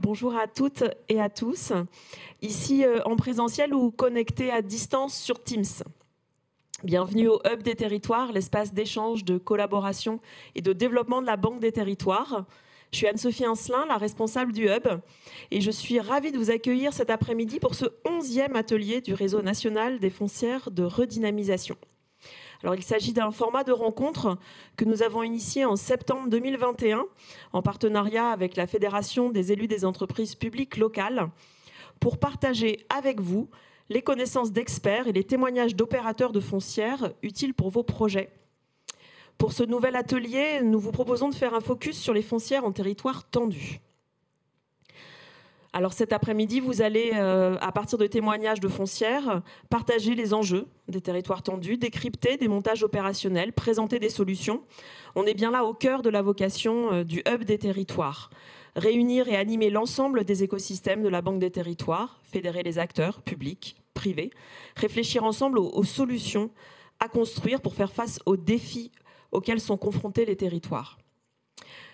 Bonjour à toutes et à tous, ici en présentiel ou connectés à distance sur Teams. Bienvenue au Hub des territoires, l'espace d'échange, de collaboration et de développement de la Banque des territoires. Je suis Anne-Sophie Ancelin, la responsable du Hub, et je suis ravie de vous accueillir cet après-midi pour ce 11e atelier du réseau national des foncières de redynamisation. Alors, il s'agit d'un format de rencontre que nous avons initié en septembre 2021 en partenariat avec la Fédération des élus des entreprises publiques locales pour partager avec vous les connaissances d'experts et les témoignages d'opérateurs de foncières utiles pour vos projets. Pour ce nouvel atelier, nous vous proposons de faire un focus sur les foncières en territoire tendu. Alors cet après-midi, vous allez, à partir de témoignages de foncières, partager les enjeux des territoires tendus, décrypter des montages opérationnels, présenter des solutions. On est bien là au cœur de la vocation du Hub des territoires. Réunir et animer l'ensemble des écosystèmes de la Banque des territoires, fédérer les acteurs publics, privés, réfléchir ensemble aux solutions à construire pour faire face aux défis auxquels sont confrontés les territoires.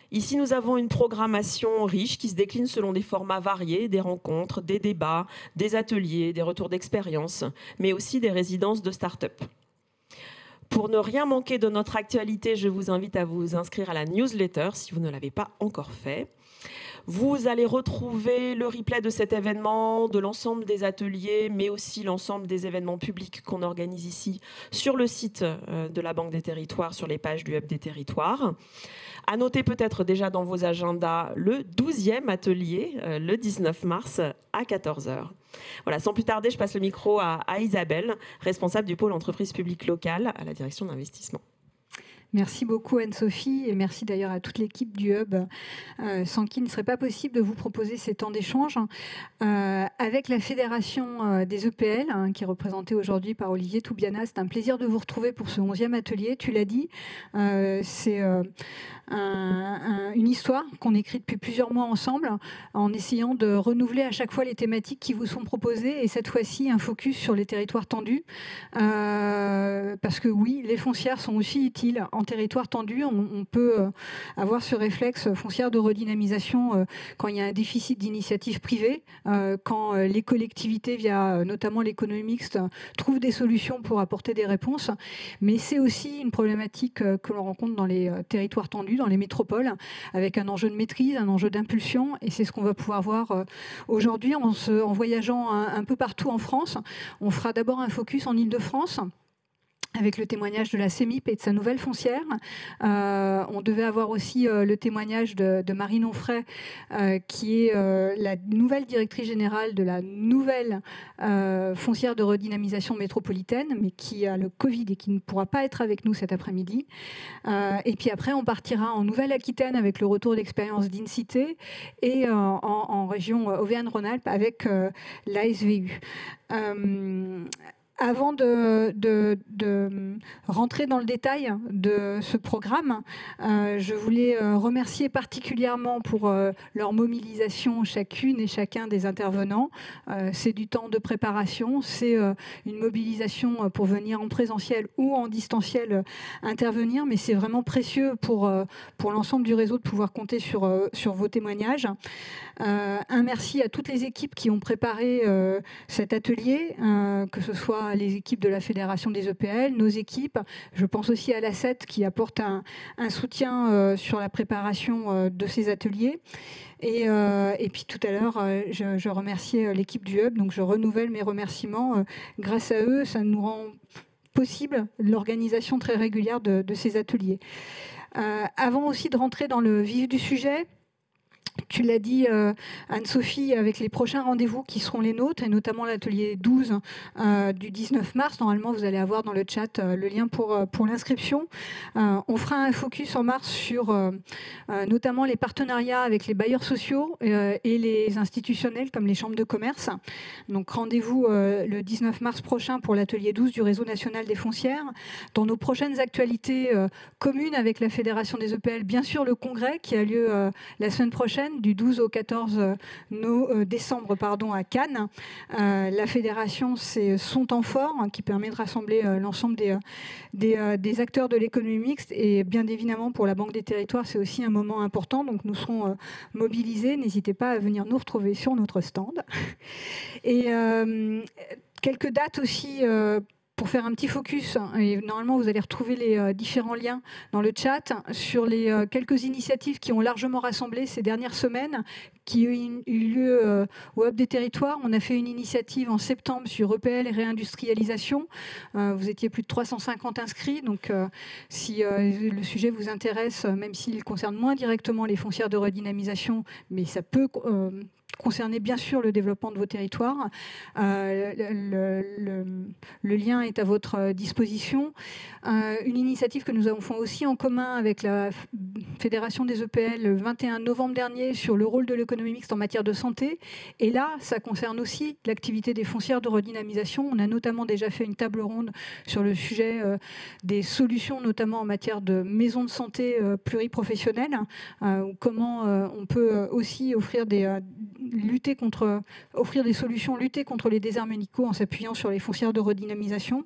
Ici, nous avons une programmation riche qui se décline selon des formats variés, des rencontres, des débats, des ateliers, des retours d'expérience, mais aussi des résidences de start-up. Pour ne rien manquer de notre actualité, je vous invite à vous inscrire à la newsletter si vous ne l'avez pas encore fait. Vous allez retrouver le replay de cet événement, de l'ensemble des ateliers, mais aussi l'ensemble des événements publics qu'on organise ici sur le site de la Banque des territoires, sur les pages du Hub des territoires. À noter peut-être déjà dans vos agendas le 12e atelier, le 19 mars à 14 h. Voilà, sans plus tarder, je passe le micro à Isabelle, responsable du pôle entreprise publique locale à la direction d'investissement. Merci beaucoup Anne-Sophie et merci d'ailleurs à toute l'équipe du Hub sans qui il ne serait pas possible de vous proposer ces temps d'échange avec la Fédération des EPL qui est représentée aujourd'hui par Olivier Toubiana. C'est un plaisir de vous retrouver pour ce 11e atelier. Tu l'as dit, c'est une histoire qu'on écrit depuis plusieurs mois ensemble en essayant de renouveler à chaque fois les thématiques qui vous sont proposées et cette fois-ci un focus sur les territoires tendus parce que oui, les foncières sont aussi utiles en territoire tendu. On peut avoir ce réflexe foncière de redynamisation quand il y a un déficit d'initiatives privées, quand les collectivités, via notamment l'économie mixte, trouvent des solutions pour apporter des réponses. Mais c'est aussi une problématique que l'on rencontre dans les territoires tendus, dans les métropoles, avec un enjeu de maîtrise, un enjeu d'impulsion. Et c'est ce qu'on va pouvoir voir aujourd'hui en voyageant un peu partout en France. On fera d'abord un focus en Île-de-France, avec le témoignage de la CEMIP et de sa nouvelle foncière. On devait avoir aussi le témoignage de Marine Onfray, qui est la nouvelle directrice générale de la nouvelle foncière de redynamisation métropolitaine, mais qui a le Covid et qui ne pourra pas être avec nous cet après-midi. Et puis après, on partira en Nouvelle-Aquitaine avec le retour d'expérience d'Incité et en région Auvergne-Rhône-Alpes avec l'ASVU. Avant de rentrer dans le détail de ce programme, je voulais remercier particulièrement pour leur mobilisation chacune et chacun des intervenants. C'est du temps de préparation, c'est une mobilisation pour venir en présentiel ou en distanciel intervenir, mais c'est vraiment précieux pour l'ensemble du réseau de pouvoir compter sur vos témoignages. Un merci à toutes les équipes qui ont préparé cet atelier, que ce soit les équipes de la Fédération des EPL, nos équipes. Je pense aussi à l'ACET qui apporte un soutien sur la préparation de ces ateliers. Et puis tout à l'heure, je remerciais l'équipe du Hub, donc je renouvelle mes remerciements. Grâce à eux, ça nous rend possible l'organisation très régulière de ces ateliers. Avant aussi de rentrer dans le vif du sujet, tu l'as dit, Anne-Sophie, avec les prochains rendez-vous qui seront les nôtres, et notamment l'atelier 12 du 19 mars. Normalement, vous allez avoir dans le chat le lien pour l'inscription. On fera un focus en mars sur notamment les partenariats avec les bailleurs sociaux et les institutionnels comme les chambres de commerce. Donc rendez-vous le 19 mars prochain pour l'atelier 12 du réseau national des foncières. Dans nos prochaines actualités communes avec la Fédération des EPL, bien sûr le congrès qui a lieu la semaine prochaine, prochaine, du 12 au 14 décembre à Cannes. La fédération, c'est son temps fort qui permet de rassembler l'ensemble des acteurs de l'économie mixte, et bien évidemment pour la Banque des Territoires, c'est aussi un moment important, donc nous serons mobilisés. N'hésitez pas à venir nous retrouver sur notre stand. Et quelques dates aussi pour faire un petit focus, et normalement vous allez retrouver les différents liens dans le chat, sur les quelques initiatives qui ont largement rassemblé ces dernières semaines, qui ont eu lieu au Hub des Territoires. On a fait une initiative en septembre sur EPL et réindustrialisation. Vous étiez plus de 350 inscrits, donc si le sujet vous intéresse, même s'il concerne moins directement les foncières de redynamisation, mais ça peut concerner bien sûr le développement de vos territoires. Le lien est à votre disposition. Une initiative que nous avons fait aussi en commun avec la Fédération des EPL le 21 novembre dernier sur le rôle de l'économie mixte en matière de santé. Et là, ça concerne aussi l'activité des foncières de redynamisation. On a notamment déjà fait une table ronde sur le sujet des solutions, notamment en matière de maisons de santé pluriprofessionnelles, comment on peut aussi offrir des solutions, lutter contre les déserts médicaux en s'appuyant sur les foncières de redynamisation.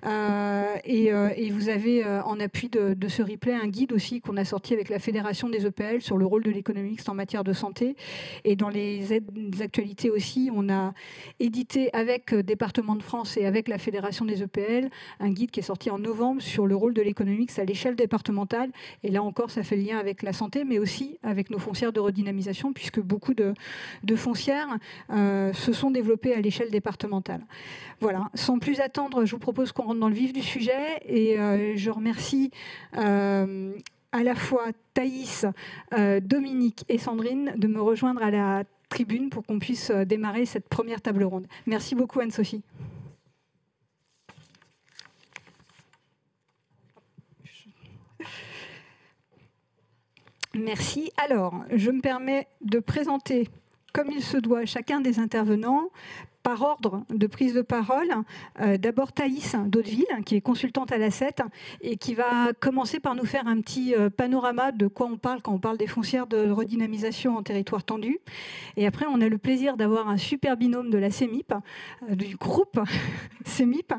Et vous avez en appui de ce replay un guide aussi qu'on a sorti avec la Fédération des EPL sur le rôle de l'économie mixte en matière de santé. Et dans les actualités aussi, on a édité avec Département de France et avec la Fédération des EPL un guide qui est sorti en novembre sur le rôle de l'économie mixte à l'échelle départementale. Et là encore, ça fait le lien avec la santé, mais aussi avec nos foncières de redynamisation, puisque beaucoup de foncières se sont développées à l'échelle départementale. Voilà, sans plus attendre, je vous propose qu'on rentre dans le vif du sujet, et je remercie à la fois Thaïs, Dominique et Sandrine de me rejoindre à la tribune pour qu'on puisse démarrer cette première table ronde. Merci beaucoup Anne-Sophie. Merci. Alors, je me permets de présenter, comme il se doit, chacun des intervenants par ordre de prise de parole. D'abord Thaïs d'Hauteville, qui est consultante à l'ACET et qui va commencer par nous faire un petit panorama de quoi on parle quand on parle des foncières de redynamisation en territoire tendu. Et après, on a le plaisir d'avoir un super binôme de la CEMIP, du groupe CEMIP,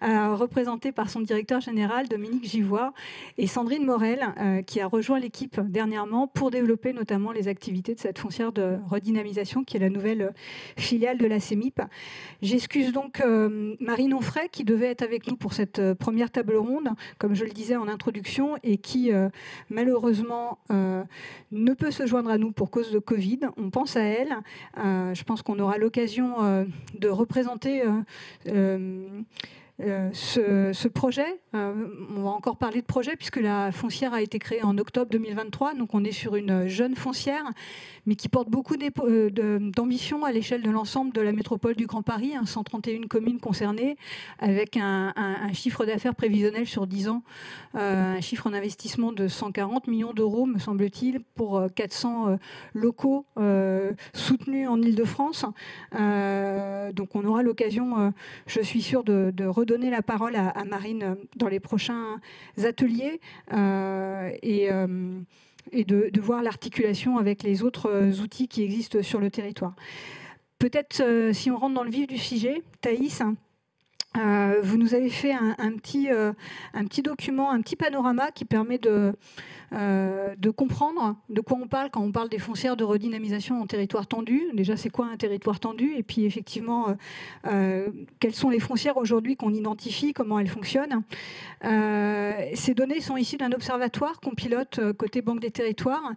représenté par son directeur général Dominique Givois et Sandrine Morel, qui a rejoint l'équipe dernièrement pour développer notamment les activités de cette foncière de redynamisation qui est la nouvelle filiale de la CEMIP. J'excuse donc Marine Onfray, qui devait être avec nous pour cette première table ronde, comme je le disais en introduction, et qui malheureusement ne peut se joindre à nous pour cause de Covid. On pense à elle. Je pense qu'on aura l'occasion de représenter ce projet. On va encore parler de projet puisque la foncière a été créée en octobre 2023, donc on est sur une jeune foncière mais qui porte beaucoup d'ambition à l'échelle de l'ensemble de la métropole du Grand Paris, 131 communes concernées, avec un chiffre d'affaires prévisionnel sur 10 ans, un chiffre d'investissement de 140 millions d'euros, me semble-t-il, pour 400 locaux soutenus en Île-de-France. Donc on aura l'occasion, je suis sûre, de redonner la parole à Marine dans les prochains ateliers et de voir l'articulation avec les autres outils qui existent sur le territoire. Peut-être, si on rentre dans le vif du sujet, Thaïs, vous nous avez fait un petit document, un petit panorama qui permet de comprendre de quoi on parle quand on parle des foncières de redynamisation en territoire tendu. Déjà, c'est quoi un territoire tendu? Et puis, effectivement, quelles sont les foncières aujourd'hui qu'on identifie, comment elles fonctionnent. Ces données sont issues d'un observatoire qu'on pilote côté Banque des Territoires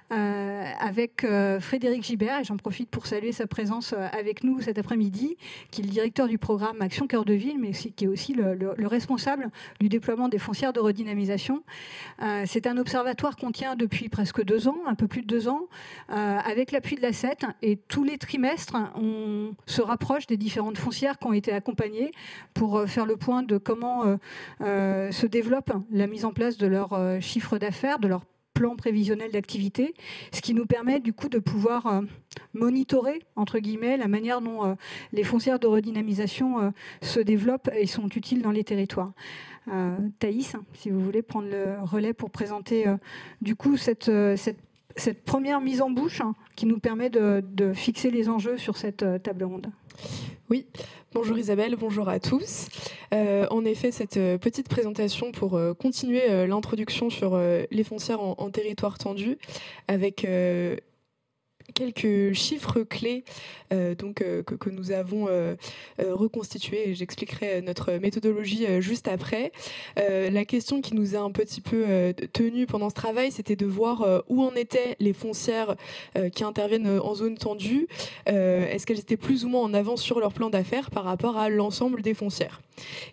avec Frédéric Gibert, et j'en profite pour saluer sa présence avec nous cet après-midi, qui est le directeur du programme Action Cœur de Ville, mais qui est aussi le responsable du déploiement des foncières de redynamisation. C'est un observatoire qu'on tient depuis presque 2 ans, un peu plus de 2 ans, avec l'appui de l'ACET, et tous les trimestres, on se rapproche des différentes foncières qui ont été accompagnées pour faire le point de comment se développe la mise en place de leur chiffre d'affaires, de leur plan prévisionnel d'activité, ce qui nous permet du coup de pouvoir monitorer, entre guillemets, la manière dont les foncières de redynamisation se développent et sont utiles dans les territoires. Thaïs, si vous voulez prendre le relais pour présenter du coup cette cette première mise en bouche qui nous permet de fixer les enjeux sur cette table ronde. Oui, bonjour Isabelle, bonjour à tous. En effet, cette petite présentation pour continuer l'introduction sur les foncières en territoire tendu avec quelques chiffres clés que nous avons reconstitués, et j'expliquerai notre méthodologie juste après. La question qui nous a un petit peu tenue pendant ce travail, c'était de voir où en étaient les foncières qui interviennent en zone tendue. Est-ce qu'elles étaient plus ou moins en avance sur leur plan d'affaires par rapport à l'ensemble des foncières?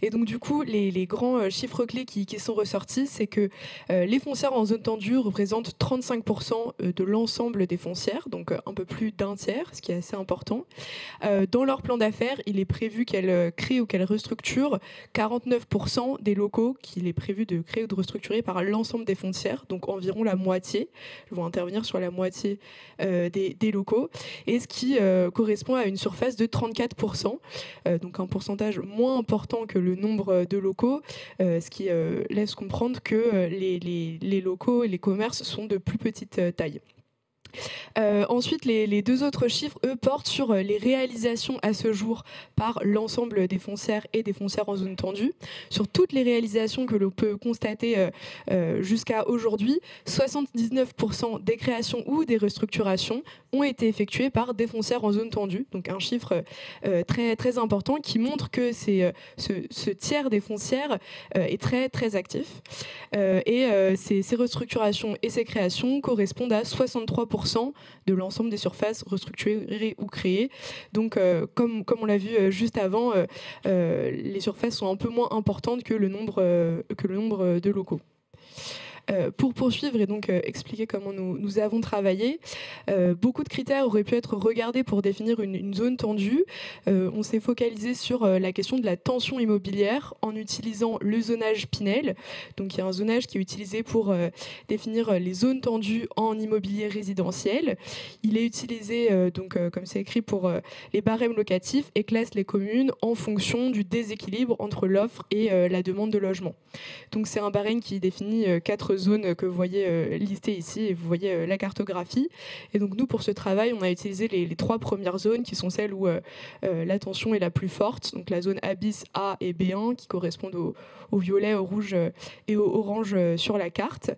Et donc du coup, les grands chiffres clés qui sont ressortis, c'est que les foncières en zone tendue représentent 35% de l'ensemble des foncières, donc un peu plus d'un tiers, ce qui est assez important. Dans leur plan d'affaires, il est prévu qu'elles créent ou qu'elles restructurent 49% des locaux qu'il est prévu de créer ou de restructurer par l'ensemble des foncières, donc environ la moitié. Elles vont intervenir sur la moitié des locaux, et ce qui correspond à une surface de 34%, donc un pourcentage moins important que le nombre de locaux, ce qui laisse comprendre que les locaux et les commerces sont de plus petite taille. Ensuite, les deux autres chiffres, eux, portent sur les réalisations à ce jour par l'ensemble des foncières et des foncières en zone tendue. Sur toutes les réalisations que l'on peut constater jusqu'à aujourd'hui, 79% des créations ou des restructurations ont été effectuées par des foncières en zone tendue. Donc un chiffre très, très important qui montre que ce tiers des foncières est très, très actif. Ces restructurations et ces créations correspondent à 63% de l'ensemble des surfaces restructurées ou créées. Donc, comme on l'a vu juste avant, les surfaces sont un peu moins importantes que le nombre de locaux. Pour poursuivre et donc expliquer comment nous avons travaillé, beaucoup de critères auraient pu être regardés pour définir une zone tendue. On s'est focalisé sur la question de la tension immobilière en utilisant le zonage Pinel. Donc il y a un zonage qui est utilisé pour définir les zones tendues en immobilier résidentiel. Il est utilisé, comme c'est écrit, pour les barèmes locatifs et classe les communes en fonction du déséquilibre entre l'offre et la demande de logement. Donc c'est un barème qui définit 4 zones que vous voyez listées ici, et vous voyez la cartographie. Et donc nous, pour ce travail, on a utilisé les 3 premières zones qui sont celles où la tension est la plus forte, donc la zone A bis, A et B1 qui correspondent au violet, au rouge et au orange sur la carte.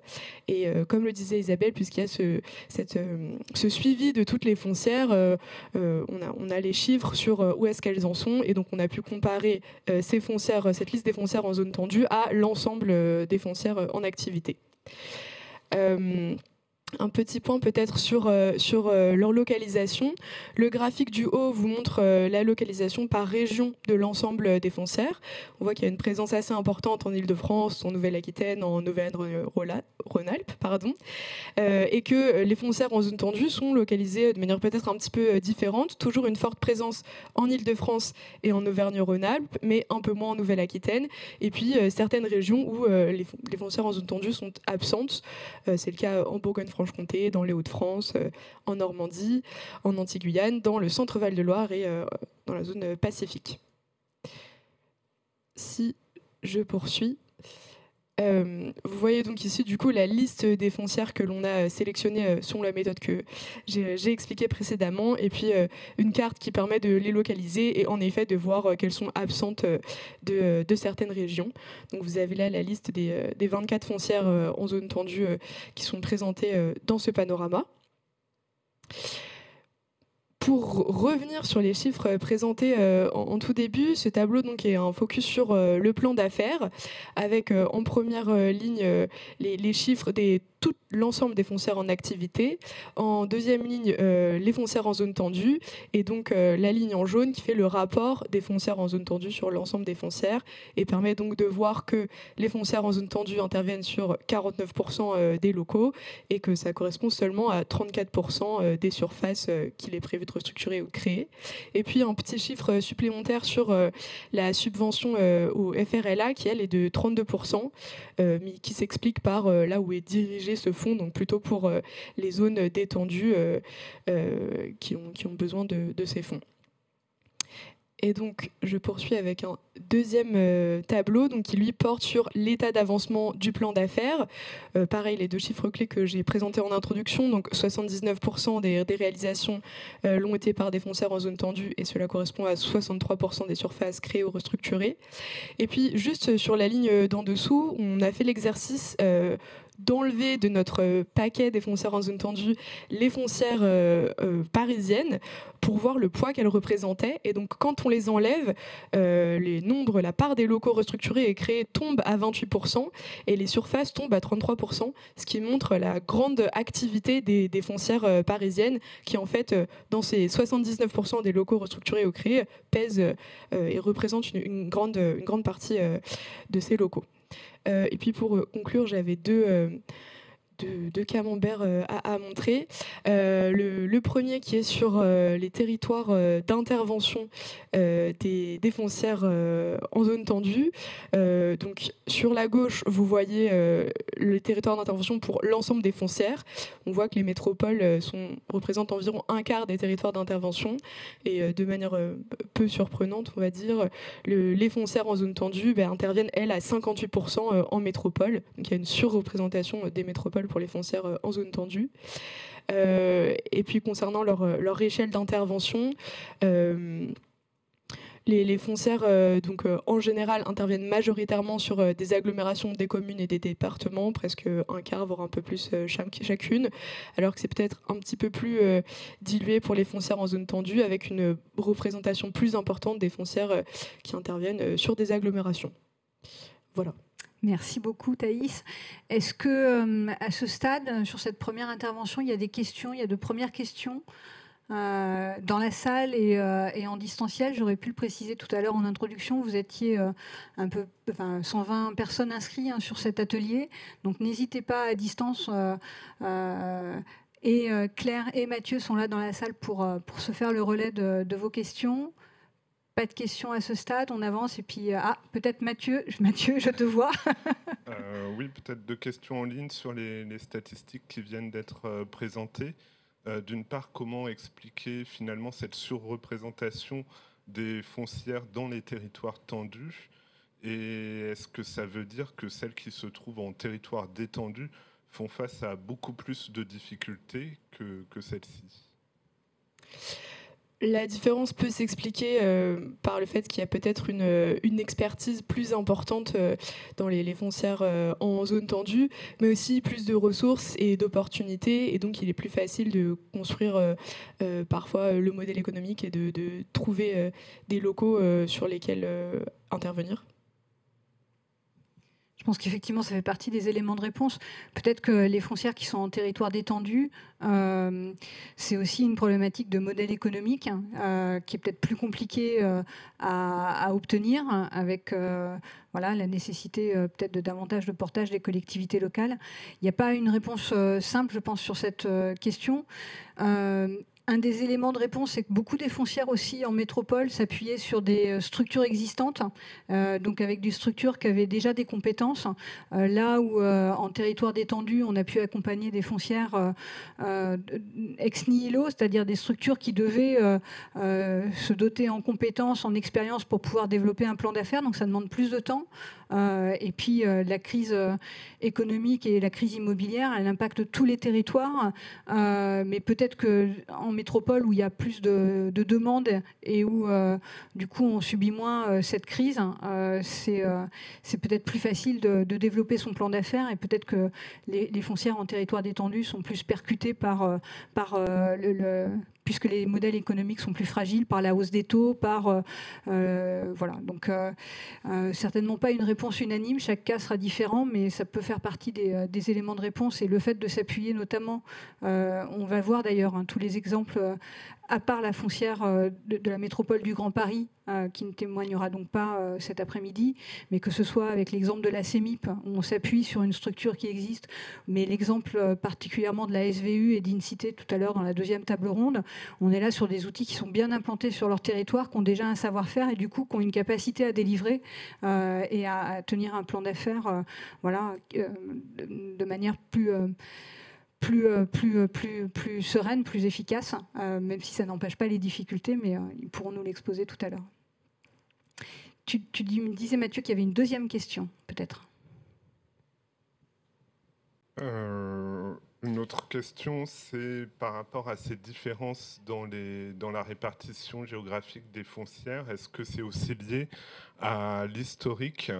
Et comme le disait Isabelle, puisqu'il y a ce suivi de toutes les foncières, on a les chiffres sur où est-ce qu'elles en sont, et donc on a pu comparer cette liste des foncières en zone tendue à l'ensemble des foncières en activité. Un petit point peut-être sur leur localisation. Le graphique du haut vous montre la localisation par région de l'ensemble des foncières. On voit qu'il y a une présence assez importante en Île-de-France, en Nouvelle-Aquitaine, en Auvergne-Rhône-Alpes, et que les foncières en zone tendue sont localisées de manière peut-être un petit peu différente. Toujours une forte présence en Île-de-France et en Auvergne-Rhône-Alpes, mais un peu moins en Nouvelle-Aquitaine. Et puis certaines régions où les foncières en zone tendue sont absentes. C'est le cas en Bourgogne-Franche-Comté, dans les Hauts-de-France, en Normandie, en Antilles-Guyane, dans le centre Val-de-Loire et dans la zone Pacifique. Si je poursuis, vous voyez donc ici du coup la liste des foncières que l'on a sélectionnées selon la méthode que j'ai expliquée précédemment, et puis une carte qui permet de les localiser et en effet de voir qu'elles sont absentes de certaines régions. Donc vous avez là la liste des 24 foncières en zone tendue qui sont présentées dans ce panorama. Pour revenir sur les chiffres présentés en tout début, ce tableau donc est un focus sur le plan d'affaires, avec en première ligne les chiffres de tout l'ensemble des foncières en activité, en deuxième ligne les foncières en zone tendue, et donc la ligne en jaune qui fait le rapport des foncières en zone tendue sur l'ensemble des foncières, et permet donc de voir que les foncières en zone tendue interviennent sur 49% des locaux, et que ça correspond seulement à 34% des surfaces qu'il est prévu de restructurer ou de créer. Et puis un petit chiffre supplémentaire sur la subvention au FRLA qui elle est de 32%, mais qui s'explique par là où est dirigé ce fonds, donc plutôt pour les zones détendues qui ont besoin de ces fonds. Et donc, je poursuis avec un deuxième tableau donc, qui, lui, porte sur l'état d'avancement du plan d'affaires. Pareil, les deux chiffres clés que j'ai présentés en introduction, donc 79% des réalisations l'ont été par des foncières en zone tendue, et cela correspond à 63% des surfaces créées ou restructurées. Et puis, juste sur la ligne d'en dessous, on a fait l'exercice d'enlever de notre paquet des foncières en zone tendue les foncières parisiennes pour voir le poids qu'elles représentaient. Et donc, quand on les enlève, la part des locaux restructurés et créés tombe à 28% et les surfaces tombent à 33%, ce qui montre la grande activité des foncières parisiennes qui, en fait, dans ces 79% des locaux restructurés ou créés, pèsent et représentent une grande partie de ces locaux. Et puis pour conclure, j'avais deux camemberts à montrer. Le premier qui est sur les territoires d'intervention des foncières en zone tendue. Donc sur la gauche, vous voyez le territoire d'intervention pour l'ensemble des foncières. On voit que les métropoles représentent environ un quart des territoires d'intervention. Et de manière peu surprenante, on va dire, les foncières en zone tendue interviennent, elles, à 58% en métropole. Donc il y a une surreprésentation des métropoles pour les foncières en zone tendue. Et puis concernant leur échelle d'intervention, les foncières en général interviennent majoritairement sur des agglomérations des communes et des départements, presque un quart, voire un peu plus chacune, alors que c'est peut-être un petit peu plus dilué pour les foncières en zone tendue, avec une représentation plus importante des foncières qui interviennent sur des agglomérations. Voilà. Merci beaucoup Thaïs. Est-ce que à ce stade, sur cette première intervention, il y a des questions, il y a de premières questions dans la salle et en distanciel? J'aurais pu le préciser tout à l'heure en introduction, vous étiez 120 personnes inscrites sur cet atelier, donc n'hésitez pas à distance. Et Claire et Mathieu sont là dans la salle pour se faire le relais de vos questions. Pas de questions à ce stade, on avance et puis peut-être Mathieu, je te vois. Oui, peut-être deux questions en ligne sur les statistiques qui viennent d'être présentées. D'une part, comment expliquer finalement cette surreprésentation des foncières dans les territoires tendus, et est-ce que ça veut dire que celles qui se trouvent en territoire détendu font face à beaucoup plus de difficultés que celles-ci? La différence peut s'expliquer par le fait qu'il y a peut-être une expertise plus importante dans les foncières en zone tendue, mais aussi plus de ressources et d'opportunités, et donc il est plus facile de construire parfois le modèle économique et de trouver des locaux sur lesquels intervenir. Je pense qu'effectivement, ça fait partie des éléments de réponse. Peut-être que les foncières qui sont en territoire détendu, c'est aussi une problématique de modèle économique qui est peut-être plus compliquée à obtenir, avec la nécessité peut-être de davantage de portage des collectivités locales. Il n'y a pas une réponse simple, je pense, sur cette question. Un des éléments de réponse, c'est que beaucoup des foncières aussi en métropole s'appuyaient sur des structures existantes, donc avec des structures qui avaient déjà des compétences. Là où en territoire détendu, on a pu accompagner des foncières ex nihilo, c'est-à-dire des structures qui devaient se doter en compétences, en expérience pour pouvoir développer un plan d'affaires. Donc ça demande plus de temps. Et puis la crise économique et la crise immobilière, elle impacte tous les territoires, mais peut-être qu'en métropole où il y a plus de demandes et où du coup on subit moins cette crise, c'est peut-être plus facile de développer son plan d'affaires, et peut-être que les foncières en territoire détendu sont plus percutées par puisque les modèles économiques sont plus fragiles, par la hausse des taux, donc certainement pas une réponse unanime, chaque cas sera différent, mais ça peut faire partie des éléments de réponse, et le fait de s'appuyer notamment, on va voir d'ailleurs tous les exemples, à part la foncière de la métropole du Grand Paris, qui ne témoignera donc pas cet après-midi, mais que ce soit avec l'exemple de la CEMIP, où on s'appuie sur une structure qui existe, mais l'exemple particulièrement de la SVU et d'Incité tout à l'heure dans la deuxième table ronde, on est là sur des outils qui sont bien implantés sur leur territoire, qui ont déjà un savoir-faire et du coup qui ont une capacité à délivrer et à tenir un plan d'affaires de manière plus sereine, plus efficace, même si ça n'empêche pas les difficultés, mais ils pourront nous l'exposer tout à l'heure. me disais, Mathieu, qu'il y avait une deuxième question, peut-être. Une autre question, c'est par rapport à ces différences dans la répartition géographique des foncières. Est-ce que c'est aussi lié à l'historique ?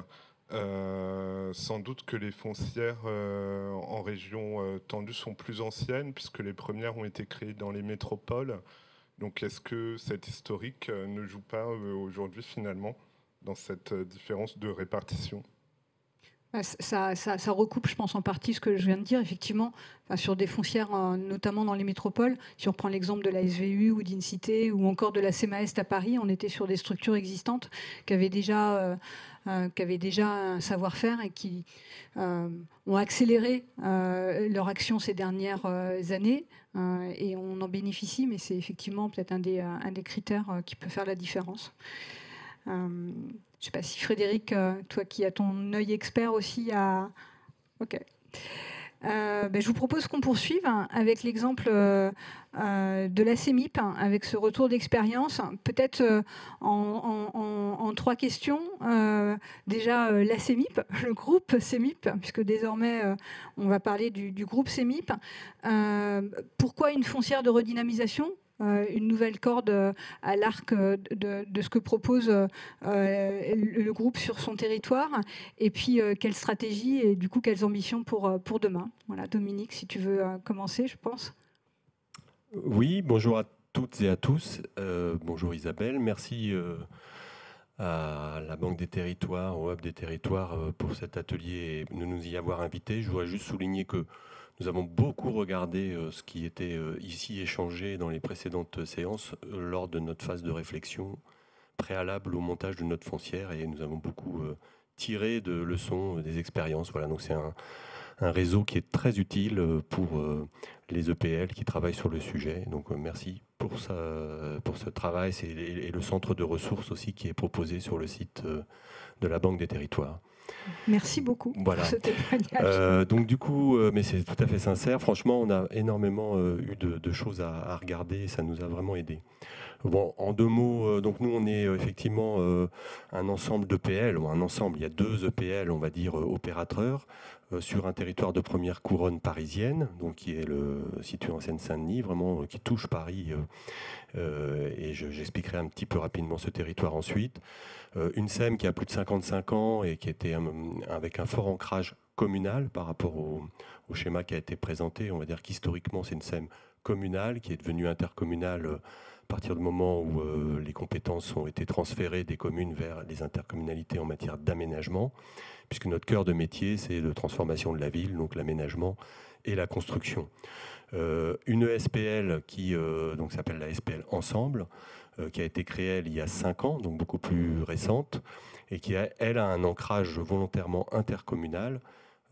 Sans doute que les foncières en région tendue sont plus anciennes, puisque les premières ont été créées dans les métropoles. Donc est-ce que cet historique ne joue pas aujourd'hui finalement dans cette différence de répartition ? Ça recoupe, je pense, en partie ce que je viens de dire, effectivement, sur des foncières, notamment dans les métropoles. Si on prend l'exemple de la SVU ou d'Incité ou encore de la CEMA-Est à Paris, on était sur des structures existantes qui avaient déjà un savoir-faire et qui ont accéléré leur action ces dernières années. Et on en bénéficie, mais c'est effectivement peut-être un des critères qui peut faire la différence. Je ne sais pas si Frédéric, toi qui as ton œil expert aussi, Ok. Je vous propose qu'on poursuive avec l'exemple de la CEMIP, avec ce retour d'expérience. Peut-être en 3 questions. Déjà, la CEMIP, le groupe CEMIP, puisque désormais, on va parler du groupe CEMIP. Pourquoi une foncière de redynamisation ? Une nouvelle corde à l'arc de ce que propose le groupe sur son territoire, et puis quelle stratégie et du coup quelles ambitions pour demain. Voilà, Dominique, si tu veux commencer, je pense. Oui, bonjour à toutes et à tous. Bonjour Isabelle, merci à la Banque des Territoires, au Hub des Territoires pour cet atelier et de nous y avoir invités. Je voudrais juste souligner que nous avons beaucoup regardé ce qui était ici échangé dans les précédentes séances lors de notre phase de réflexion préalable au montage de notre foncière, et nous avons beaucoup tiré de leçons des expériences. Voilà, donc c'est un réseau qui est très utile pour les EPL qui travaillent sur le sujet. Donc merci pour ce travail. Et le centre de ressources aussi qui est proposé sur le site de la Banque des Territoires. Merci beaucoup voilà. pour ce témoignage. Donc du coup, mais c'est tout à fait sincère, franchement, on a énormément eu de choses à regarder et ça nous a vraiment aidé. Bon, en 2 mots, donc nous on est effectivement un ensemble d'EPL, ou un ensemble, il y a 2 EPL, on va dire, opérateurs, sur un territoire de première couronne parisienne, donc qui est situé en Seine-Saint-Denis, vraiment qui touche Paris, et j'expliquerai un petit peu rapidement ce territoire ensuite. Une SEM qui a plus de 55 ans et qui était avec un fort ancrage communal par rapport au schéma qui a été présenté. On va dire qu'historiquement, c'est une SEM communale qui est devenue intercommunale à partir du moment où les compétences ont été transférées des communes vers les intercommunalités en matière d'aménagement, puisque notre cœur de métier, c'est la transformation de la ville, donc l'aménagement et la construction. Une ESPL qui donc s'appelle la SPL Ensemble, qui a été créée il y a 5 ans, donc beaucoup plus récente, et qui elle a un ancrage volontairement intercommunal,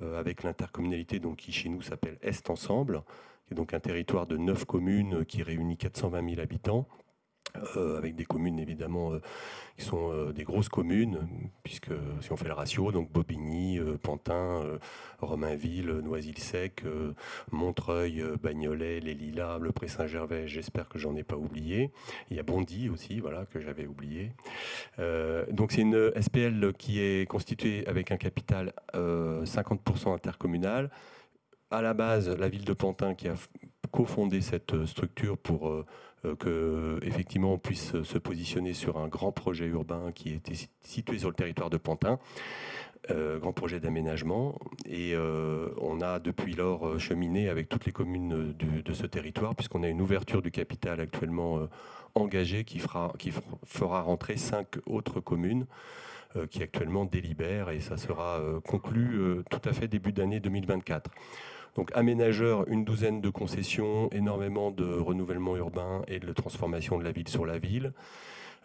avec l'intercommunalité donc, qui chez nous s'appelle Est Ensemble, qui est donc un territoire de 9 communes qui réunit 420 000 habitants, avec des communes évidemment qui sont des grosses communes, puisque si on fait le ratio, donc Bobigny, Pantin, Romainville, Noisy-le-Sec, Montreuil, Bagnolet, Les Lilas, Le Pré-Saint-Gervais, j'espère que j'en ai pas oublié. Il y a Bondy aussi, voilà, que j'avais oublié. Donc c'est une SPL qui est constituée avec un capital 50% intercommunal. À la base, la ville de Pantin qui a cofondé cette structure pour que effectivement on puisse se positionner sur un grand projet urbain qui était situé sur le territoire de Pantin, grand projet d'aménagement, et on a depuis lors cheminé avec toutes les communes de ce territoire, puisqu'on a une ouverture du capital actuellement engagée qui fera rentrer 5 autres communes qui actuellement délibèrent, et ça sera conclu tout à fait début d'année 2024. Donc aménageurs, une douzaine de concessions, énormément de renouvellement urbain et de transformation de la ville sur la ville,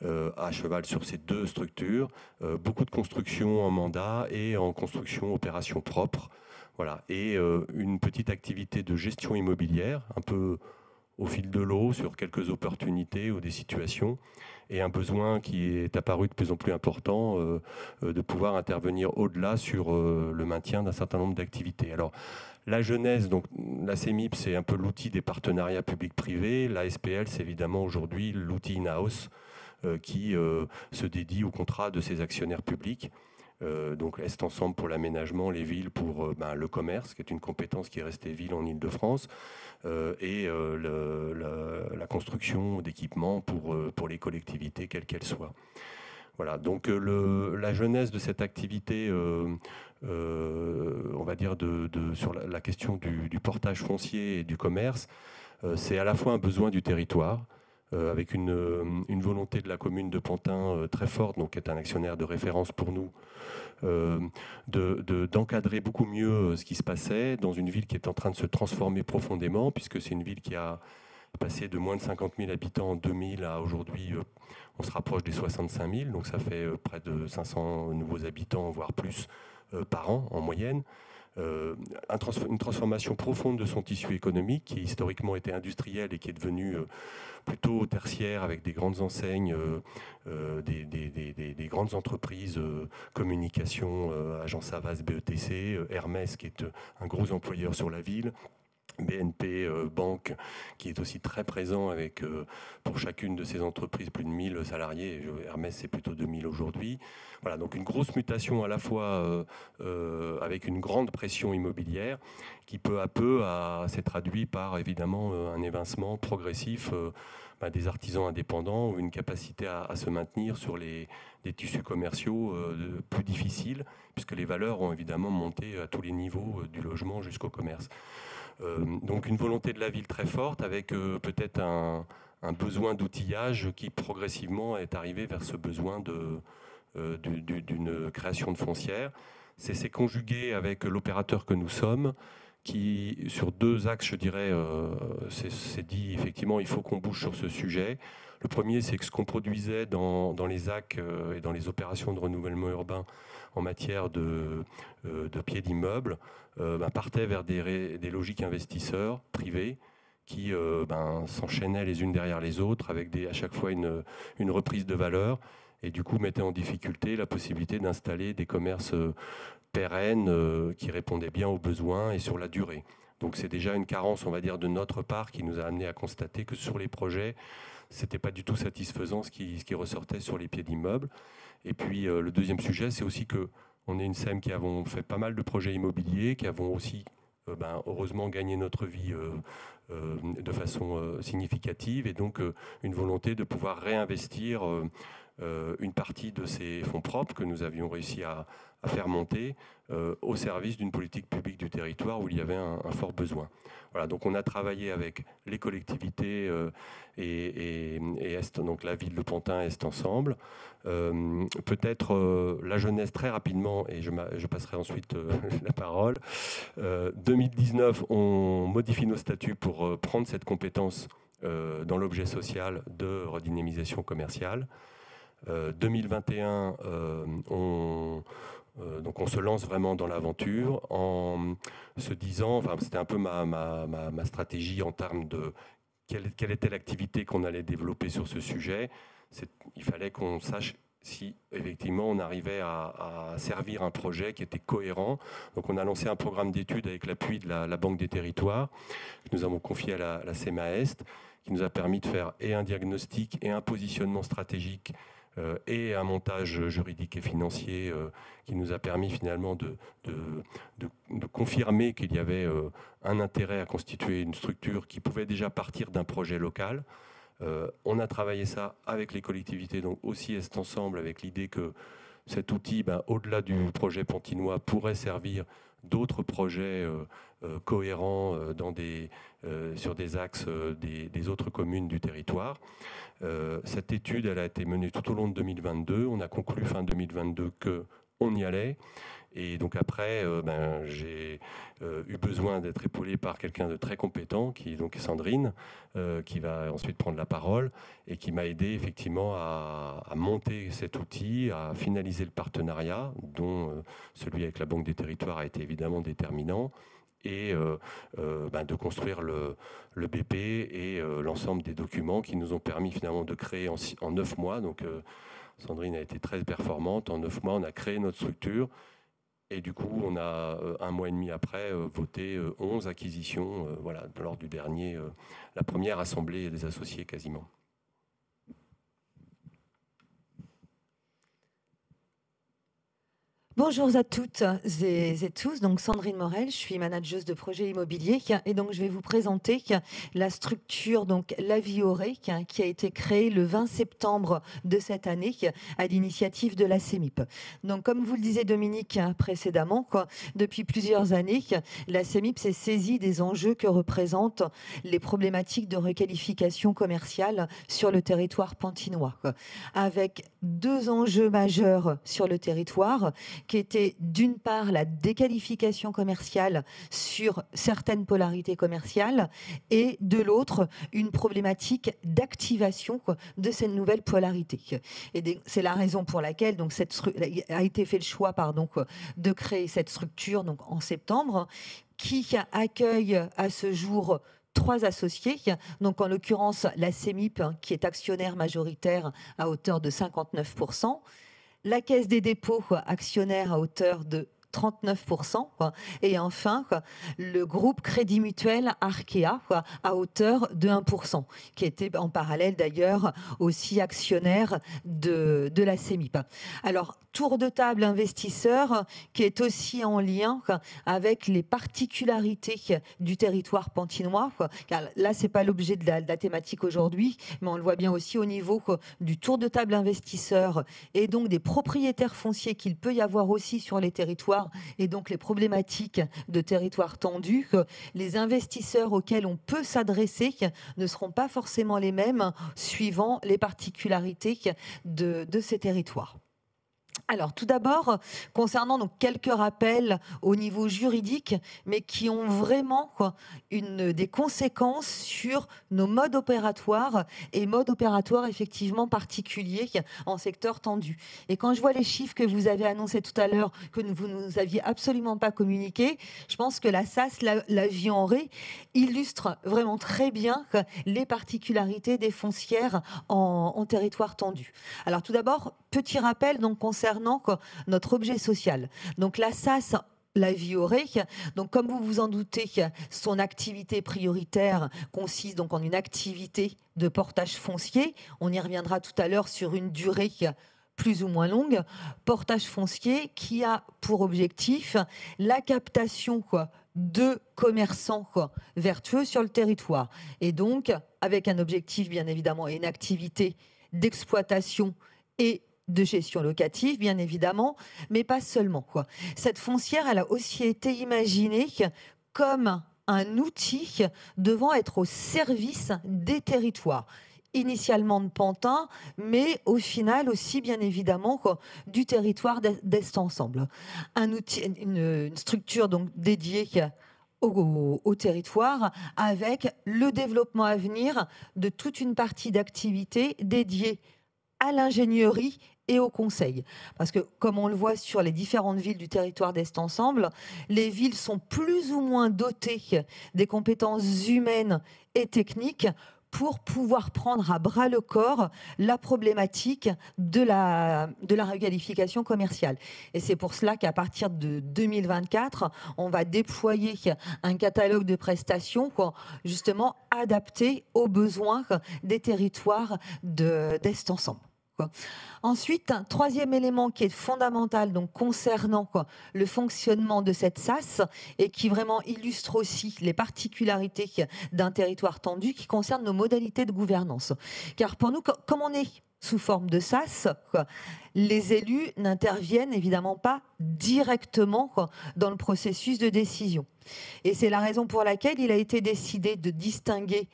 à cheval sur ces 2 structures, beaucoup de construction en mandat et en construction opération propre, voilà, et une petite activité de gestion immobilière, un peu au fil de l'eau sur quelques opportunités ou des situations, et un besoin qui est apparu de plus en plus important de pouvoir intervenir au-delà sur le maintien d'un certain nombre d'activités. Alors, la jeunesse, donc la CEMIP, c'est un peu l'outil des partenariats publics-privés. La SPL, c'est évidemment aujourd'hui l'outil in-house qui se dédie au contrat de ses actionnaires publics. Donc Est Ensemble pour l'aménagement, les villes pour le commerce, qui est une compétence qui est restée ville en Île-de-France, et la construction d'équipements pour les collectivités, quelles qu'elles soient. Voilà, donc la genèse de cette activité, on va dire, sur la question du portage foncier et du commerce, c'est à la fois un besoin du territoire, avec une volonté de la commune de Pantin très forte, donc qui est un actionnaire de référence pour nous, d'encadrer beaucoup mieux ce qui se passait dans une ville qui est en train de se transformer profondément, puisque c'est une ville qui a passé de moins de 50 000 habitants en 2000 à aujourd'hui, on se rapproche des 65 000, donc ça fait près de 500 nouveaux habitants, voire plus, par an en moyenne. Une transformation profonde de son tissu économique qui historiquement était industriel et qui est devenu plutôt tertiaire avec des grandes enseignes, des grandes entreprises, communication, Agence Havas, BETC, Hermès qui est un gros employeur sur la ville, BNP Banque, qui est aussi très présent avec, pour chacune de ces entreprises, plus de 1000 salariés. Hermès, c'est plutôt 2000 aujourd'hui. Voilà, donc une grosse mutation à la fois avec une grande pression immobilière qui peu à peu s'est traduit par évidemment un évincement progressif des artisans indépendants ou une capacité à se maintenir sur des tissus commerciaux plus difficiles, puisque les valeurs ont évidemment monté à tous les niveaux du logement jusqu'au commerce. Donc une volonté de la ville très forte avec peut-être un besoin d'outillage qui progressivement est arrivé vers ce besoin d'une création de foncière. C'est conjugué avec l'opérateur que nous sommes qui, sur deux axes, je dirais, c'est dit effectivement il faut qu'on bouge sur ce sujet. Le premier, c'est que ce qu'on produisait dans les AC et dans les opérations de renouvellement urbain en matière de pieds d'immeubles partait vers des logiques investisseurs privés qui s'enchaînaient les unes derrière les autres avec à chaque fois une reprise de valeur et du coup mettaient en difficulté la possibilité d'installer des commerces pérennes qui répondaient bien aux besoins et sur la durée. Donc c'est déjà une carence, on va dire, de notre part qui nous a amené à constater que sur les projets, c'était pas du tout satisfaisant ce qui ressortait sur les pieds d'immeubles. Et puis le deuxième sujet, c'est aussi qu'on est une SEM qui avons fait pas mal de projets immobiliers, qui avons aussi heureusement gagné notre vie de façon significative, et donc une volonté de pouvoir réinvestir une partie de ces fonds propres que nous avions réussi à faire monter au service d'une politique publique du territoire où il y avait un fort besoin. Voilà, donc on a travaillé avec les collectivités et Est, donc la ville de Pantin, Est Ensemble. Peut-être la jeunesse très rapidement, et je passerai ensuite la parole. 2019, on modifie nos statuts pour prendre cette compétence dans l'objet social de redynamisation commerciale. 2021, donc on se lance vraiment dans l'aventure en se disant, c'était un peu ma stratégie en termes de quelle était l'activité qu'on allait développer sur ce sujet. Il fallait qu'on sache si effectivement on arrivait à servir un projet qui était cohérent. Donc on a lancé un programme d'études avec l'appui de la Banque des Territoires que nous avons confié à la CEMA Est, qui nous a permis de faire et un diagnostic et un positionnement stratégique et un montage juridique et financier qui nous a permis finalement de confirmer qu'il y avait un intérêt à constituer une structure qui pouvait déjà partir d'un projet local. On a travaillé ça avec les collectivités, donc aussi Est Ensemble, avec l'idée que cet outil, au-delà du projet pantinois, pourrait servir d'autres projets cohérents sur des axes des autres communes du territoire. Cette étude, elle a été menée tout au long de 2022. On a conclu fin 2022 qu'on y allait. Et donc après, j'ai eu besoin d'être épaulé par quelqu'un de très compétent, qui donc est Sandrine, qui va ensuite prendre la parole et qui m'a aidé effectivement à monter cet outil, à finaliser le partenariat, dont celui avec la Banque des Territoires a été évidemment déterminant, et de construire le BP et l'ensemble des documents qui nous ont permis finalement de créer en 9 mois. Donc Sandrine a été très performante. En 9 mois, on a créé notre structure. Et du coup, on a, 1 mois et demi après, voté 11 acquisitions lors du dernier, la première assemblée des associés quasiment. Bonjour à toutes et tous, donc Sandrine Morel, je suis manageuse de projet immobilier et donc je vais vous présenter la structure donc La Vie Aurée qui a été créée le 20 septembre de cette année à l'initiative de la CEMIP. Donc comme vous le disait Dominique précédemment, depuis plusieurs années, la CEMIP s'est saisie des enjeux que représentent les problématiques de requalification commerciale sur le territoire pantinois, avec deux enjeux majeurs sur le territoire qui était d'une part la déqualification commerciale sur certaines polarités commerciales et de l'autre une problématique d'activation de cette nouvelle polarité. Et c'est la raison pour laquelle donc, a été fait le choix de créer cette structure donc, en septembre qui accueille à ce jour 3 associés, donc en l'occurrence la CEMIP qui est actionnaire majoritaire à hauteur de 59%, la Caisse des dépôts, actionnaire à hauteur de 39%, et enfin le groupe Crédit Mutuel Arkea à hauteur de 1%, qui était en parallèle d'ailleurs aussi actionnaire de la CEMIP. Alors, tour de table investisseur qui est aussi en lien avec les particularités du territoire pantinois, car là, ce n'est pas l'objet de la thématique aujourd'hui, mais on le voit bien aussi au niveau du tour de table investisseur et donc des propriétaires fonciers qu'il peut y avoir aussi sur les territoires et donc les problématiques de territoires tendus. Les investisseurs auxquels on peut s'adresser ne seront pas forcément les mêmes suivant les particularités de ces territoires. Alors, tout d'abord, concernant donc quelques rappels au niveau juridique, mais qui ont vraiment des conséquences sur nos modes opératoires et modes opératoires effectivement particuliers en secteur tendu. Et quand je vois les chiffres que vous avez annoncés tout à l'heure, que vous ne nous aviez absolument pas communiqués, je pense que la SAS, la Vie Aurée, illustre vraiment très bien les particularités des foncières en territoire tendu. Alors, tout d'abord, petit rappel donc concernant notre objet social. Donc la SAS, La Vie Aurée, donc comme vous vous en doutez, son activité prioritaire consiste donc en une activité de portage foncier. On y reviendra tout à l'heure sur une durée plus ou moins longue. Portage foncier qui a pour objectif la captation de commerçants vertueux sur le territoire. Et donc avec un objectif bien évidemment et une activité d'exploitation et de gestion locative, bien évidemment, mais pas seulement. Cette foncière, elle a aussi été imaginée comme un outil devant être au service des territoires. Initialement de Pantin, mais au final aussi, bien évidemment, du territoire d'Est Ensemble. Un outil, une structure donc dédiée au territoire, avec le développement à venir de toute une partie d'activités dédiées à l'ingénierie et au conseil. Parce que, comme on le voit sur les différentes villes du territoire d'Est Ensemble, les villes sont plus ou moins dotées des compétences humaines et techniques pour pouvoir prendre à bras le corps la problématique de la requalification commerciale. Et c'est pour cela qu'à partir de 2024, on va déployer un catalogue de prestations justement adapté aux besoins des territoires d'Est Ensemble. Ensuite, un troisième élément qui est fondamental donc concernant le fonctionnement de cette SAS et qui vraiment illustre aussi les particularités d'un territoire tendu qui concerne nos modalités de gouvernance. Car pour nous, comme on est sous forme de SAS, les élus n'interviennent évidemment pas directement dans le processus de décision. Et c'est la raison pour laquelle il a été décidé de distinguer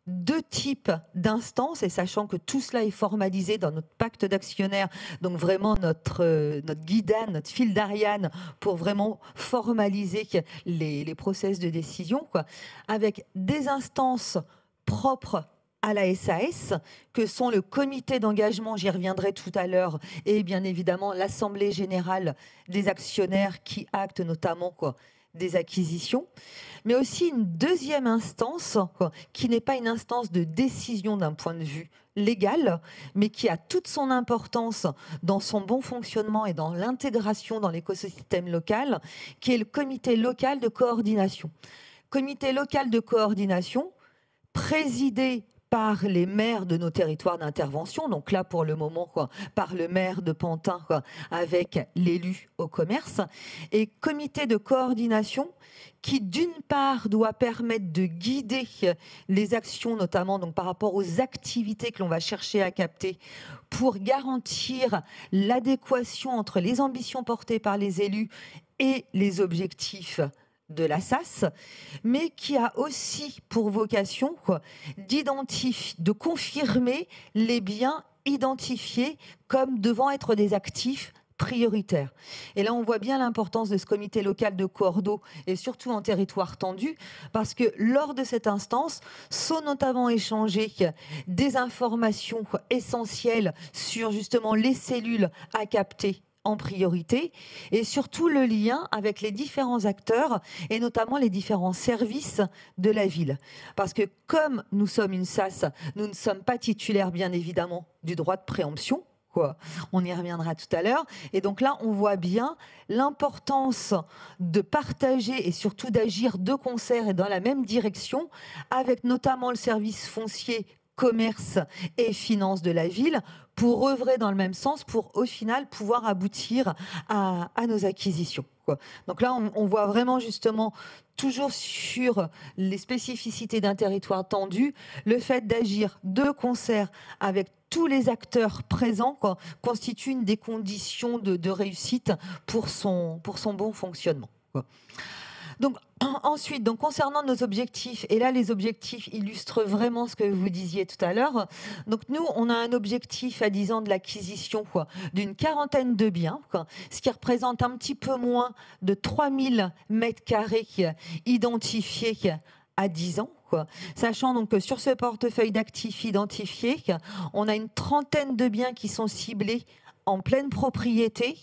2 types d'instances, et sachant que tout cela est formalisé dans notre pacte d'actionnaires, donc vraiment notre guidane, notre fil d'Ariane pour vraiment formaliser les process de décision, avec des instances propres à la SAS, que sont le comité d'engagement, j'y reviendrai tout à l'heure, et bien évidemment l'Assemblée générale des actionnaires qui acte notamment des acquisitions, mais aussi une deuxième instance qui n'est pas une instance de décision d'un point de vue légal, mais qui a toute son importance dans son bon fonctionnement et dans l'intégration dans l'écosystème local, qui est le comité local de coordination. Comité local de coordination présidé par les maires de nos territoires d'intervention, donc là pour le moment par le maire de Pantin avec l'élu au commerce, et comité de coordination qui d'une part doit permettre de guider les actions, notamment donc par rapport aux activités que l'on va chercher à capter pour garantir l'adéquation entre les ambitions portées par les élus et les objectifs de la SAS, mais qui a aussi pour vocation de confirmer les biens identifiés comme devant être des actifs prioritaires. Et là, on voit bien l'importance de ce comité local de Cordeau, et surtout en territoire tendu, parce que lors de cette instance, sont notamment échangées des informations essentielles sur justement les cellules à capter en priorité, et surtout le lien avec les différents acteurs et notamment les différents services de la ville. Parce que comme nous sommes une SAS, nous ne sommes pas titulaires bien évidemment du droit de préemption, on y reviendra tout à l'heure. Et donc là, on voit bien l'importance de partager et surtout d'agir de concert et dans la même direction avec notamment le service foncier, commerce et finances de la ville pour œuvrer dans le même sens, pour au final pouvoir aboutir à nos acquisitions. Donc là, on voit vraiment justement, toujours sur les spécificités d'un territoire tendu, le fait d'agir de concert avec tous les acteurs présents constitue une des conditions de réussite pour son bon fonctionnement. Donc, ensuite, concernant nos objectifs, et là les objectifs illustrent vraiment ce que vous disiez tout à l'heure. Donc nous, on a un objectif à 10 ans de l'acquisition d'une quarantaine de biens, ce qui représente un petit peu moins de 3000 mètres carrés identifiés à 10 ans. Sachant donc que sur ce portefeuille d'actifs identifiés, on a une trentaine de biens qui sont ciblés en pleine propriété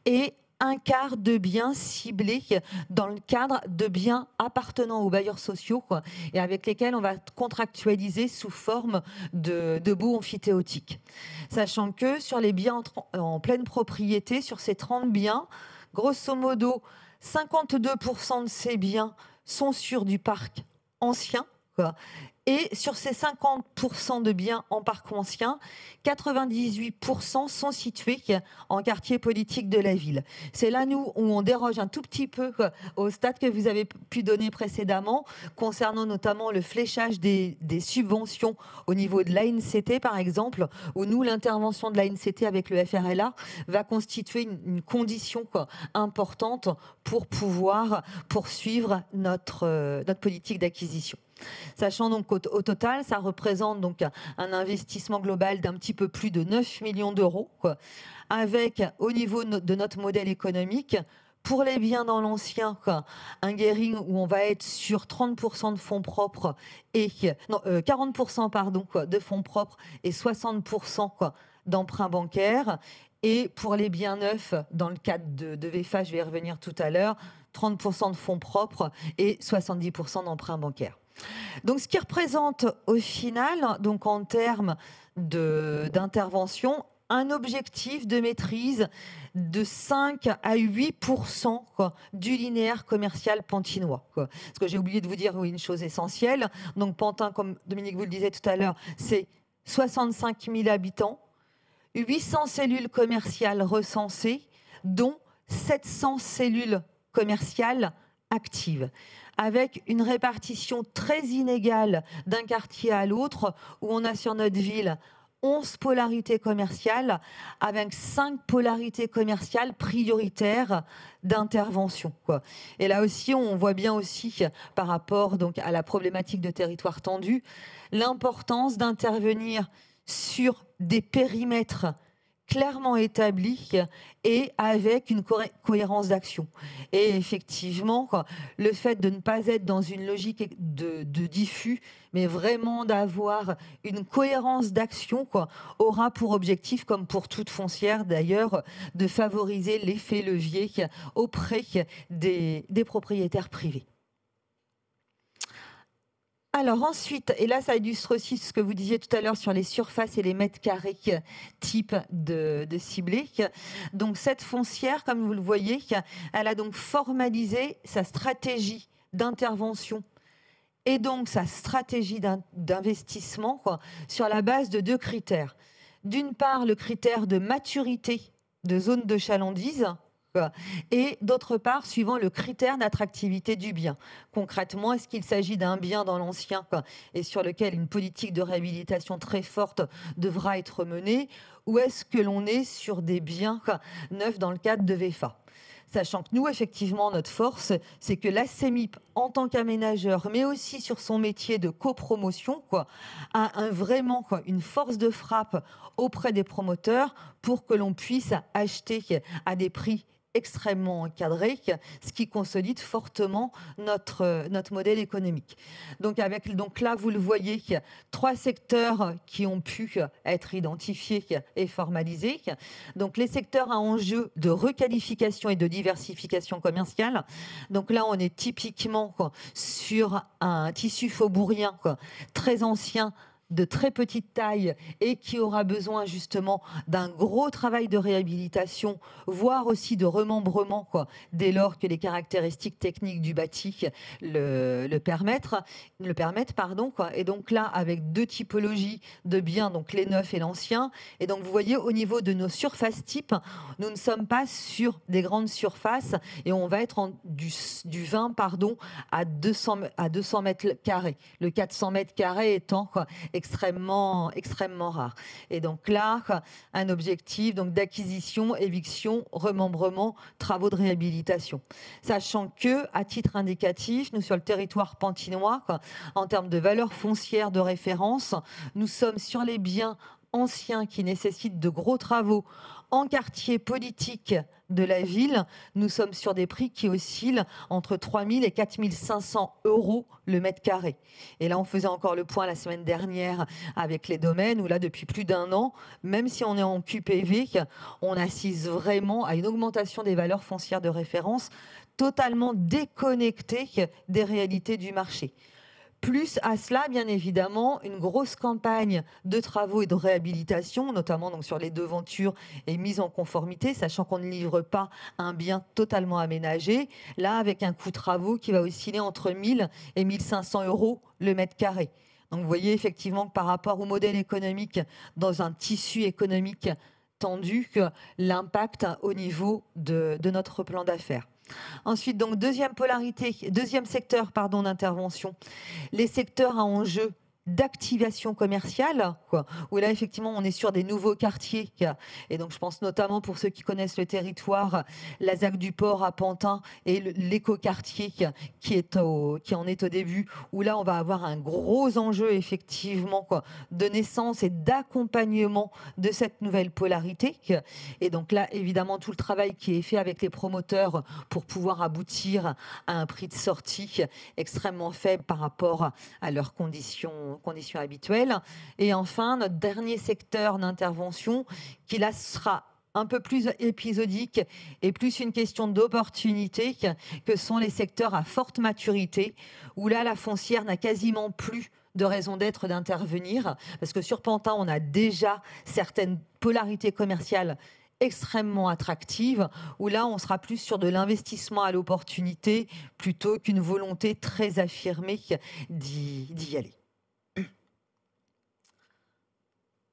et un quart de biens ciblés dans le cadre de biens appartenant aux bailleurs sociaux et avec lesquels on va contractualiser sous forme de baux amphithéotiques. Sachant que sur les biens en pleine propriété, sur ces 30 biens, grosso modo, 52% de ces biens sont sur du parc ancien. Et sur ces 50% de biens en parc ancien, 98% sont situés en quartier politique de la ville. C'est là, nous, où on déroge un tout petit peu au stade que vous avez pu donner précédemment, concernant notamment le fléchage des subventions au niveau de l'ANCT, par exemple, où nous, l'intervention de l'ANCT avec le FRLA va constituer une condition importante pour pouvoir poursuivre notre politique d'acquisition. Sachant donc qu'au total, ça représente donc un investissement global d'un petit peu plus de 9 millions d'euros, avec au niveau de notre modèle économique, pour les biens dans l'ancien, un gearing où on va être sur 30% de fonds propres et 40% de fonds propres et 60% d'emprunts bancaires. Et pour les biens neufs, dans le cadre de VFA, je vais y revenir tout à l'heure, 30% de fonds propres et 70% d'emprunts bancaires. Donc, ce qui représente au final, donc en termes d'intervention, un objectif de maîtrise de 5 à 8% du linéaire commercial pantinois. Parce que j'ai oublié de vous dire une chose essentielle. Donc, Pantin, comme Dominique vous le disait tout à l'heure, c'est 65 000 habitants, 800 cellules commerciales recensées, dont 700 cellules commerciales actives, avec une répartition très inégale d'un quartier à l'autre, où on a sur notre ville 11 polarités commerciales, avec 5 polarités commerciales prioritaires d'intervention. Et là aussi, on voit bien aussi, par rapport donc, à la problématique de territoire tendu, l'importance d'intervenir sur des périmètres clairement établis et avec une cohérence d'action. Et effectivement, le fait de ne pas être dans une logique de diffus, mais vraiment d'avoir une cohérence d'action, aura pour objectif, comme pour toute foncière d'ailleurs, de favoriser l'effet levier auprès des propriétaires privés. Alors ensuite, et là ça illustre aussi ce que vous disiez tout à l'heure sur les surfaces et les mètres carrés type de ciblé. Donc cette foncière, comme vous le voyez, elle a donc formalisé sa stratégie d'intervention et donc sa stratégie d'investissement sur la base de 2 critères. D'une part, le critère de maturité de zone de chalandise, et d'autre part, suivant le critère d'attractivité du bien. Concrètement, est-ce qu'il s'agit d'un bien dans l'ancien et sur lequel une politique de réhabilitation très forte devra être menée, ou est-ce que l'on est sur des biens neufs dans le cadre de VEFA ? Sachant que nous, effectivement, notre force, c'est que la CEMIP, en tant qu'aménageur, mais aussi sur son métier de copromotion, a vraiment une force de frappe auprès des promoteurs pour que l'on puisse acheter à des prix extrêmement encadré, ce qui consolide fortement notre modèle économique. Donc là, vous le voyez, 3 secteurs qui ont pu être identifiés et formalisés. Donc les secteurs à enjeu de requalification et de diversification commerciale. Donc là, on est typiquement sur un tissu faubourien très ancien, de très petite taille et qui aura besoin justement d'un gros travail de réhabilitation, voire aussi de remembrement, dès lors que les caractéristiques techniques du bâti le permettent. Et donc là, avec 2 typologies de biens, donc les neufs et l'ancien. Et donc vous voyez, au niveau de nos surfaces types, nous ne sommes pas sur des grandes surfaces et on va être du 20 à 200 mètres carrés. Le 400 mètres carrés étant extrêmement rare. Et donc là, un objectif d'acquisition, éviction, remembrement, travaux de réhabilitation. Sachant que, à titre indicatif, nous, sur le territoire pantinois, en termes de valeur foncière de référence, nous sommes sur les biens anciens qui nécessitent de gros travaux en quartier politique de la ville. Nous sommes sur des prix qui oscillent entre 3 000 et 4 500 € le mètre carré. Et là, on faisait encore le point la semaine dernière avec les domaines, où là, depuis plus d'1 an, même si on est en QPV, on assiste vraiment à une augmentation des valeurs foncières de référence totalement déconnectées des réalités du marché. Plus à cela, bien évidemment, une grosse campagne de travaux et de réhabilitation, notamment donc sur les devantures et mise en conformité, sachant qu'on ne livre pas un bien totalement aménagé. Là, avec un coût de travaux qui va osciller entre 1 000 et 1 500 € le mètre carré. Donc, vous voyez effectivement que par rapport au modèle économique, dans un tissu économique tendu, que l'impact au niveau de notre plan d'affaires. Ensuite, donc deuxième secteur d'intervention, les secteurs à enjeu d'activation commerciale, où là effectivement on est sur des nouveaux quartiers, et donc je pense notamment pour ceux qui connaissent le territoire, la ZAC du Port à Pantin et l'écoquartier qui en est au début, où là on va avoir un gros enjeu effectivement de naissance et d'accompagnement de cette nouvelle polarité. Et donc là évidemment tout le travail qui est fait avec les promoteurs pour pouvoir aboutir à un prix de sortie extrêmement faible par rapport à leurs conditions habituelles. Et enfin, notre dernier secteur d'intervention, qui là sera un peu plus épisodique et plus une question d'opportunité, que sont les secteurs à forte maturité, où là, la foncière n'a quasiment plus de raison d'être d'intervenir, parce que sur Pantin, on a déjà certaines polarités commerciales extrêmement attractive, où là on sera plus sur de l'investissement à l'opportunité plutôt qu'une volonté très affirmée d'y aller.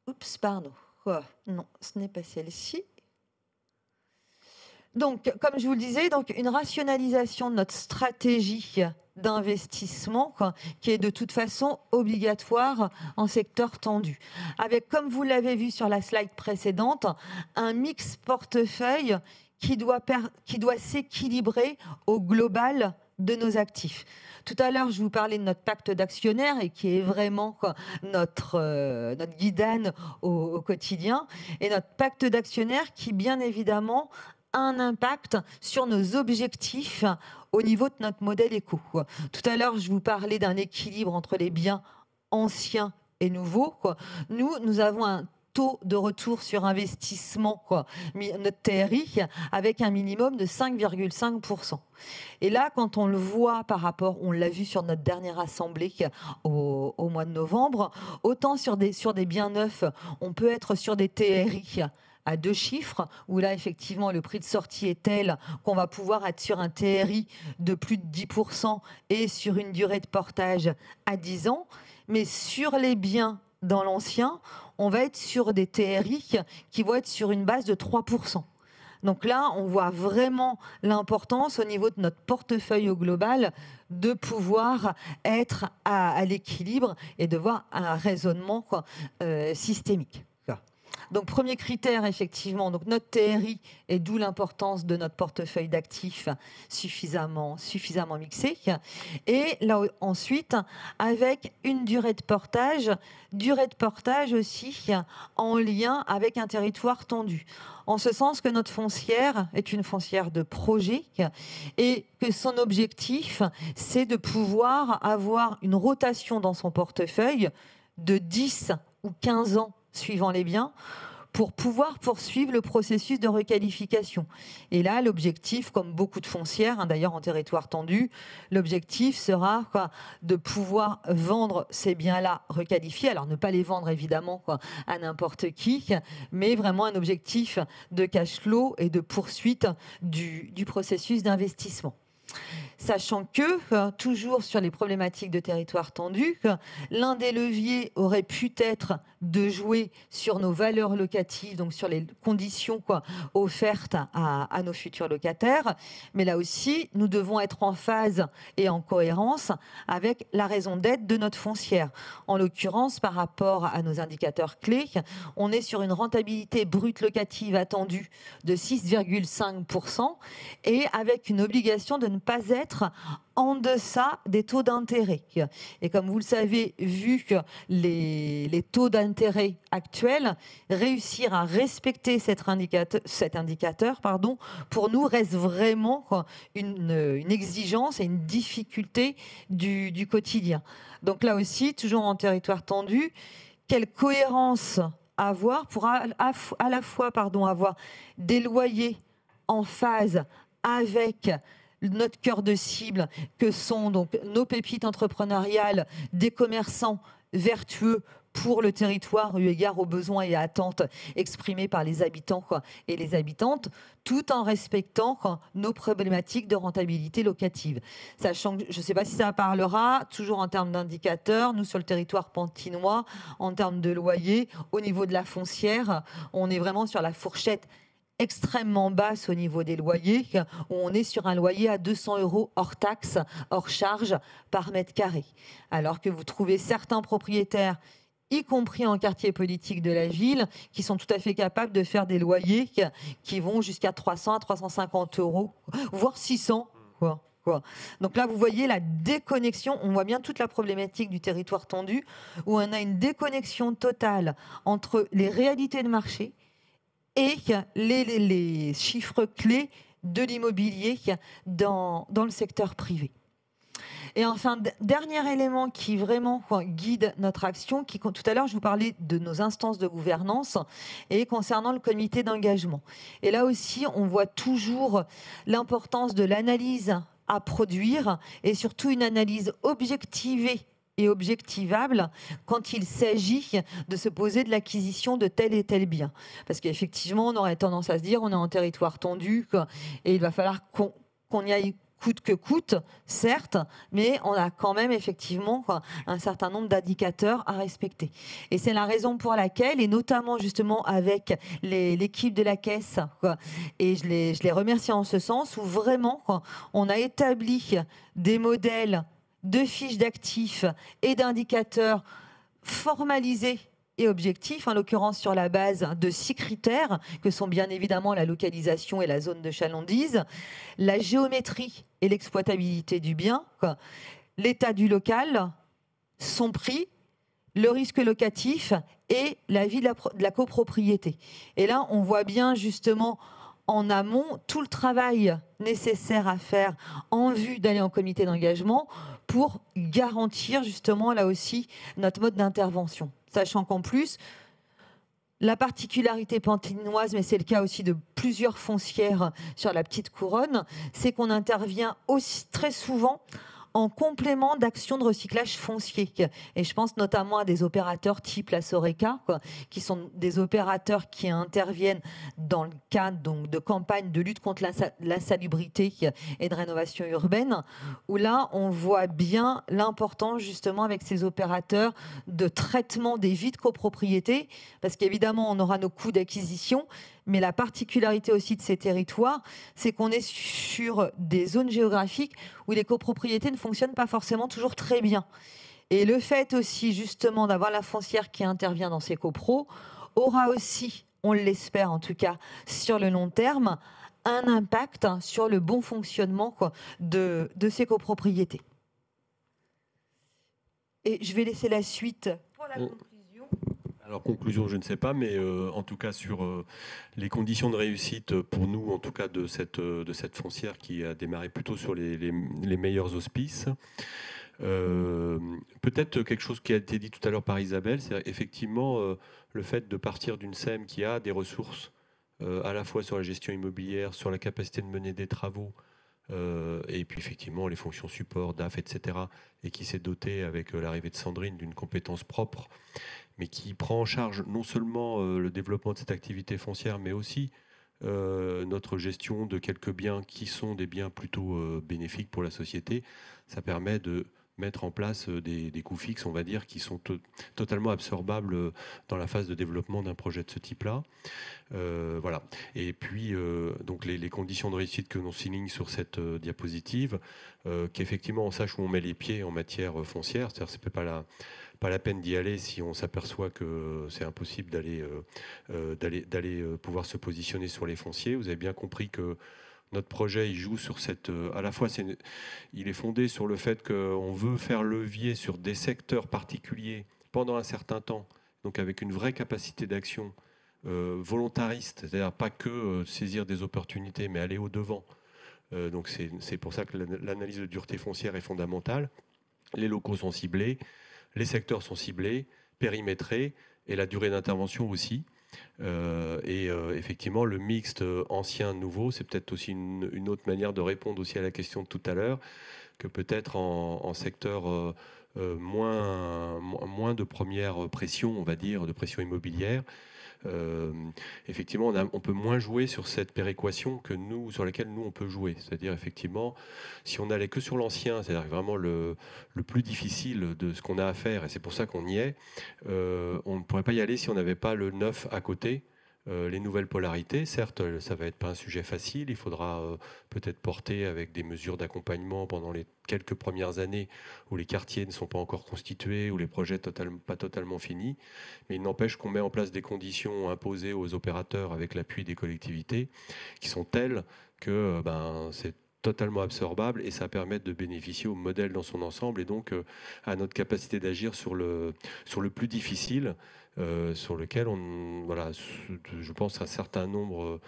Oups, pardon. Oh, non, ce n'est pas celle-ci. Donc, comme je vous le disais, une rationalisation de notre stratégie d'investissement qui est de toute façon obligatoire en secteur tendu. Avec, comme vous l'avez vu sur la slide précédente, un mix portefeuille qui doit s'équilibrer au global de nos actifs. Tout à l'heure, je vous parlais de notre pacte d'actionnaires et qui est vraiment notre guidane au quotidien. Et notre pacte d'actionnaires qui, bien évidemment, a un impact sur nos objectifs au niveau de notre modèle éco. Tout à l'heure, je vous parlais d'un équilibre entre les biens anciens et nouveaux. Nous avons un taux de retour sur investissement, notre TRI, avec un minimum de 5,5%. Et là, quand on le voit par rapport, on l'a vu sur notre dernière assemblée au mois de novembre, autant sur des biens neufs, on peut être sur des TRI à 2 chiffres, où là, effectivement, le prix de sortie est tel qu'on va pouvoir être sur un TRI de plus de 10% et sur une durée de portage à 10 ans. Mais sur les biens dans l'ancien, on va être sur des TRI qui vont être sur une base de 3%. Donc là, on voit vraiment l'importance au niveau de notre portefeuille au global de pouvoir être à l'équilibre et de voir un raisonnement systémique. Donc, premier critère, effectivement, donc notre TRI, et d'où l'importance de notre portefeuille d'actifs suffisamment mixé. Et là, ensuite, avec une durée de portage aussi en lien avec un territoire tendu. En ce sens que notre foncière est une foncière de projet et que son objectif, c'est de pouvoir avoir une rotation dans son portefeuille de 10 ou 15 ans suivant les biens, pour pouvoir poursuivre le processus de requalification. Et là, l'objectif, comme beaucoup de foncières, d'ailleurs en territoire tendu, l'objectif sera de pouvoir vendre ces biens-là requalifiés. Alors, ne pas les vendre, évidemment, à n'importe qui, mais vraiment un objectif de cash flow et de poursuite du processus d'investissement. Sachant que, toujours sur les problématiques de territoire tendu, l'un des leviers aurait pu être de jouer sur nos valeurs locatives, donc sur les conditions offertes à nos futurs locataires. Mais là aussi, nous devons être en phase et en cohérence avec la raison d'être de notre foncière. En l'occurrence, par rapport à nos indicateurs clés, on est sur une rentabilité brute locative attendue de 6,5% et avec une obligation de ne pas être en deçà des taux d'intérêt. Et comme vous le savez, vu que les taux d'intérêt actuels, réussir à respecter cet indicateur, pour nous reste vraiment une exigence et une difficulté du quotidien. Donc là aussi, toujours en territoire tendu, quelle cohérence avoir pour à la fois avoir des loyers en phase avec notre cœur de cible, que sont donc nos pépites entrepreneuriales, des commerçants vertueux pour le territoire, eu égard aux besoins et attentes exprimés par les habitants et les habitantes, tout en respectant nos problématiques de rentabilité locative. Sachant que, je ne sais pas si ça parlera, toujours en termes d'indicateurs, nous sur le territoire pantinois, en termes de loyer, au niveau de la foncière, on est vraiment sur la fourchette extrêmement basse au niveau des loyers, où on est sur un loyer à 200 € hors taxes, hors charges par mètre carré. Alors que vous trouvez certains propriétaires, y compris en quartier politique de la ville, qui sont tout à fait capables de faire des loyers qui vont jusqu'à 300 à 350 €, voire 600 €. Donc là, vous voyez la déconnexion, on voit bien toute la problématique du territoire tendu, où on a une déconnexion totale entre les réalités de marché et les chiffres clés de l'immobilier dans le secteur privé. Et enfin, dernier élément qui vraiment guide notre action, tout à l'heure je vous parlais de nos instances de gouvernance et concernant le comité d'engagement. Et là aussi, on voit toujours l'importance de l'analyse à produire et surtout une analyse objectivée et objectivable quand il s'agit de se poser de l'acquisition de tel et tel bien. Parce qu'effectivement, on aurait tendance à se dire on est en territoire tendu et il va falloir qu'on y aille coûte que coûte, certes, mais on a quand même effectivement un certain nombre d'indicateurs à respecter. Et c'est la raison pour laquelle, et notamment justement avec l'équipe de la Caisse, et je les remercie en ce sens, où vraiment on a établi des modèles de fiches d'actifs et d'indicateurs formalisés et objectifs, en l'occurrence sur la base de 6 critères, que sont bien évidemment la localisation et la zone de chalandise, la géométrie et l'exploitabilité du bien, l'état du local, son prix, le risque locatif et la vie de la copropriété. Et là, on voit bien justement en amont tout le travail nécessaire à faire en vue d'aller en comité d'engagement pour garantir justement là aussi notre mode d'intervention. Sachant qu'en plus, la particularité pantinoise, mais c'est le cas aussi de plusieurs foncières sur la petite couronne, c'est qu'on intervient aussi très souvent en complément d'actions de recyclage foncier. Et je pense notamment à des opérateurs type la Soreca, qui sont des opérateurs qui interviennent dans le cadre donc, de campagnes de lutte contre l'insalubrité et de rénovation urbaine, où là, on voit bien l'importance justement avec ces opérateurs de traitement des vides copropriétés, parce qu'évidemment, on aura nos coûts d'acquisition, mais la particularité aussi de ces territoires, c'est qu'on est sur des zones géographiques où les copropriétés ne fonctionnent pas forcément toujours très bien. Et le fait aussi justement d'avoir la foncière qui intervient dans ces copros aura aussi, on l'espère en tout cas, sur le long terme, un impact sur le bon fonctionnement de ces copropriétés. Et je vais laisser la suite pour la conclusion. Alors, conclusion, je ne sais pas, mais en tout cas, sur les conditions de réussite, pour nous, en tout cas, de cette foncière qui a démarré plutôt sur les meilleurs auspices. Peut-être quelque chose qui a été dit tout à l'heure par Isabelle, c'est effectivement le fait de partir d'une SEM qui a des ressources à la fois sur la gestion immobilière, sur la capacité de mener des travaux, et puis effectivement les fonctions support, DAF, etc., et qui s'est dotée avec l'arrivée de Sandrine d'une compétence propre, mais qui prend en charge non seulement le développement de cette activité foncière, mais aussi notre gestion de quelques biens qui sont des biens plutôt bénéfiques pour la société. Ça permet de mettre en place des coûts fixes, on va dire, qui sont totalement absorbables dans la phase de développement d'un projet de ce type-là. Voilà. Et puis, donc les conditions de réussite que l'on souligne sur cette diapositive, qu'effectivement on sache où on met les pieds en matière foncière, c'est-à-dire c'est pas la peine d'y aller si on s'aperçoit que c'est impossible d'aller pouvoir se positionner sur les fonciers. Vous avez bien compris que notre projet, il joue sur cette... à la fois, il est fondé sur le fait qu'on veut faire levier sur des secteurs particuliers pendant un certain temps, donc avec une vraie capacité d'action volontariste, c'est-à-dire pas que saisir des opportunités, mais aller au-devant. Donc c'est pour ça que l'analyse de dureté foncière est fondamentale. Les locaux sont ciblés, les secteurs sont ciblés, périmétrés, et la durée d'intervention aussi. Effectivement, le mixte ancien-nouveau, c'est peut-être aussi une autre manière de répondre aussi à la question de tout à l'heure, que peut-être en secteur moins de première pression, on va dire, de pression immobilière. Effectivement, on peut moins jouer sur cette péréquation sur laquelle nous on peut jouer. C'est-à-dire effectivement, si on n'allait que sur l'ancien, c'est-à-dire vraiment le plus difficile de ce qu'on a à faire, et c'est pour ça qu'on y est, on ne pourrait pas y aller si on n'avait pas le neuf à côté. Les nouvelles polarités, certes, ça va être pas un sujet facile. Il faudra peut-être porter avec des mesures d'accompagnement pendant les quelques premières années où les quartiers ne sont pas encore constitués, où les projets pas totalement finis. Mais il n'empêche qu'on met en place des conditions imposées aux opérateurs avec l'appui des collectivités qui sont telles que c'est totalement absorbable et ça permet de bénéficier au modèle dans son ensemble et donc à notre capacité d'agir sur le plus difficile. Sur lequel je pense qu'un certain nombre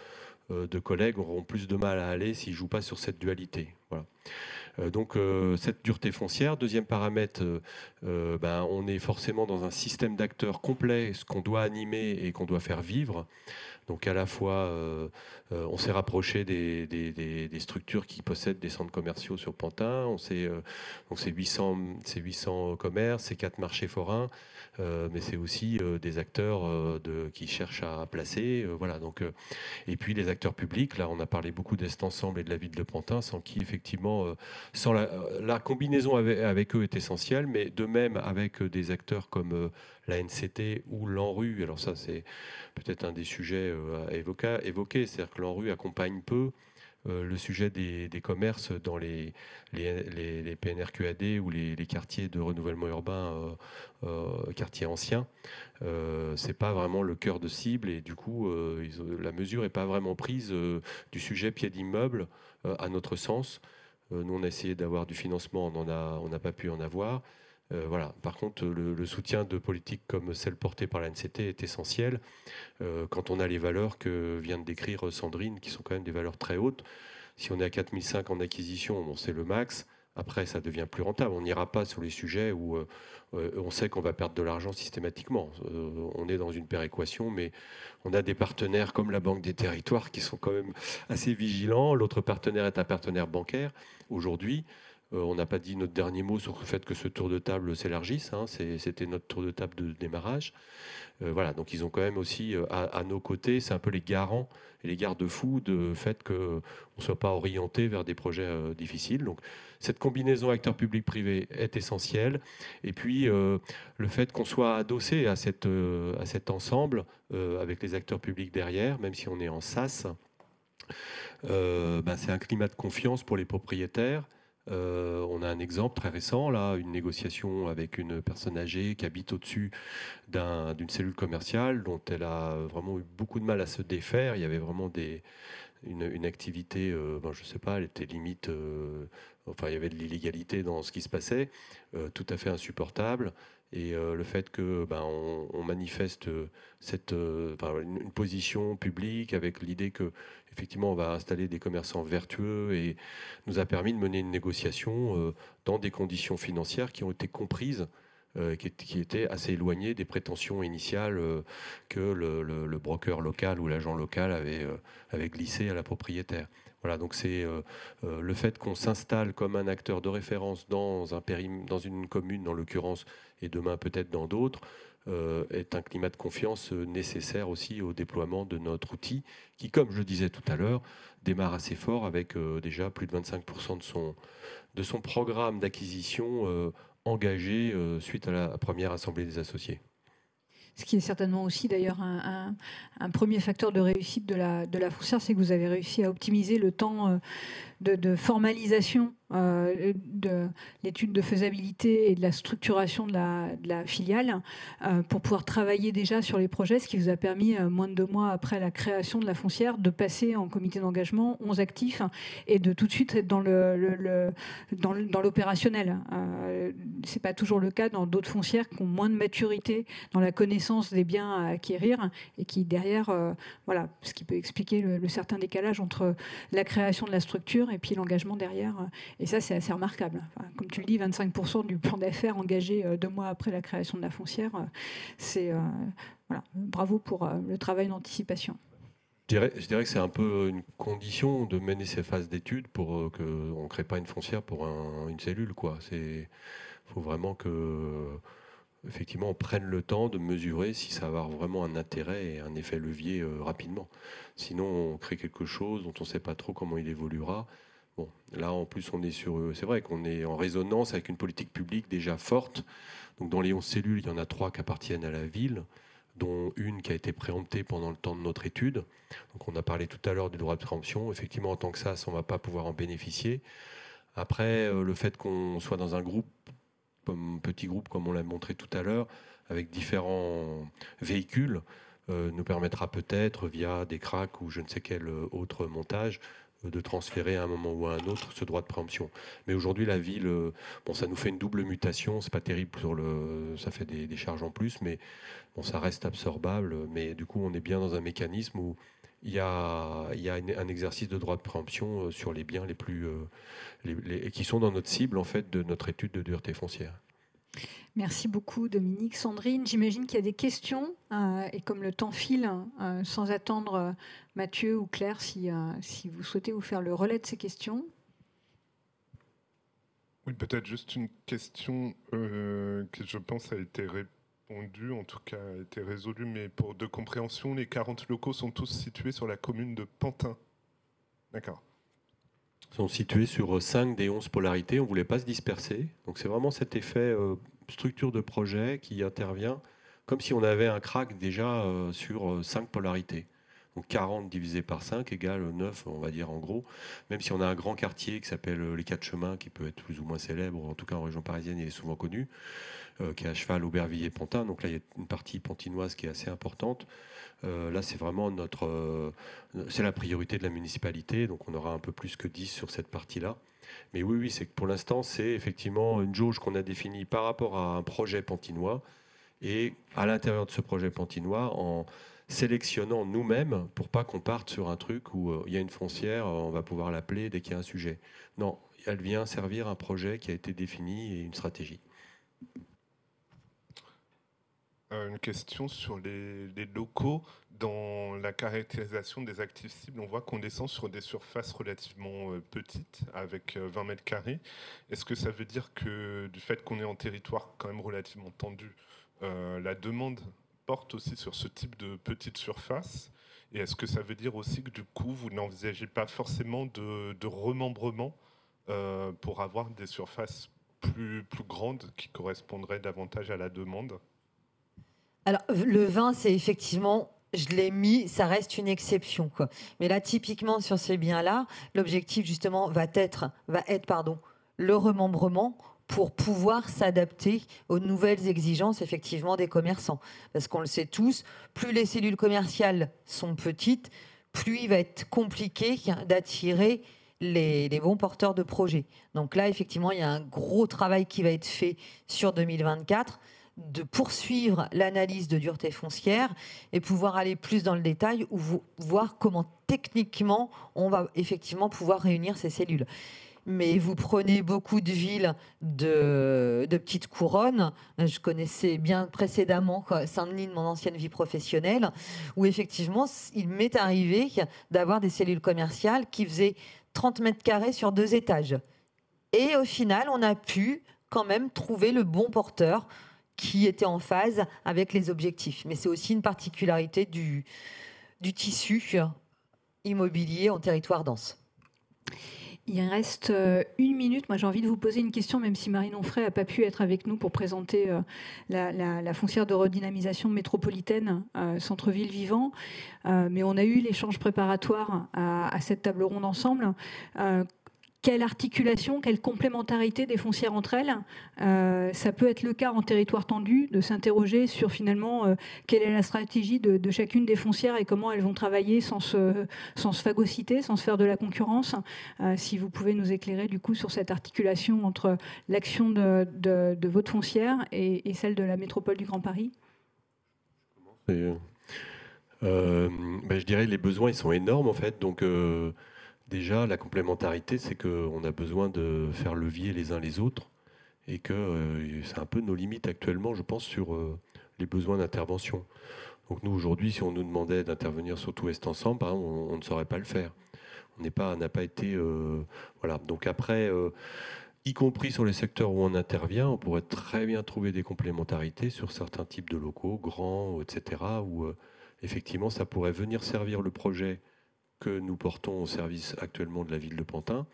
de collègues auront plus de mal à aller s'ils ne jouent pas sur cette dualité. Voilà. Donc cette dureté foncière, deuxième paramètre, on est forcément dans un système d'acteurs complet, ce qu'on doit animer et qu'on doit faire vivre. Donc à la fois, on s'est rapproché des structures qui possèdent des centres commerciaux sur Pantin. Donc c'est 800 commerces, c'est 4 marchés forains, mais c'est aussi des acteurs qui cherchent à placer. Voilà. Donc, et puis les acteurs publics, là on a parlé beaucoup d'Est Ensemble et de la ville de Pantin, sans qui effectivement, sans la combinaison avec eux est essentielle, mais de même avec des acteurs comme la NCT ou l'ANRU. Alors ça c'est peut-être un des sujets à évoquer, c'est-à-dire que l'ANRU accompagne peu le sujet des commerces dans les PNRQAD ou les quartiers de renouvellement urbain, quartiers anciens. C'est pas vraiment le cœur de cible et du coup la mesure n'est pas vraiment prise du sujet pied d'immeuble à notre sens. Nous on a essayé d'avoir du financement, on n'a pas pu en avoir. Voilà. Par contre, le soutien de politiques comme celle portée par l'ANCT est essentiel quand on a les valeurs que vient de décrire Sandrine, qui sont quand même des valeurs très hautes. Si on est à 4005 en acquisition, bon, c'est le max. Après, ça devient plus rentable. On n'ira pas sur les sujets où on sait qu'on va perdre de l'argent systématiquement. On est dans une péréquation, mais on a des partenaires comme la Banque des Territoires qui sont quand même assez vigilants. L'autre partenaire est un partenaire bancaire aujourd'hui. On n'a pas dit notre dernier mot sur le fait que ce tour de table s'élargisse. Hein, c'était notre tour de table de démarrage. Voilà, donc ils ont quand même aussi à nos côtés, c'est un peu les garants et les garde-fous de fait qu'on ne soit pas orienté vers des projets difficiles. Donc cette combinaison acteurs publics-privés est essentielle. Et puis le fait qu'on soit adossé à cet ensemble avec les acteurs publics derrière, même si on est en SAS, c'est un climat de confiance pour les propriétaires. On a un exemple très récent, là, une négociation avec une personne âgée qui habite au-dessus d'une cellule commerciale dont elle a vraiment eu beaucoup de mal à se défaire. Il y avait vraiment une activité, je ne sais pas, elle était limite, enfin il y avait de l'illégalité dans ce qui se passait, tout à fait insupportable. Et le fait que on manifeste une position publique avec l'idée que effectivement on va installer des commerçants vertueux et nous a permis de mener une négociation dans des conditions financières qui ont été comprises, qui étaient assez éloignées des prétentions initiales que le broker local ou l'agent local avait glissé à la propriétaire. Voilà, donc c'est le fait qu'on s'installe comme un acteur de référence dans une commune, en l'occurrence, et demain peut-être dans d'autres, est un climat de confiance nécessaire aussi au déploiement de notre outil, qui, comme je le disais tout à l'heure, démarre assez fort avec déjà plus de 25% de son programme d'acquisition engagé suite à la première assemblée des associés. Ce qui est certainement aussi d'ailleurs un premier facteur de réussite de la foncière, c'est que vous avez réussi à optimiser le temps de formalisation de l'étude de faisabilité et de la structuration de la filiale pour pouvoir travailler déjà sur les projets, ce qui vous a permis, moins de 2 mois après la création de la foncière, de passer en comité d'engagement 11 actifs et de tout de suite être dans l'opérationnel. Ce n'est pas toujours le cas dans d'autres foncières qui ont moins de maturité dans la connaissance des biens à acquérir et qui derrière, voilà, ce qui peut expliquer le certain décalage entre la création de la structure et puis l'engagement derrière. Et ça, c'est assez remarquable. Enfin, comme tu le dis, 25% du plan d'affaires engagé 2 mois après la création de la foncière, c'est voilà, bravo pour le travail d'anticipation. Je dirais que c'est un peu une condition de mener ces phases d'études pour qu'on ne crée pas une foncière pour une cellule, quoi. Il faut vraiment que, effectivement, on prenne le temps de mesurer si ça va avoir vraiment un intérêt et un effet levier rapidement. Sinon, on crée quelque chose dont on ne sait pas trop comment il évoluera. Bon, là, en plus, on est c'est vrai qu'on est en résonance avec une politique publique déjà forte. Donc, dans les 11 cellules, il y en a 3 qui appartiennent à la ville, dont une qui a été préemptée pendant le temps de notre étude. Donc, on a parlé tout à l'heure du droit de préemption. Effectivement, en tant que SAS, on ne va pas pouvoir en bénéficier. Après, le fait qu'on soit dans un groupe, petit groupe, comme on l'a montré tout à l'heure, avec différents véhicules, nous permettra peut-être, via des CRAC ou je ne sais quel autre montage, de transférer à un moment ou à un autre ce droit de préemption. Mais aujourd'hui, la ville, bon, ça nous fait une double mutation, c'est pas terrible ça fait des charges en plus, mais bon, ça reste absorbable. Mais du coup, on est bien dans un mécanisme où il y a un exercice de droit de préemption sur les biens qui sont dans notre cible en fait de notre étude de dureté foncière. Merci beaucoup Dominique. Sandrine, j'imagine qu'il y a des questions et comme le temps file, sans attendre Mathieu ou Claire, si vous souhaitez vous faire le relais de ces questions. Oui, peut-être juste une question que je pense a été répondue, en tout cas a été résolue, mais de compréhension, les 40 locaux sont tous situés sur la commune de Pantin. D'accord. Ils sont situés sur 5 des 11 polarités, on ne voulait pas se disperser. Donc c'est vraiment cet effet structure de projet qui intervient comme si on avait un CRAC déjà sur 5 polarités. Donc 40 divisé par 5 égale 9, on va dire en gros. Même si on a un grand quartier qui s'appelle les 4 chemins, qui peut être plus ou moins célèbre, en tout cas en région parisienne, il est souvent connu, qui est à cheval Aubervilliers-Pantin. Donc là, il y a une partie pantinoise qui est assez importante. Là, c'est vraiment c'est la priorité de la municipalité, donc on aura un peu plus que 10 sur cette partie-là. Mais oui, c'est que pour l'instant, c'est effectivement une jauge qu'on a définie par rapport à un projet pantinois, et à l'intérieur de ce projet pantinois, en sélectionnant nous-mêmes pour pas qu'on parte sur un truc où il y a une foncière, on va pouvoir l'appeler dès qu'il y a un sujet. Non, elle vient servir un projet qui a été défini et une stratégie. Une question sur les locaux. Dans la caractérisation des actifs cibles, on voit qu'on descend sur des surfaces relativement petites, avec 20 mètres carrés. Est-ce que ça veut dire que du fait qu'on est en territoire quand même relativement tendu, la demande porte aussi sur ce type de petites surfaces? Et est-ce que ça veut dire aussi que du coup, vous n'envisagez pas forcément de remembrement pour avoir des surfaces plus grandes qui correspondraient davantage à la demande? Alors, le vin, c'est effectivement, je l'ai mis, ça reste une exception, quoi. Mais là, typiquement, sur ces biens-là, l'objectif, justement, va être le remembrement pour pouvoir s'adapter aux nouvelles exigences, effectivement, des commerçants. Parce qu'on le sait tous, plus les cellules commerciales sont petites, plus il va être compliqué d'attirer les bons porteurs de projets. Donc là, effectivement, il y a un gros travail qui va être fait sur 2024, de poursuivre l'analyse de dureté foncière et pouvoir aller plus dans le détail ou voir comment techniquement on va effectivement pouvoir réunir ces cellules. Mais vous prenez beaucoup de villes de petites couronnes. Je connaissais bien précédemment Saint-Denis de mon ancienne vie professionnelle, où effectivement, il m'est arrivé d'avoir des cellules commerciales qui faisaient 30 mètres carrés sur 2 étages. Et au final, on a pu quand même trouver le bon porteur qui était en phase avec les objectifs. Mais c'est aussi une particularité du tissu immobilier en territoire dense. Il reste 1 minute. Moi, j'ai envie de vous poser une question, même si Marine Onfray n'a pas pu être avec nous pour présenter la foncière de redynamisation métropolitaine Centre-Ville Vivant. Mais on a eu l'échange préparatoire à cette table ronde ensemble. Quelle articulation, quelle complémentarité des foncières entre elles? Ça peut être le cas en territoire tendu, de s'interroger sur finalement quelle est la stratégie de chacune des foncières et comment elles vont travailler sans se phagocyter, sans se faire de la concurrence. Si vous pouvez nous éclairer du coup sur cette articulation entre l'action de votre foncière et celle de la métropole du Grand Paris. Je dirais que les besoins ils sont énormes en fait, donc déjà, la complémentarité, c'est qu'on a besoin de faire levier les uns les autres et que c'est un peu nos limites actuellement, je pense, sur les besoins d'intervention. Donc nous, aujourd'hui, si on nous demandait d'intervenir sur Tout Ouest Ensemble, on ne saurait pas le faire. On n'a pas été... voilà. Donc après, y compris sur les secteurs où on intervient, on pourrait très bien trouver des complémentarités sur certains types de locaux, grands, etc., où effectivement, ça pourrait venir servir le projet que nous portons au service actuellement de la ville de Pantin,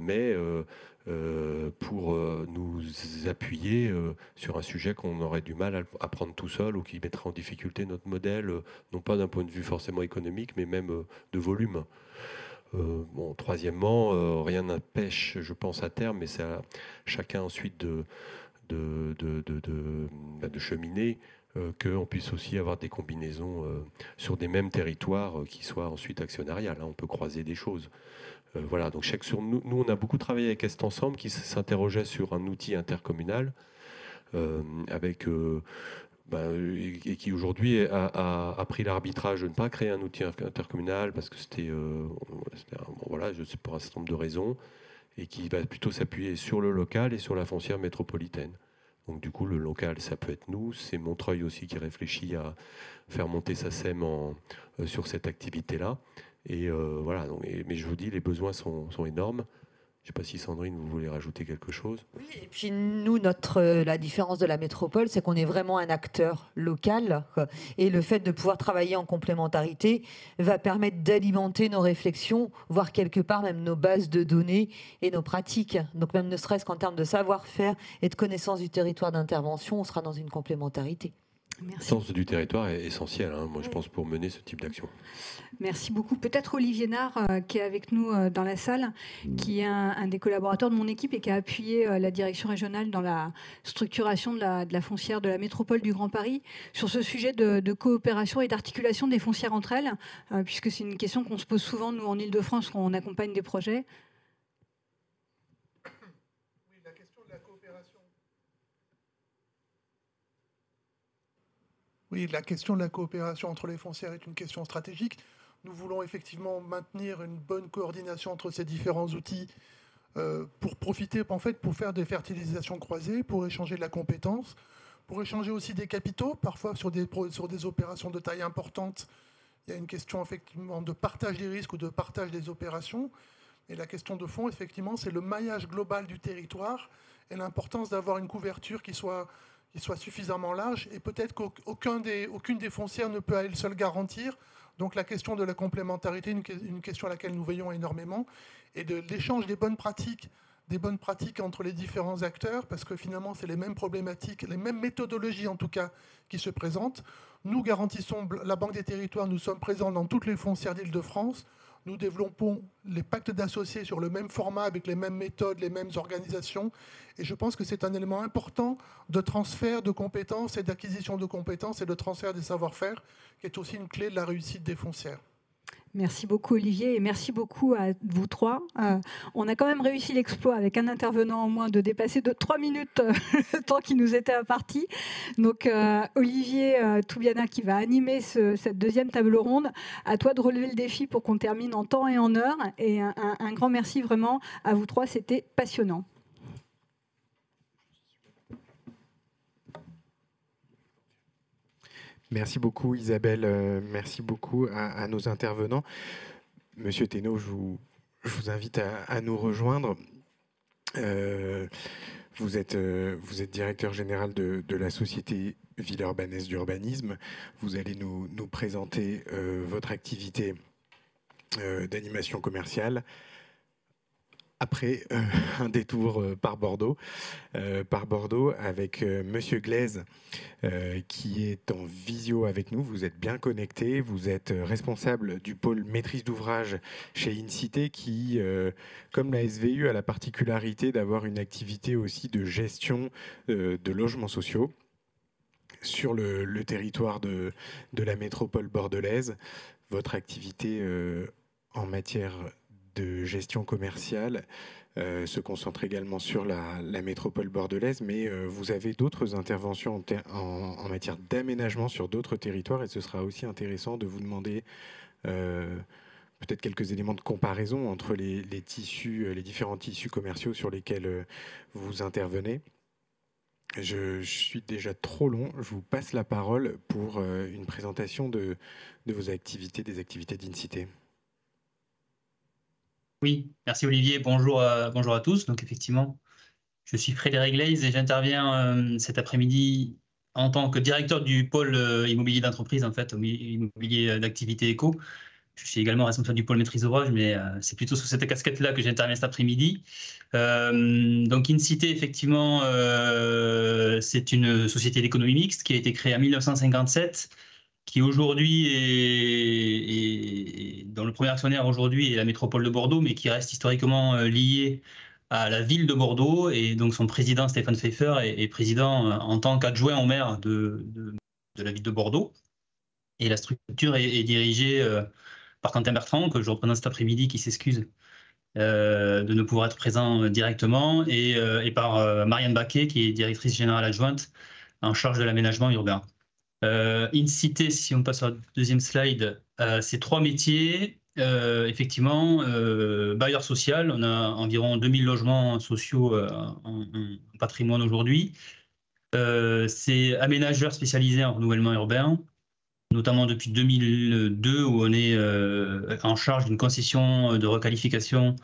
mais pour nous appuyer sur un sujet qu'on aurait du mal à prendre tout seul ou qui mettrait en difficulté notre modèle, non pas d'un point de vue forcément économique, mais même de volume. Troisièmement, rien n'empêche, je pense à terme, mais c'est à chacun ensuite de cheminer, qu'on puisse aussi avoir des combinaisons sur des mêmes territoires qui soient ensuite actionnariales. On peut croiser des choses. Voilà, donc nous, on a beaucoup travaillé avec Est Ensemble qui s'interrogeait sur un outil intercommunal et qui aujourd'hui a pris l'arbitrage de ne pas créer un outil intercommunal parce que c'était pour un certain nombre de raisons, et qui va plutôt s'appuyer sur le local et sur la foncière métropolitaine. Donc du coup, le local, ça peut être nous. C'est Montreuil aussi qui réfléchit à faire monter sa SEM sur cette activité-là. Et voilà. Mais je vous dis, les besoins sont énormes. Je ne sais pas si Sandrine, vous voulez rajouter quelque chose. Oui, et puis nous, la différence de la métropole, c'est qu'on est vraiment un acteur local. Et le fait de pouvoir travailler en complémentarité va permettre d'alimenter nos réflexions, voire quelque part même nos bases de données et nos pratiques. Donc même ne serait-ce qu'en termes de savoir-faire et de connaissance du territoire d'intervention, on sera dans une complémentarité. Merci. Le sens du territoire est essentiel, moi je pense, pour mener ce type d'action. Merci beaucoup. Peut-être Olivier Nard, qui est avec nous dans la salle, qui est un des collaborateurs de mon équipe et qui a appuyé la direction régionale dans la structuration de la foncière de la métropole du Grand Paris sur ce sujet de coopération et d'articulation des foncières entre elles, puisque c'est une question qu'on se pose souvent, nous, en Ile-de-France, quand on accompagne des projets. Oui, la question de la coopération. Oui, la question de la coopération entre les foncières est une question stratégique. Nous voulons effectivement maintenir une bonne coordination entre ces différents outils pour profiter, en fait, pour faire des fertilisations croisées, pour échanger de la compétence, pour échanger aussi des capitaux, parfois sur des opérations de taille importante. Il y a une question effectivement de partage des risques ou de partage des opérations. Et la question de fond, effectivement, c'est le maillage global du territoire et l'importance d'avoir une couverture qui soit suffisamment large. Et peut-être qu'aucune des foncières ne peut à elle seule garantir. Donc la question de la complémentarité, une question à laquelle nous veillons énormément, et de l'échange des bonnes pratiques entre les différents acteurs, parce que finalement, c'est les mêmes problématiques, les mêmes méthodologies en tout cas, qui se présentent. Nous garantissons, la Banque des Territoires, nous sommes présents dans toutes les foncières d'Île-de-France. Nous développons les pactes d'associés sur le même format, avec les mêmes méthodes, les mêmes organisations. Et je pense que c'est un élément important de transfert de compétences et d'acquisition de compétences et de transfert des savoir-faire, qui est aussi une clé de la réussite des foncières. Merci beaucoup Olivier et merci beaucoup à vous trois. On a quand même réussi l'exploit avec un intervenant en moins de dépasser de 3 minutes le temps qui nous était imparti. Donc Olivier Toubiana qui va animer cette deuxième table ronde. À toi de relever le défi pour qu'on termine en temps et en heure. Et un grand merci vraiment à vous trois, c'était passionnant. Merci beaucoup Isabelle, merci beaucoup à nos intervenants. Monsieur Thénault, je vous invite à nous rejoindre. Vous êtes directeur général de la société Villeurbannaise d'Urbanisme. Vous allez nous présenter votre activité d'animation commerciale. Après un détour par Bordeaux avec Monsieur Glaise qui est en visio avec nous. Vous êtes bien connecté, vous êtes responsable du pôle maîtrise d'ouvrage chez Incité qui, comme la SVU, a la particularité d'avoir une activité aussi de gestion de logements sociaux sur le territoire de la métropole bordelaise. Votre activité en matière de gestion commerciale se concentre également sur la métropole bordelaise, mais vous avez d'autres interventions en matière d'aménagement sur d'autres territoires et ce sera aussi intéressant de vous demander peut-être quelques éléments de comparaison entre les différents tissus commerciaux sur lesquels vous intervenez. Je suis déjà trop long, je vous passe la parole pour une présentation de vos activités, des activités d'Incité. Oui, merci Olivier, bonjour à tous. Donc effectivement, je suis Frédéric Glaise et j'interviens cet après-midi en tant que directeur du pôle immobilier d'entreprise, en fait, immobilier d'activité éco. Je suis également responsable du pôle maîtrise d'ouvrage, mais c'est plutôt sous cette casquette-là que j'interviens cet après-midi. Donc Incité, effectivement, c'est une société d'économie mixte qui a été créée en 1957, qui aujourd'hui est dont le premier actionnaire aujourd'hui est la métropole de Bordeaux, mais qui reste historiquement lié à la ville de Bordeaux. Et donc son président, Stéphane Pfeiffer, est président en tant qu'adjoint au maire de la ville de Bordeaux. Et la structure est dirigée par Quentin Bertrand, que je représente cet après-midi, qui s'excuse de ne pouvoir être présent directement, et par Marianne Baquet, qui est directrice générale adjointe en charge de l'aménagement urbain. Incité, si on passe à la deuxième slide, c'est 3 métiers. Effectivement, bailleur social, on a environ 2000 logements sociaux en patrimoine aujourd'hui. C'est aménageur spécialisé en renouvellement urbain, notamment depuis 2002, où on est en charge d'une concession de requalification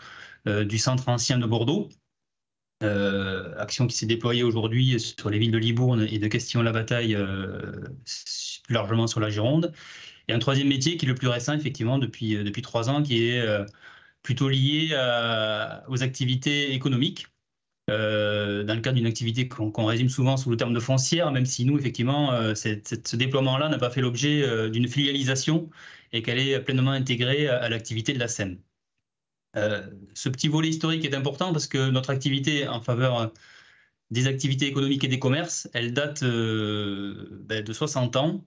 du centre ancien de Bordeaux. Action qui s'est déployée aujourd'hui sur les villes de Libourne et de Castillon-la-Bataille, plus largement sur la Gironde. Et un troisième métier qui est le plus récent, effectivement, depuis 3 ans, qui est plutôt lié aux activités économiques, dans le cadre d'une activité qu'on résume souvent sous le terme de foncière, même si nous, effectivement, ce déploiement-là n'a pas fait l'objet d'une filialisation et qu'elle est pleinement intégrée à l'activité de la SEM. Ce petit volet historique est important parce que notre activité en faveur des activités économiques et des commerces, elle date de 60 ans.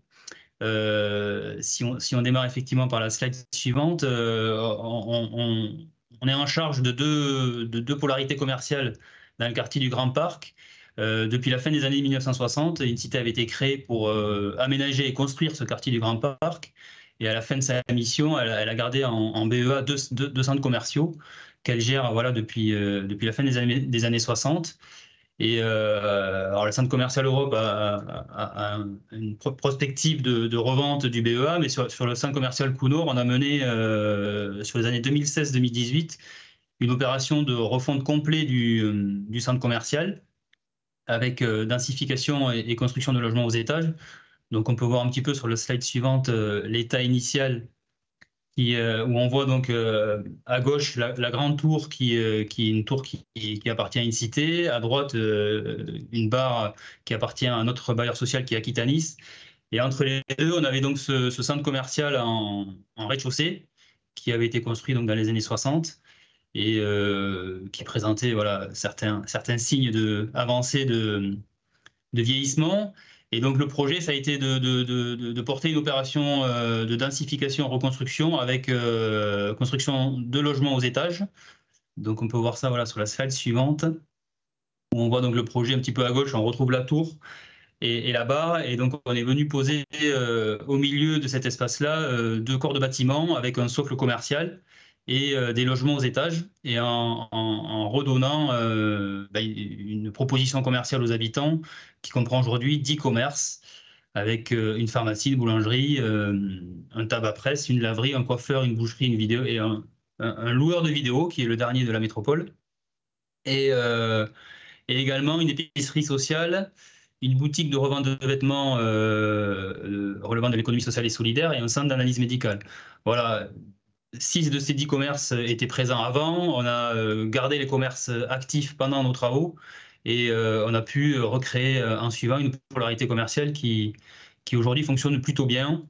Si on démarre effectivement par la slide suivante, on est en charge de deux polarités commerciales dans le quartier du Grand Parc. Depuis la fin des années 1960, Incité avait été créée pour aménager et construire ce quartier du Grand Parc. Et à la fin de sa mission, elle a gardé en BEA deux centres commerciaux qu'elle gère depuis la fin des années 60. Et alors, le centre commercial Europe a une prospective de revente du BEA, mais sur le centre commercial Counor, on a mené sur les années 2016-2018 une opération de refonte complète du centre commercial avec densification et construction de logements aux étages. Donc on peut voir un petit peu sur le slide suivante l'état initial où on voit donc à gauche la grande tour qui est une tour qui appartient à une cité, à droite une barre qui appartient à un autre bailleur social qui est Aquitanis. Et entre les deux, on avait donc ce centre commercial en rez-de-chaussée qui avait été construit donc dans les années 60 et qui présentait voilà, certains signes avancés de vieillissement. Et donc le projet, ça a été de porter une opération de densification-reconstruction avec construction de logements aux étages. Donc on peut voir ça voilà, sur la slide suivante, où on voit donc le projet un petit peu à gauche, on retrouve la tour et la barre. Et donc on est venu poser au milieu de cet espace-là 2 corps de bâtiments avec un socle commercial et des logements aux étages, et en redonnant une proposition commerciale aux habitants qui comprend aujourd'hui 10 commerces, avec une pharmacie, une boulangerie, un tabac-presse, une laverie, un coiffeur, une boucherie, une vidéo et un loueur de vidéos qui est le dernier de la métropole, et également une épicerie sociale, une boutique de revente de vêtements relevant de l'économie sociale et solidaire et un centre d'analyse médicale. Voilà. 6 de ces 10 commerces étaient présents avant. On a gardé les commerces actifs pendant nos travaux et on a pu recréer en suivant une polarité commerciale qui aujourd'hui fonctionne plutôt bien.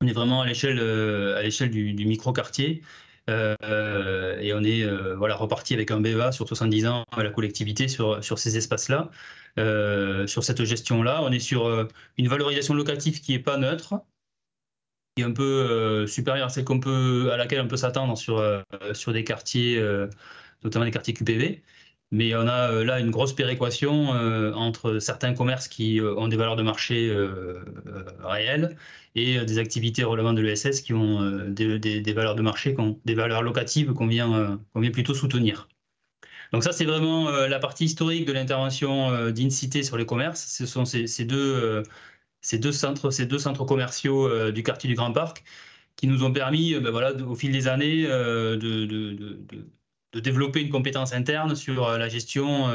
On est vraiment à l'échelle du micro-quartier et on est voilà, reparti avec un BEA sur 70 ans à la collectivité sur ces espaces-là. Sur cette gestion-là, on est sur une valorisation locative qui n'est pas neutre, qui est un peu supérieure à celle à laquelle on peut s'attendre sur des quartiers, notamment des quartiers QPV. Mais on a là une grosse péréquation entre certains commerces qui ont des valeurs de marché réelles et des activités relevant de l'ESS qui ont des valeurs de marché, des valeurs locatives qu'on vient plutôt soutenir. Donc ça, c'est vraiment la partie historique de l'intervention d'InCité sur les commerces. Ce sont ces deux centres commerciaux du quartier du Grand Parc qui nous ont permis, voilà, au fil des années, de développer une compétence interne sur la gestion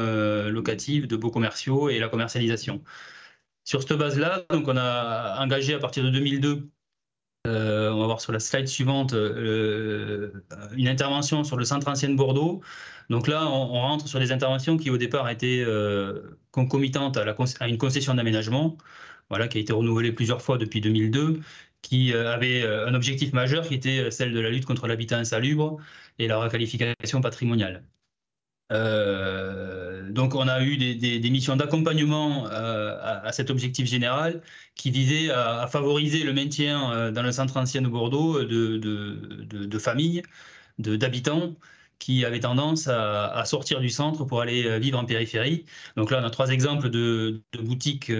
locative de beaux commerciaux et la commercialisation. Sur cette base-là, donc on a engagé à partir de 2002, on va voir sur la slide suivante, une intervention sur le centre ancien de Bordeaux. Donc là, on rentre sur des interventions qui au départ étaient concomitantes à une concession d'aménagement, voilà, qui a été renouvelée plusieurs fois depuis 2002, qui avait un objectif majeur qui était celle de la lutte contre l'habitat insalubre et la requalification patrimoniale. Donc on a eu des missions d'accompagnement à cet objectif général qui visait à favoriser le maintien dans le centre ancien de Bordeaux de familles, d'habitants qui avaient tendance à sortir du centre pour aller vivre en périphérie. Donc là, on a 3 exemples de boutiques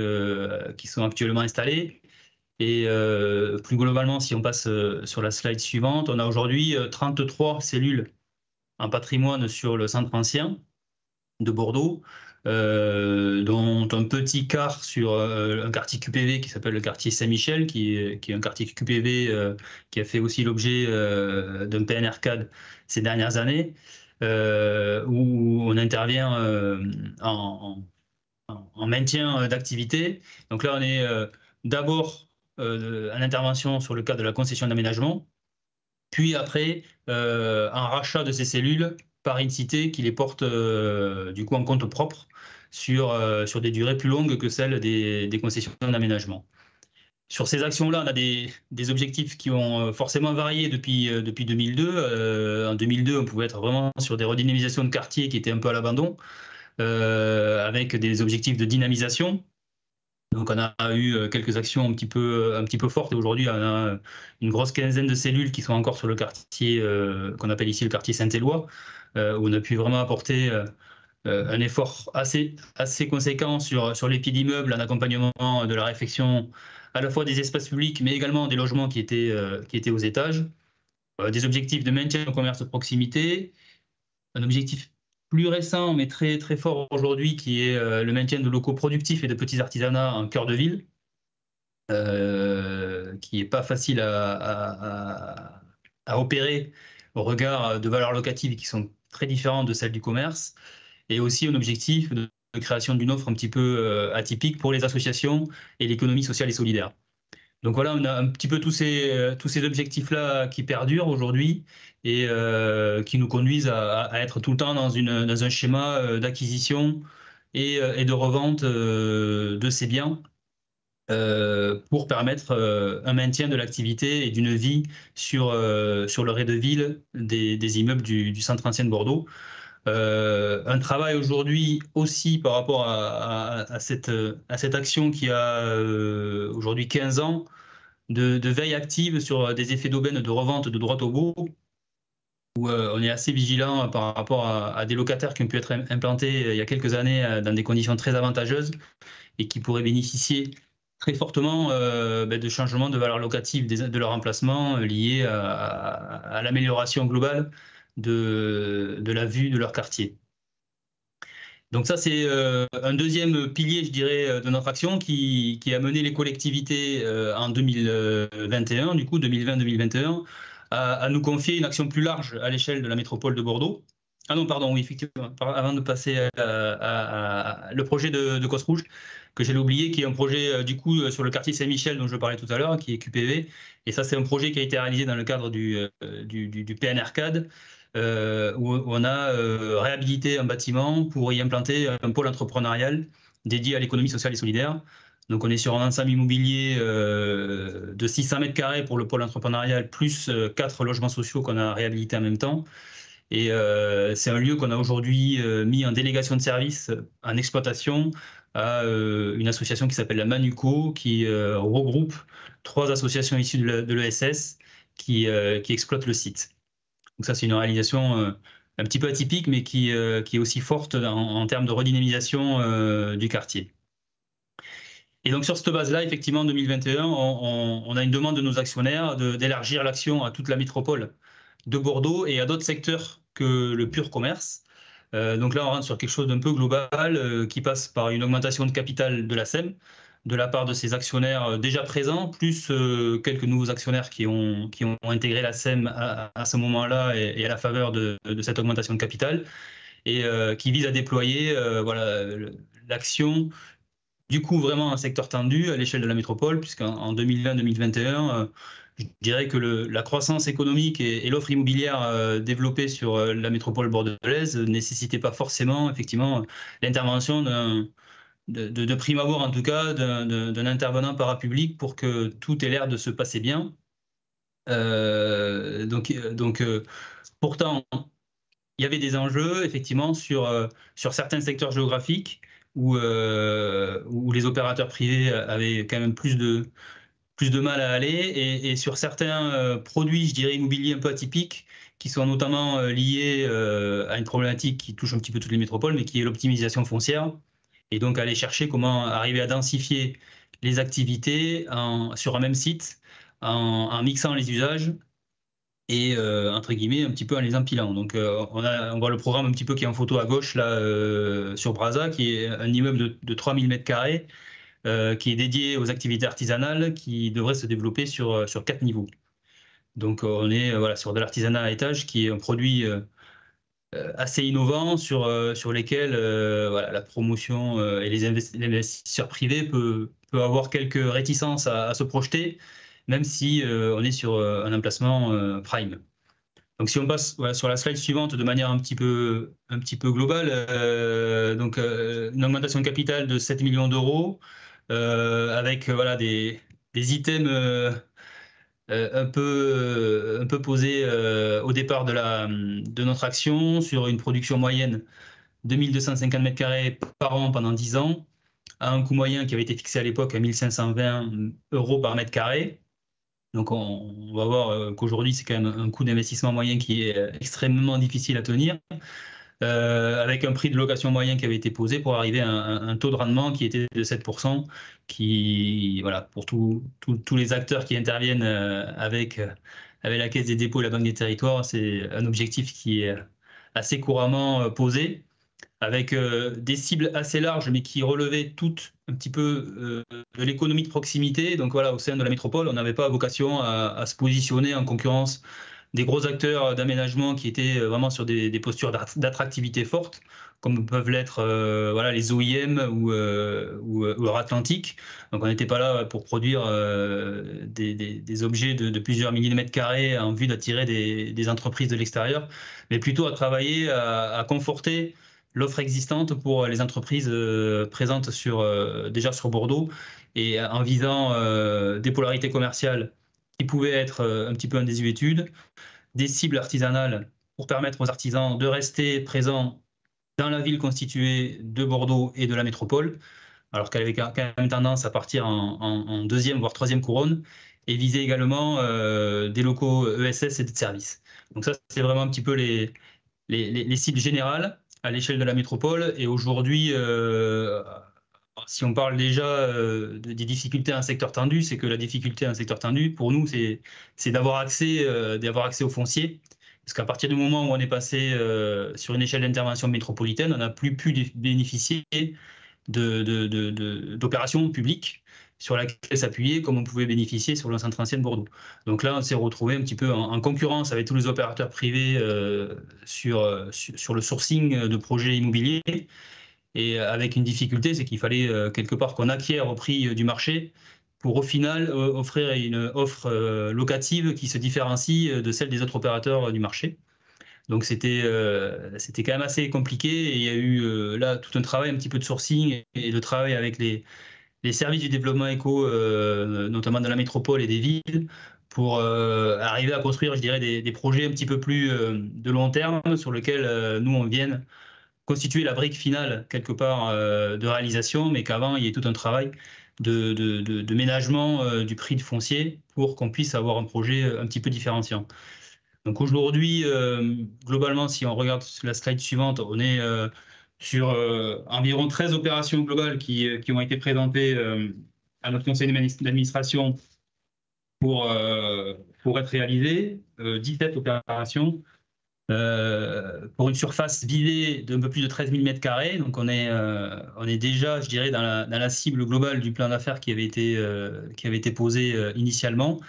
qui sont actuellement installées. Et plus globalement, si on passe sur la slide suivante, on a aujourd'hui 33 cellules en patrimoine sur le centre ancien de Bordeaux, dont un petit quart sur un quartier QPV qui s'appelle le quartier Saint-Michel, qui est un quartier QPV qui a fait aussi l'objet d'un PNR-CAD ces dernières années, où on intervient en maintien d'activité. Donc là, on est d'abord en intervention sur le cadre de la concession d'aménagement, puis après un rachat de ces cellules par InCité qui les porte du coup en compte propre sur des durées plus longues que celles des concessions d'aménagement. Sur ces actions-là, on a des objectifs qui ont forcément varié depuis 2002. En 2002, on pouvait être vraiment sur des redynamisations de quartiers qui étaient un peu à l'abandon, avec des objectifs de dynamisation. Donc on a eu quelques actions un petit peu fortes, et aujourd'hui on a une grosse quinzaine de cellules qui sont encore sur le quartier qu'on appelle ici le quartier Saint-Éloi, où on a pu vraiment apporter un effort assez conséquent sur les pieds d'immeubles en accompagnement de la réfection à la fois des espaces publics mais également des logements qui étaient aux étages, des objectifs de maintien au commerce de proximité, un objectif plus récent, mais très, très fort aujourd'hui, qui est le maintien de locaux productifs et de petits artisanats en cœur de ville, qui n'est pas facile à opérer au regard de valeurs locatives qui sont très différentes de celles du commerce, et aussi un objectif de création d'une offre un petit peu atypique pour les associations et l'économie sociale et solidaire. Donc voilà, on a un petit peu tous ces objectifs-là qui perdurent aujourd'hui et qui nous conduisent à être tout le temps dans un schéma d'acquisition et de revente de ces biens pour permettre un maintien de l'activité et d'une vie sur le rez de ville des immeubles du centre ancien de Bordeaux. Un travail aujourd'hui aussi par rapport à cette action qui a aujourd'hui 15 ans, de veille active sur des effets d'aubaine de revente de droit au beau, où on est assez vigilant par rapport à des locataires qui ont pu être implantés il y a quelques années dans des conditions très avantageuses et qui pourraient bénéficier très fortement de changements de valeur locative de leur emplacement liés à l'amélioration globale de la vue de leur quartier. Donc ça, c'est un deuxième pilier, je dirais, de notre action qui a mené les collectivités en 2021, du coup 2020-2021, à nous confier une action plus large à l'échelle de la métropole de Bordeaux. Ah non, pardon, oui, effectivement, avant de passer à le projet de Cos Rouge, que j'allais oublier, qui est un projet du coup sur le quartier Saint-Michel dont je parlais tout à l'heure, qui est QPV. Et ça, c'est un projet qui a été réalisé dans le cadre du PNR-CAD, où on a réhabilité un bâtiment pour y implanter un pôle entrepreneurial dédié à l'économie sociale et solidaire. Donc on est sur un ensemble immobilier de 600 mètres carrés pour le pôle entrepreneurial, plus 4 logements sociaux qu'on a réhabilités en même temps. Et c'est un lieu qu'on a aujourd'hui mis en délégation de service, en exploitation, à une association qui s'appelle la Manuco, qui regroupe 3 associations issues de l'ESS qui exploitent le site. Donc ça, c'est une réalisation un petit peu atypique, mais qui est aussi forte en termes de redynamisation du quartier. Et donc sur cette base-là, effectivement, en 2021, on a une demande de nos actionnaires d'élargir l'action à toute la métropole de Bordeaux et à d'autres secteurs que le pur commerce. Donc là, on rentre sur quelque chose d'un peu global qui passe par une augmentation de capital de la SEM, de la part de ces actionnaires déjà présents, plus quelques nouveaux actionnaires qui ont intégré la SEM à ce moment-là et à la faveur de cette augmentation de capital, et qui vise à déployer l'action, du coup vraiment un secteur tendu à l'échelle de la métropole, puisqu'en 2020-2021, je dirais que la croissance économique et l'offre immobilière développée sur la métropole bordelaise ne nécessitait pas forcément effectivement l'intervention de prime abord, en tout cas, d'un intervenant parapublic pour que tout ait l'air de se passer bien. Pourtant, il y avait des enjeux, effectivement, sur certains secteurs géographiques où les opérateurs privés avaient quand même plus de mal à aller, et sur certains produits, je dirais, immobiliers un peu atypiques, qui sont notamment liés à une problématique qui touche un petit peu toutes les métropoles, mais qui est l'optimisation foncière. Et donc aller chercher comment arriver à densifier les activités sur un même site en mixant les usages et entre guillemets un petit peu en les empilant. Donc on voit le programme un petit peu qui est en photo à gauche là sur Brazza, qui est un immeuble de 3000 m², qui est dédié aux activités artisanales, qui devrait se développer sur 4 niveaux. Donc on est sur de l'artisanat à étage, qui est un produit assez innovant sur lesquels la promotion et les investisseurs privés peut avoir quelques réticences à se projeter, même si on est sur un emplacement prime. Donc si on passe sur la slide suivante de manière un petit peu globale, une augmentation de capital de 7 millions d'euros, avec des items un peu posé au départ de notre action sur une production moyenne de 1250 m² par an pendant 10 ans, à un coût moyen qui avait été fixé à l'époque à 1520 € par mètre carré. Donc on va voir qu'aujourd'hui c'est quand même un coût d'investissement moyen qui est extrêmement difficile à tenir, avec un prix de location moyen qui avait été posé pour arriver à un taux de rendement qui était de 7%, qui, pour tous les acteurs qui interviennent avec la Caisse des dépôts et la Banque des territoires, c'est un objectif qui est assez couramment posées, avec des cibles assez larges, mais qui relevaient toutes un petit peu de l'économie de proximité. Donc voilà, au sein de la métropole, on n'avait pas vocation à se positionner en concurrence des gros acteurs d'aménagement qui étaient vraiment sur des postures d'attractivité fortes, comme peuvent l'être voilà, les OIM ou Atlantique. Donc on n'était pas là pour produire des objets de plusieurs milliers de mètres carrés en vue d'attirer des entreprises de l'extérieur, mais plutôt à travailler à conforter l'offre existante pour les entreprises présentes déjà sur Bordeaux, et en visant des polarités commerciales qui pouvaient être un petit peu en désuétude, des cibles artisanales pour permettre aux artisans de rester présents dans la ville constituée de Bordeaux et de la métropole, alors qu'elle avait quand même tendance à partir en deuxième, voire troisième couronne, et viser également des locaux ESS et de services. Donc ça, c'est vraiment un petit peu les cibles générales à l'échelle de la métropole. Et aujourd'hui, si on parle déjà des difficultés à un secteur tendu, c'est que la difficulté à un secteur tendu, pour nous, c'est d'avoir accès au foncier. Parce qu'à partir du moment où on est passé sur une échelle d'intervention métropolitaine, on n'a plus pu bénéficier d'opérations publiques sur laquelle s'appuyer comme on pouvait bénéficier sur l'enceinte ancienne Bordeaux. Donc là, on s'est retrouvé un petit peu en concurrence avec tous les opérateurs privés sur le sourcing de projets immobiliers. Et avec une difficulté, c'est qu'il fallait quelque part qu'on acquiert au prix du marché pour au final offrir une offre locative qui se différencie de celle des autres opérateurs du marché. Donc c'était quand même assez compliqué, et il y a eu là tout un travail un petit peu de sourcing et de travail avec les services du développement éco, notamment dans la métropole et des villes, pour arriver à construire, je dirais, des projets un petit peu plus de long terme, sur lesquels nous on vienne constituer la brique finale quelque part de réalisation, mais qu'avant il y ait tout un travail de ménagement du prix du foncier pour qu'on puisse avoir un projet un petit peu différenciant. Donc aujourd'hui, globalement, si on regarde la slide suivante, on est sur environ 13 opérations globales qui ont été présentées à notre conseil d'administration pour être réalisées, 17 opérations pour une surface visée d'un peu plus de 13 000 m². Donc on est déjà, je dirais, dans la cible globale du plan d'affaires qui avait été posé initialement,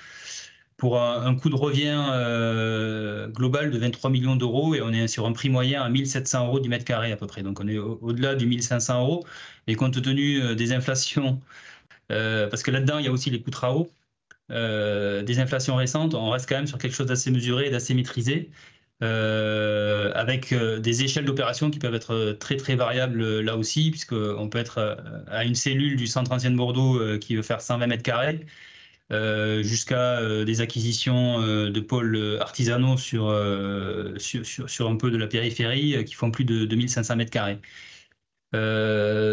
pour un coût de revient global de 23 millions d'euros, et on est sur un prix moyen à 1 700 € du mètre carré à peu près. Donc on est au-delà du 1 500 €, et compte tenu des inflations, parce que là-dedans il y a aussi les coûts travaux, des inflations récentes, on reste quand même sur quelque chose d'assez mesuré et d'assez maîtrisé, avec des échelles d'opération qui peuvent être très très variables là aussi, puisqu'on peut être à une cellule du centre ancien de Bordeaux qui veut faire 120 m², jusqu'à des acquisitions de pôles artisanaux sur un peu de la périphérie qui font plus de 2500 m².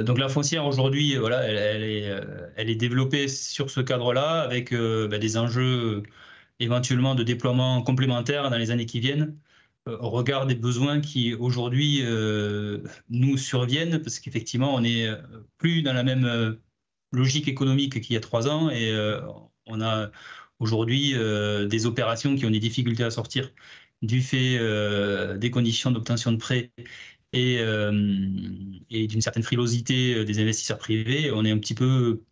Donc la foncière aujourd'hui, voilà, elle est développée sur ce cadre-là, avec des enjeux éventuellement de déploiement complémentaire dans les années qui viennent, au regard des besoins qui aujourd'hui nous surviennent, parce qu'effectivement on n'est plus dans la même logique économique qu'il y a 3 ans, et on a aujourd'hui des opérations qui ont des difficultés à sortir du fait des conditions d'obtention de prêts et d'une certaine frilosité des investisseurs privés. On est un petit peu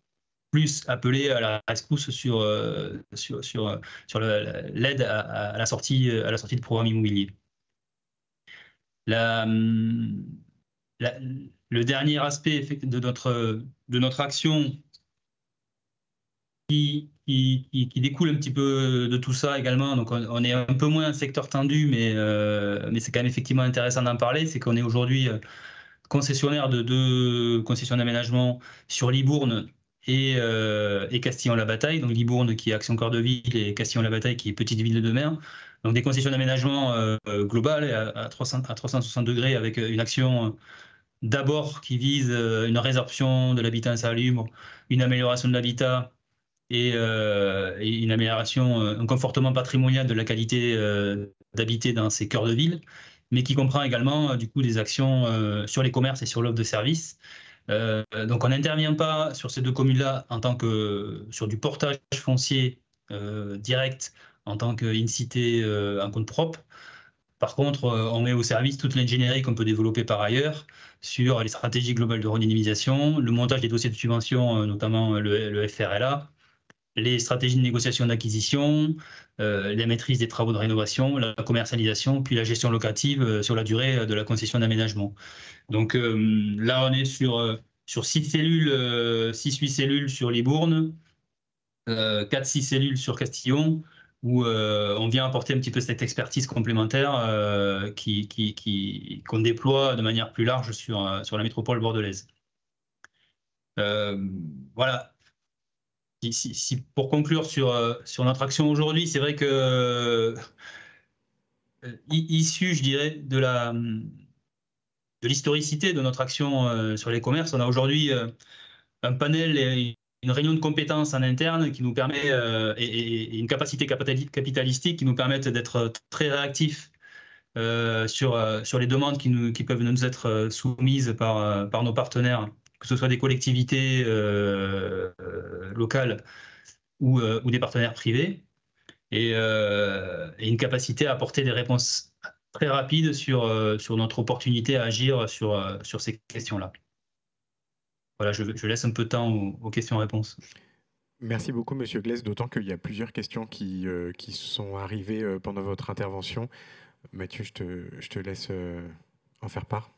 plus appelé à la rescousse sur l'aide à la sortie de programmes immobiliers. Le dernier aspect de notre action qui découle un petit peu de tout ça également, donc on est un peu moins un secteur tendu, mais c'est quand même effectivement intéressant d'en parler, c'est qu'on est aujourd'hui concessionnaire de 2 concessions d'aménagement sur Libourne et Castillon-la-Bataille, donc Libourne qui est Action Cœur de Ville, et Castillon-la-Bataille qui est Petite Ville de Mer. Donc des concessions d'aménagement globales à 360 degrés, avec une action d'abord qui vise une résorption de l'habitat insalubre, une amélioration de l'habitat et une amélioration, un confortement patrimonial de la qualité d'habiter dans ces cœurs de ville, mais qui comprend également du coup des actions sur les commerces et sur l'offre de services. Donc on n'intervient pas sur ces 2 communes-là en tant que sur du portage foncier direct en tant qu'incité en compte propre. Par contre, on met au service toute l'ingénierie qu'on peut développer par ailleurs sur les stratégies globales de redynamisation, le montage des dossiers de subvention, notamment le FRLA, les stratégies de négociation d'acquisition, la maîtrise des travaux de rénovation, la commercialisation, puis la gestion locative sur la durée de la concession d'aménagement. Donc là, on est sur 6 cellules, 6-8 cellules sur Libourne, 4-6 cellules sur Castillon, où on vient apporter un petit peu cette expertise complémentaire qu'on déploie de manière plus large sur la métropole bordelaise. Voilà. Pour conclure sur notre action aujourd'hui, c'est vrai que issu, je dirais, de l'historicité de notre action sur les commerces, on a aujourd'hui un panel et une réunion de compétences en interne qui nous permet, et une capacité capitalistique qui nous permettent d'être très réactifs sur les demandes qui peuvent nous être soumises par nos partenaires, que ce soit des collectivités locales ou des partenaires privés, et une capacité à apporter des réponses très rapides sur notre opportunité à agir sur ces questions-là. Voilà, je laisse un peu de temps aux questions-réponses. Merci beaucoup, Monsieur Glaise, d'autant qu'il y a plusieurs questions qui sont arrivées pendant votre intervention. Mathieu, je te laisse en faire part.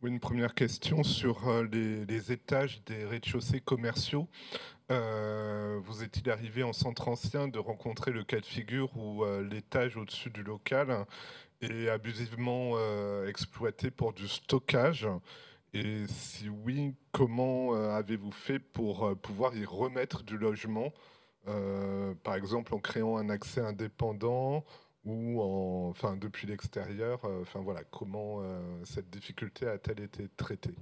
Oui, une première question sur les étages des rez-de-chaussée commerciaux. Vous est-il arrivé en centre ancien de rencontrer le cas de figure où l'étage au-dessus du local est abusivement exploité pour du stockage? Et si oui, comment avez-vous fait pour pouvoir y remettre du logement, par exemple en créant un accès indépendant ou depuis l'extérieur, voilà, comment cette difficulté a-t-elle été traitée?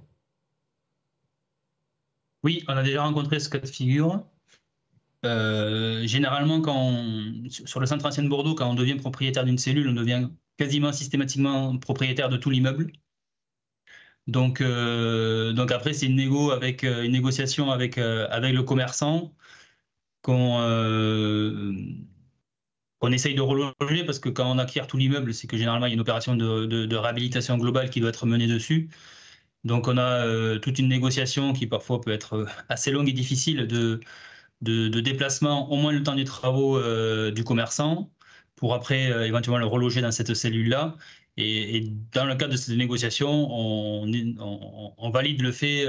Oui, on a déjà rencontré ce cas de figure. Généralement, sur le centre ancien de Bordeaux, quand on devient propriétaire d'une cellule, on devient quasiment systématiquement propriétaire de tout l'immeuble. Donc après, c'est une négociation avec le commerçant qu'on essaye de reloger, parce que quand on acquiert tout l'immeuble, c'est que généralement, il y a une opération de réhabilitation globale qui doit être menée dessus. Donc on a toute une négociation qui parfois peut être assez longue et difficile de déplacement, au moins le temps des travaux du commerçant, pour après éventuellement le reloger dans cette cellule-là. Et dans le cadre de ces négociations, on valide le fait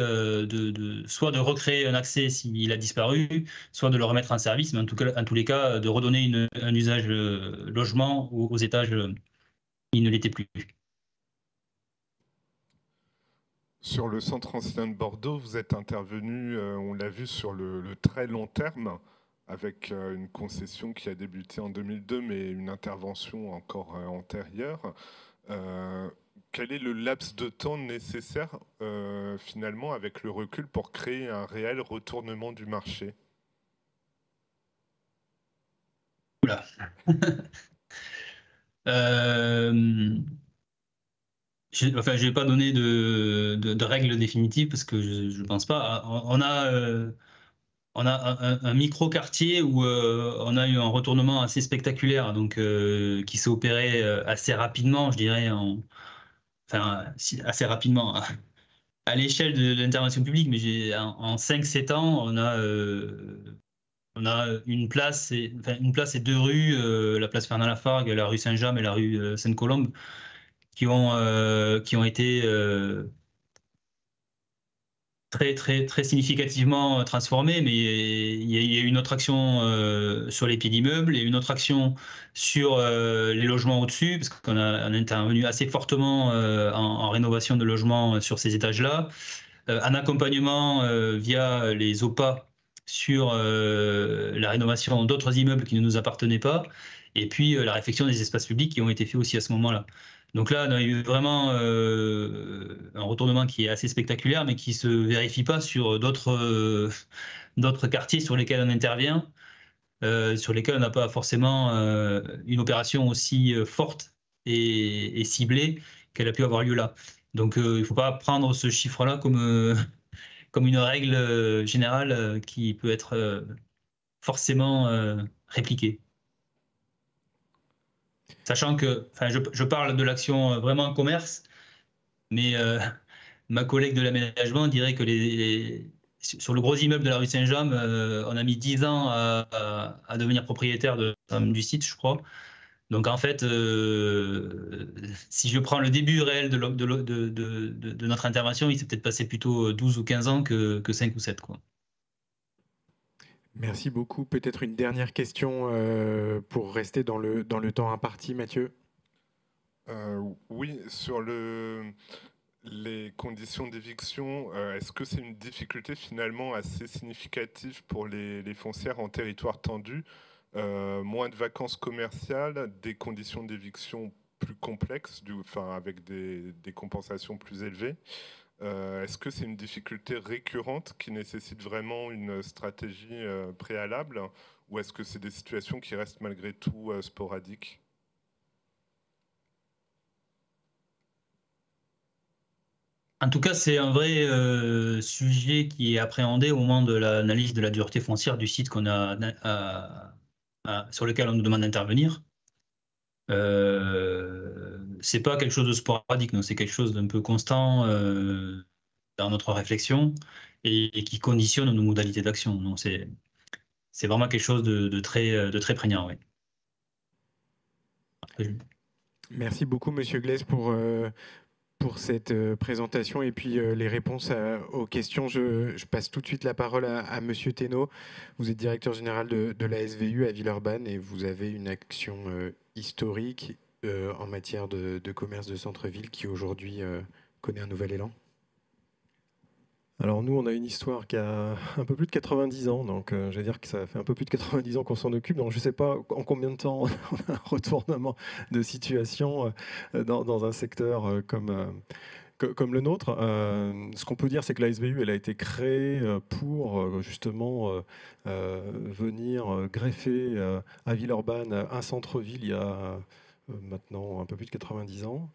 soit de recréer un accès s'il a disparu, soit de le remettre en service, mais en tous les cas, de redonner un usage logement aux étages il ne l'était plus. Sur le centre ancien de Bordeaux, vous êtes intervenu, on l'a vu, sur le très long terme, avec une concession qui a débuté en 2002, mais une intervention encore antérieure. Quel est le laps de temps nécessaire, finalement, avec le recul, pour créer un réel retournement du marché? Oula. Je ne vais pas donner de règles définitives parce que je ne pense pas. On a un micro-quartier où on a eu un retournement assez spectaculaire, donc qui s'est opéré assez rapidement, je dirais, assez rapidement à l'échelle de l'intervention publique, mais en 5-7 ans, on a une place et 2 rues, la place Fernand-Lafargue, la rue Saint-Jean et la rue Sainte-Colombe, qui ont été très significativement transformées, mais il y a eu une autre action sur les pieds d'immeubles et une autre action sur les logements au-dessus, parce qu'on a intervenu assez fortement en rénovation de logements sur ces étages-là, un accompagnement via les OPA sur la rénovation d'autres immeubles qui ne nous appartenaient pas, et puis la réfection des espaces publics qui ont été faits aussi à ce moment-là. Donc là, on a eu vraiment un retournement qui est assez spectaculaire, mais qui ne se vérifie pas sur d'autres quartiers sur lesquels on intervient, sur lesquels on n'a pas forcément une opération aussi forte et ciblée qu'elle a pu avoir lieu là. Donc il ne faut pas prendre ce chiffre-là comme une règle générale qui peut être forcément répliquée. Sachant que je parle de l'action vraiment en commerce, mais ma collègue de l'aménagement dirait que sur le gros immeuble de la rue Saint-Jean, on a mis 10 ans à devenir propriétaire du site, je crois. Donc en fait, si je prends le début réel de notre intervention, il s'est peut-être passé plutôt 12 ou 15 ans que 5 ou 7, quoi. Merci beaucoup. Peut-être une dernière question pour rester dans le temps imparti, Mathieu. Oui, sur les conditions d'éviction, est-ce que c'est une difficulté finalement assez significative pour les foncières en territoire tendu? Moins de vacances commerciales, des conditions d'éviction plus complexes, avec des compensations plus élevées. Est-ce que c'est une difficulté récurrente qui nécessite vraiment une stratégie préalable, ou est-ce que c'est des situations qui restent malgré tout sporadiques? En tout cas, c'est un vrai sujet qui est appréhendé au moment de l'analyse de la dureté foncière du site sur lequel on nous demande d'intervenir. C'est pas quelque chose de sporadique, c'est quelque chose d'un peu constant dans notre réflexion et qui conditionne nos modalités d'action. Donc c'est vraiment quelque chose de très prégnant, oui. Merci beaucoup, Monsieur Glaise, pour cette présentation et puis les réponses aux questions. Je passe tout de suite la parole à Monsieur Thénault. Vous êtes directeur général de la SVU à Villeurbanne et vous avez une action historique en matière de commerce de centre-ville qui aujourd'hui connaît un nouvel élan. Alors nous, on a une histoire qui a un peu plus de 90 ans, donc je vais dire que ça fait un peu plus de 90 ans qu'on s'en occupe, donc je ne sais pas en combien de temps on a un retournement de situation dans un secteur comme le nôtre. Ce qu'on peut dire, c'est que la SVU, elle a été créée pour justement venir greffer à Villeurbanne un centre-ville il y a maintenant un peu plus de 90 ans.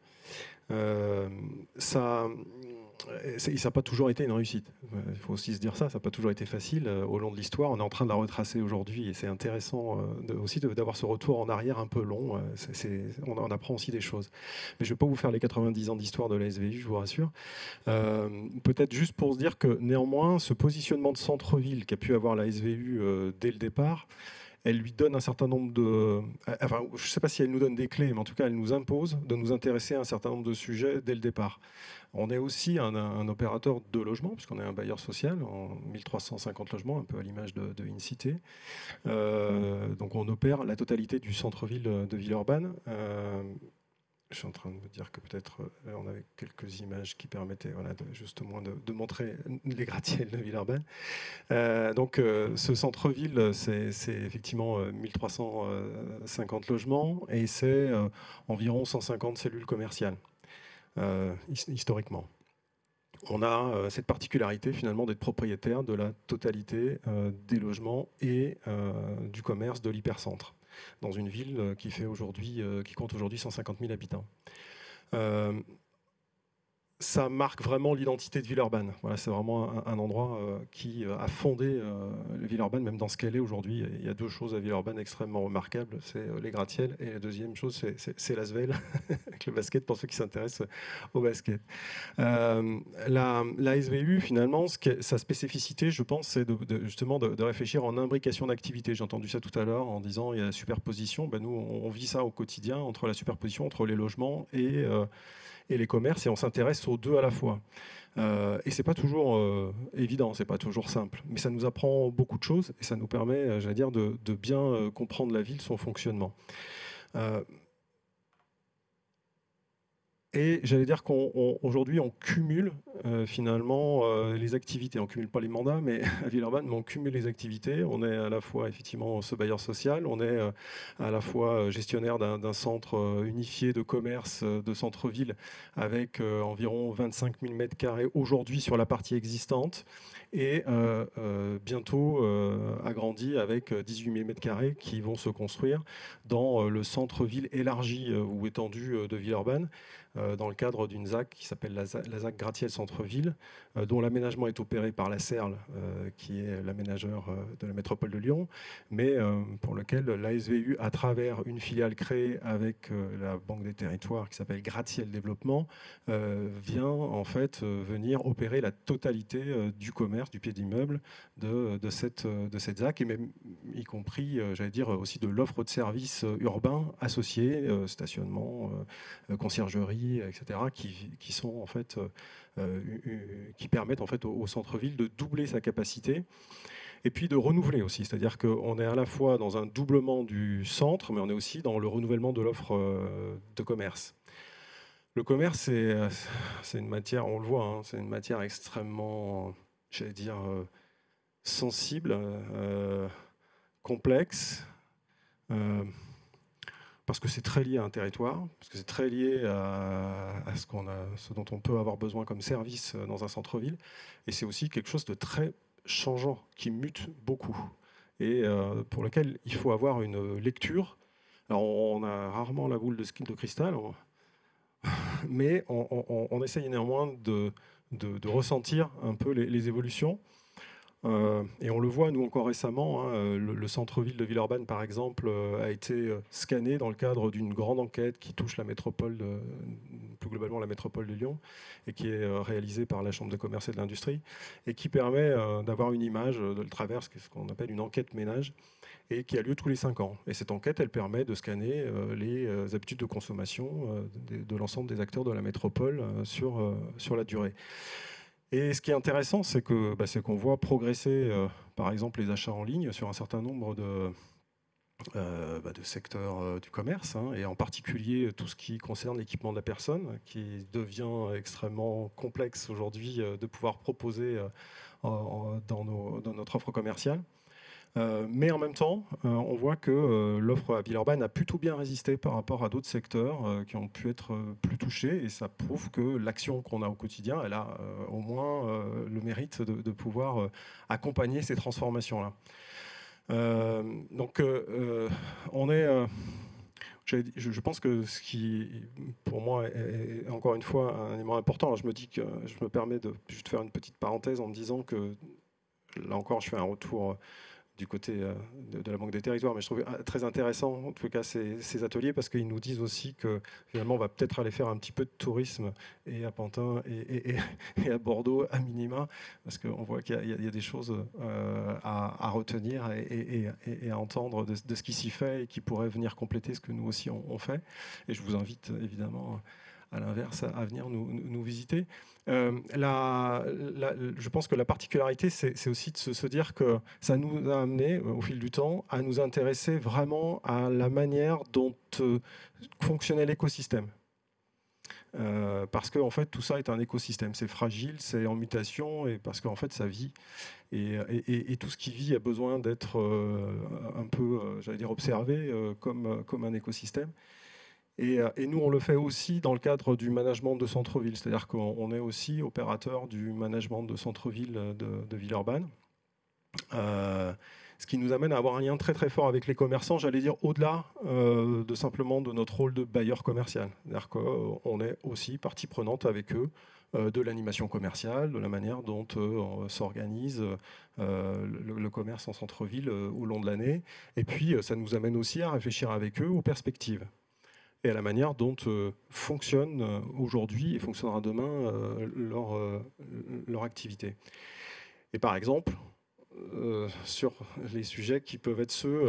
Ça n'a pas toujours été une réussite. Il faut aussi se dire ça n'a pas toujours été facile au long de l'histoire. On est en train de la retracer aujourd'hui et c'est intéressant aussi d'avoir ce retour en arrière un peu long. On apprend aussi des choses. Mais je ne vais pas vous faire les 90 ans d'histoire de la SVU, je vous rassure. Peut-être juste pour se dire que néanmoins, ce positionnement de centre-ville qu'a pu avoir la SVU dès le départ, elle lui donne un certain nombre de... Enfin, je ne sais pas si elle nous donne des clés, mais en tout cas, elle nous impose de nous intéresser à un certain nombre de sujets dès le départ. On est aussi un opérateur de logement, puisqu'on est un bailleur social, en 1350 logements, un peu à l'image de Incité. Donc on opère la totalité du centre-ville de Villeurbanne. Je suis en train de me dire que peut-être on avait quelques images qui permettaient justement de montrer les gratte-ciels de Villeurbanne. Donc ce centre-ville, c'est effectivement 1350 logements et c'est environ 150 cellules commerciales, historiquement. On a cette particularité finalement d'être propriétaire de la totalité des logements et du commerce de l'hypercentre, dans une ville qui compte aujourd'hui 150 000 habitants. Ça marque vraiment l'identité de Villeurbanne. Voilà, c'est vraiment un endroit qui a fondé Villeurbanne, même dans ce qu'elle est aujourd'hui. Il y a deux choses à Villeurbanne extrêmement remarquables, c'est les gratte-ciels, et la deuxième chose, c'est l'Asvel, avec le basket, pour ceux qui s'intéressent au basket. La SVU, finalement, sa spécificité, je pense, c'est justement de réfléchir en imbrication d'activités. J'ai entendu ça tout à l'heure en disant il y a la superposition. Ben, nous, on vit ça au quotidien, entre la superposition, entre les logements et les commerces, et on s'intéresse aux deux à la fois. Et c'est pas toujours évident, c'est pas toujours simple, mais ça nous apprend beaucoup de choses et ça nous permet, j'allais dire, de bien comprendre la ville, son fonctionnement. Et j'allais dire qu'aujourd'hui, on cumule finalement les activités. On ne cumule pas les mandats, mais à Villeurbanne, on cumule les activités. On est à la fois effectivement ce bailleur social, on est à la fois gestionnaire d'un centre unifié de commerce de centre-ville avec environ 25 000 m² aujourd'hui sur la partie existante et bientôt agrandi avec 18 000 m² qui vont se construire dans le centre-ville élargi ou étendu de Villeurbanne. dans le cadre d'une ZAC qui s'appelle la ZAC Gratte-Ciel Centre-Ville, dont l'aménagement est opéré par la CERL, qui est l'aménageur de la métropole de Lyon, mais pour lequel la SVU, à travers une filiale créée avec la Banque des Territoires qui s'appelle Gratte-Ciel Développement, vient en fait venir opérer la totalité du commerce, du pied d'immeuble de cette ZAC, et même y compris, j'allais dire, aussi de l'offre de services urbains associés, stationnement, conciergerie, etc., qui sont en fait qui permettent en fait au centre-ville de doubler sa capacité et puis de renouveler aussi. C'est-à-dire qu'on est à la fois dans un doublement du centre, mais on est aussi dans le renouvellement de l'offre de commerce. Le commerce, c'est une matière, on le voit, hein, c'est une matière extrêmement, j'allais dire, sensible, complexe, parce que c'est très lié à un territoire, parce que c'est très lié à ce dont on peut avoir besoin comme service dans un centre-ville, et c'est aussi quelque chose de très changeant, qui mute beaucoup, et pour lequel il faut avoir une lecture. Alors on a rarement la boule de cristal, mais on essaye néanmoins de ressentir un peu les évolutions. Et on le voit, nous, encore récemment, hein, le centre-ville de Villeurbanne, par exemple, a été scanné dans le cadre d'une grande enquête qui touche la métropole, plus globalement la métropole de Lyon, et qui est réalisée par la Chambre de commerce et de l'industrie, et qui permet d'avoir une image de travers ce qu'on appelle une enquête ménage, et qui a lieu tous les 5 ans. Et cette enquête, elle permet de scanner les habitudes de consommation de l'ensemble des acteurs de la métropole sur la durée. Et ce qui est intéressant, c'est qu'on voit progresser, par exemple, les achats en ligne sur un certain nombre de secteurs du commerce, hein, et en particulier tout ce qui concerne l'équipement de la personne, qui devient extrêmement complexe aujourd'hui de pouvoir proposer dans notre offre commerciale. Mais en même temps, on voit que l'offre à Villeurbanne a plutôt bien résisté par rapport à d'autres secteurs qui ont pu être plus touchés, et ça prouve que l'action qu'on a au quotidien, elle a au moins le mérite de pouvoir accompagner ces transformations-là. Donc on est... je pense que ce qui, pour moi, est encore une fois un élément important. Alors je me permets de juste faire une petite parenthèse en me disant que, là encore, je fais un retour du côté de la Banque des Territoires, mais je trouve très intéressant, en tout cas, ces ateliers, parce qu'ils nous disent aussi que finalement, on va peut-être aller faire un petit peu de tourisme et à Pantin et à Bordeaux, à minima, parce qu'on voit qu'il y a des choses à retenir et à entendre de ce qui s'y fait et qui pourrait venir compléter ce que nous aussi on fait. Et je vous invite évidemment, à l'inverse, à venir nous visiter. Je pense que la particularité, c'est aussi de se dire que ça nous a amené, au fil du temps, à nous intéresser vraiment à la manière dont fonctionnait l'écosystème. Parce que en fait, tout ça est un écosystème. C'est fragile, c'est en mutation, et parce qu'en fait, ça vit. Et tout ce qui vit a besoin d'être un peu, j'allais dire, observé comme un écosystème. Et nous, on le fait aussi dans le cadre du management de centre-ville, c'est-à-dire qu'on est aussi opérateur du management de centre-ville de Villeurbanne, ce qui nous amène à avoir un lien très très fort avec les commerçants, j'allais dire au-delà de simplement de notre rôle de bailleur commercial. C'est-à-dire qu'on est aussi partie prenante avec eux de l'animation commerciale, de la manière dont s'organise le commerce en centre-ville au long de l'année, et puis ça nous amène aussi à réfléchir avec eux aux perspectives et à la manière dont fonctionne aujourd'hui et fonctionnera demain leur activité. Et par exemple, sur les sujets qui peuvent être ceux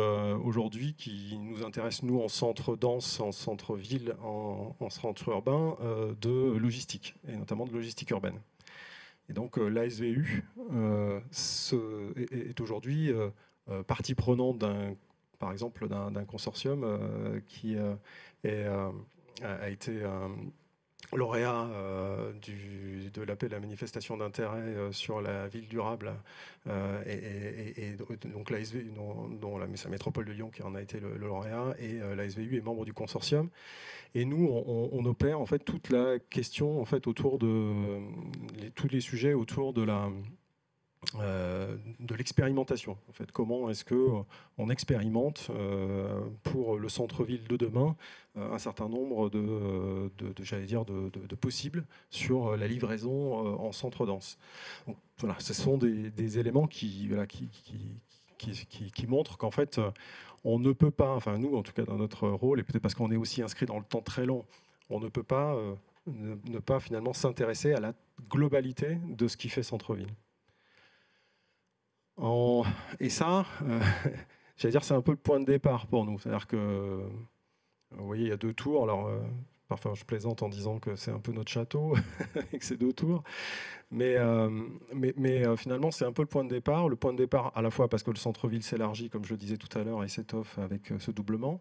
aujourd'hui qui nous intéressent, nous, en centre dense, en centre-ville, en centre urbain, de logistique, et notamment de logistique urbaine. Et donc l'ASVU est aujourd'hui partie prenante par exemple d'un consortium qui a été lauréat de l'appel à la manifestation d'intérêt sur la ville durable, et donc la SVU, dont sa métropole de Lyon qui en a été le lauréat, et la SVU est membre du consortium. Et nous, on opère en fait toute la question en fait autour de tous les sujets autour de de l'expérimentation. En fait, comment est-ce qu'on expérimente pour le centre-ville de demain un certain nombre de possibles sur la livraison en centre dense. Donc, voilà, ce sont des éléments qui montrent qu'en fait, on ne peut pas, enfin nous en tout cas dans notre rôle, et peut-être parce qu'on est aussi inscrit dans le temps très long, on ne peut pas ne pas finalement s'intéresser à la globalité de ce qui fait centre-ville. Et ça, j'allais dire, c'est un peu le point de départ pour nous. C'est-à-dire que, vous voyez, il y a 2 tours. Alors, parfois, je plaisante en disant que c'est un peu notre château avec ces 2 tours. Mais finalement, c'est un peu le point de départ. Le point de départ, à la fois parce que le centre-ville s'élargit, comme je le disais tout à l'heure, et s'étoffe avec ce doublement.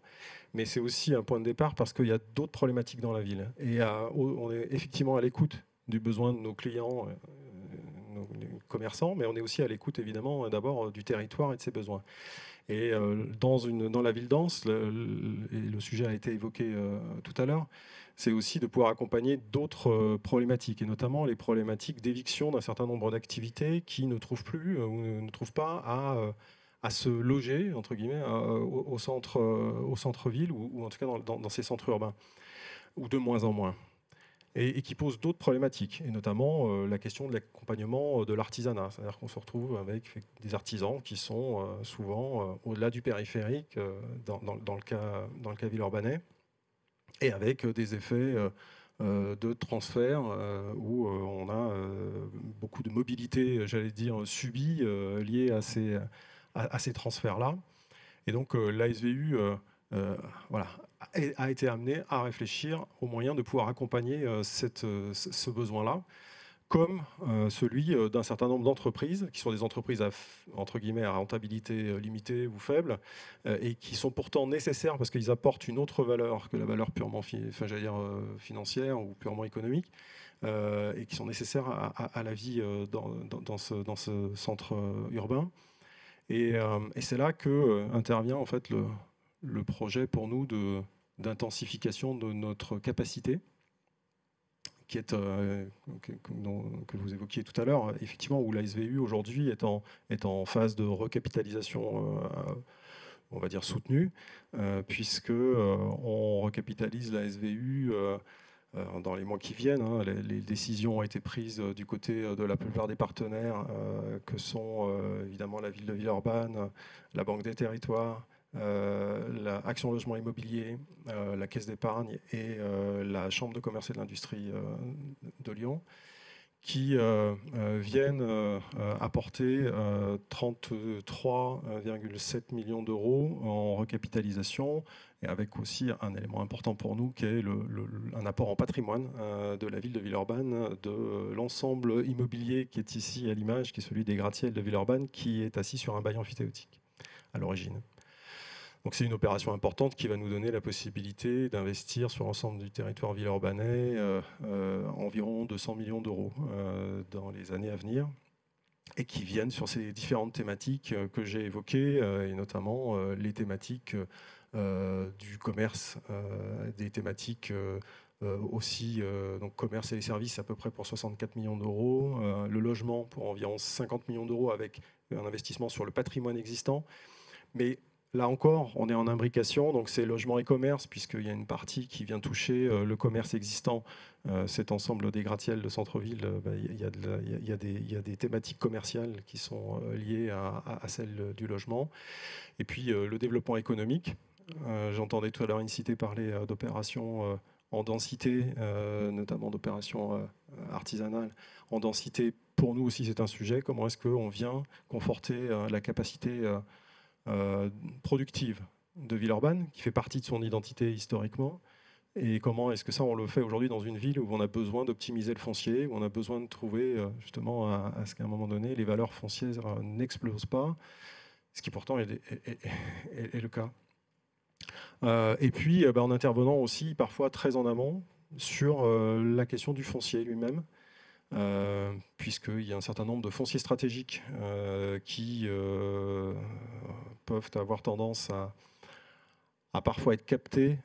Mais c'est aussi un point de départ parce qu'il y a d'autres problématiques dans la ville. Et on est effectivement à l'écoute du besoin de nos clients, nos commerçants, mais on est aussi à l'écoute, évidemment, d'abord du territoire et de ses besoins. Et dans la ville dense, le sujet a été évoqué tout à l'heure, c'est aussi de pouvoir accompagner d'autres problématiques, et notamment les problématiques d'éviction d'un certain nombre d'activités qui ne trouvent plus ou ne trouvent pas à se loger, entre guillemets, au centre-ville, ou en tout cas dans ces centres urbains, ou de moins en moins. Et qui posent d'autres problématiques, et notamment la question de l'accompagnement de l'artisanat. C'est-à-dire qu'on se retrouve avec des artisans qui sont souvent au-delà du périphérique, dans le cas villeurbanais, et avec des effets de transfert où on a beaucoup de mobilité, j'allais dire, subie liée à ces transferts-là. Et donc l'ASVU voilà, a été amené à réfléchir aux moyens de pouvoir accompagner ce besoin-là, comme celui d'un certain nombre d'entreprises, qui sont des entreprises entre guillemets à rentabilité limitée ou faible, et qui sont pourtant nécessaires parce qu'ils apportent une autre valeur que la valeur purement financière ou purement économique, et qui sont nécessaires à la vie dans ce centre urbain. Et c'est là que intervient en fait le projet pour nous d'intensification de notre capacité, qui est, que vous évoquiez tout à l'heure, effectivement, où la SVU aujourd'hui est en phase de recapitalisation, on va dire soutenue, puisque on recapitalise la SVU dans les mois qui viennent. Hein. Les décisions ont été prises du côté de la plupart des partenaires, que sont évidemment la ville de Villeurbanne, la Banque des Territoires, la Action Logement Immobilier, la Caisse d'épargne et la Chambre de commerce et de l'industrie de Lyon, qui viennent apporter 33,7 millions d'euros en recapitalisation, et avec aussi un élément important pour nous qui est un apport en patrimoine de la ville de Villeurbanne, de l'ensemble immobilier qui est ici à l'image, qui est celui des gratte-ciels de Villeurbanne, qui est assis sur un bail amphithéotique à l'origine. Donc c'est une opération importante qui va nous donner la possibilité d'investir sur l'ensemble du territoire villeurbanais environ 200 millions d'euros dans les années à venir, et qui viennent sur ces différentes thématiques que j'ai évoquées, et notamment les thématiques du commerce, des thématiques aussi, donc commerce et les services à peu près pour 64 millions d'euros, le logement pour environ 50 millions d'euros avec un investissement sur le patrimoine existant. Mais là encore, on est en imbrication, donc c'est logement et commerce, puisqu'il y a une partie qui vient toucher le commerce existant. Cet ensemble des gratte-ciels de centre-ville, il y a des thématiques commerciales qui sont liées à celles du logement. Et puis le développement économique. J'entendais tout à l'heure Incité parler d'opérations en densité, notamment d'opérations artisanales en densité. Pour nous aussi, c'est un sujet. Comment est-ce qu'on vient conforter la capacité productive de Villeurbanne, qui fait partie de son identité historiquement, et comment est-ce que ça on le fait aujourd'hui dans une ville où on a besoin d'optimiser le foncier, où on a besoin de trouver justement à ce qu'à un moment donné les valeurs foncières n'explosent pas, ce qui pourtant est le cas. Et puis en intervenant aussi parfois très en amont sur la question du foncier lui-même, puisqu'il y a un certain nombre de fonciers stratégiques qui peuvent avoir tendance à parfois être captés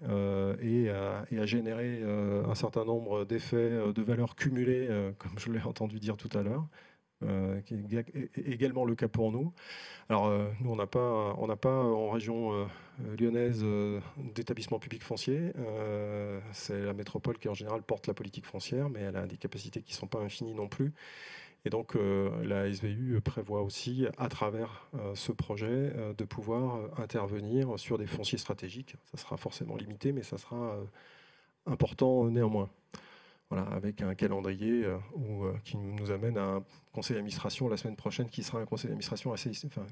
et à générer un certain nombre d'effets de valeurs cumulées, comme je l'ai entendu dire tout à l'heure, qui est également le cas pour nous. Alors, nous, on n'a pas en région lyonnaise d'établissement public foncier. C'est la métropole qui, en général, porte la politique foncière, mais elle a des capacités qui ne sont pas infinies non plus. Et donc, la SVU prévoit aussi, à travers ce projet, de pouvoir intervenir sur des fonciers stratégiques. Ça sera forcément limité, mais ça sera important néanmoins. Voilà, avec un calendrier qui nous amène à un conseil d'administration la semaine prochaine, qui sera un conseil d'administration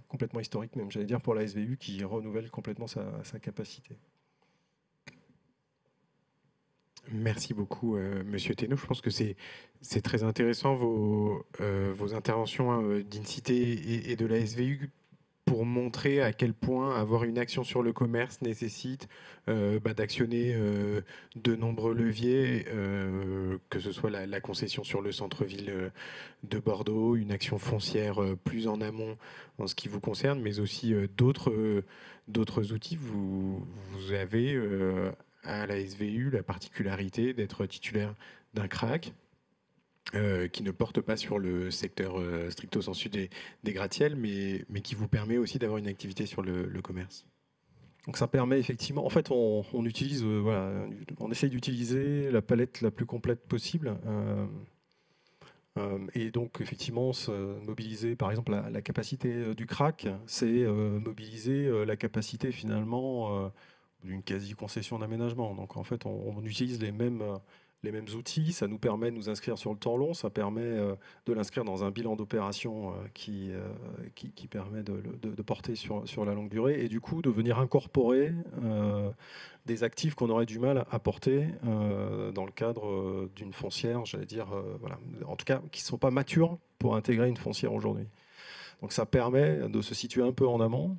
complètement historique, même j'allais dire, pour la SVU, qui renouvelle complètement sa capacité. Merci beaucoup, Monsieur Thénault. Je pense que c'est très intéressant vos interventions d'INCITE et de la SVU pour montrer à quel point avoir une action sur le commerce nécessite d'actionner de nombreux leviers, que ce soit la concession sur le centre-ville de Bordeaux, une action foncière plus en amont en ce qui vous concerne, mais aussi d'autres outils. Vous avez à la SVU la particularité d'être titulaire d'un CRAC, qui ne porte pas sur le secteur stricto sensu des gratte-ciel, mais qui vous permet aussi d'avoir une activité sur le commerce. Donc ça permet effectivement, en fait on utilise, on essaye d'utiliser la palette la plus complète possible, et donc effectivement mobiliser par exemple la capacité du CRAC, c'est mobiliser la capacité finalement d'une quasi-concession d'aménagement. Donc en fait on utilise les mêmes outils, ça nous permet de nous inscrire sur le temps long, ça permet de l'inscrire dans un bilan d'opération qui permet de porter sur la longue durée, et du coup de venir incorporer des actifs qu'on aurait du mal à porter dans le cadre d'une foncière, j'allais dire, voilà, en tout cas qui ne sont pas matures pour intégrer une foncière aujourd'hui. Donc ça permet de se situer un peu en amont,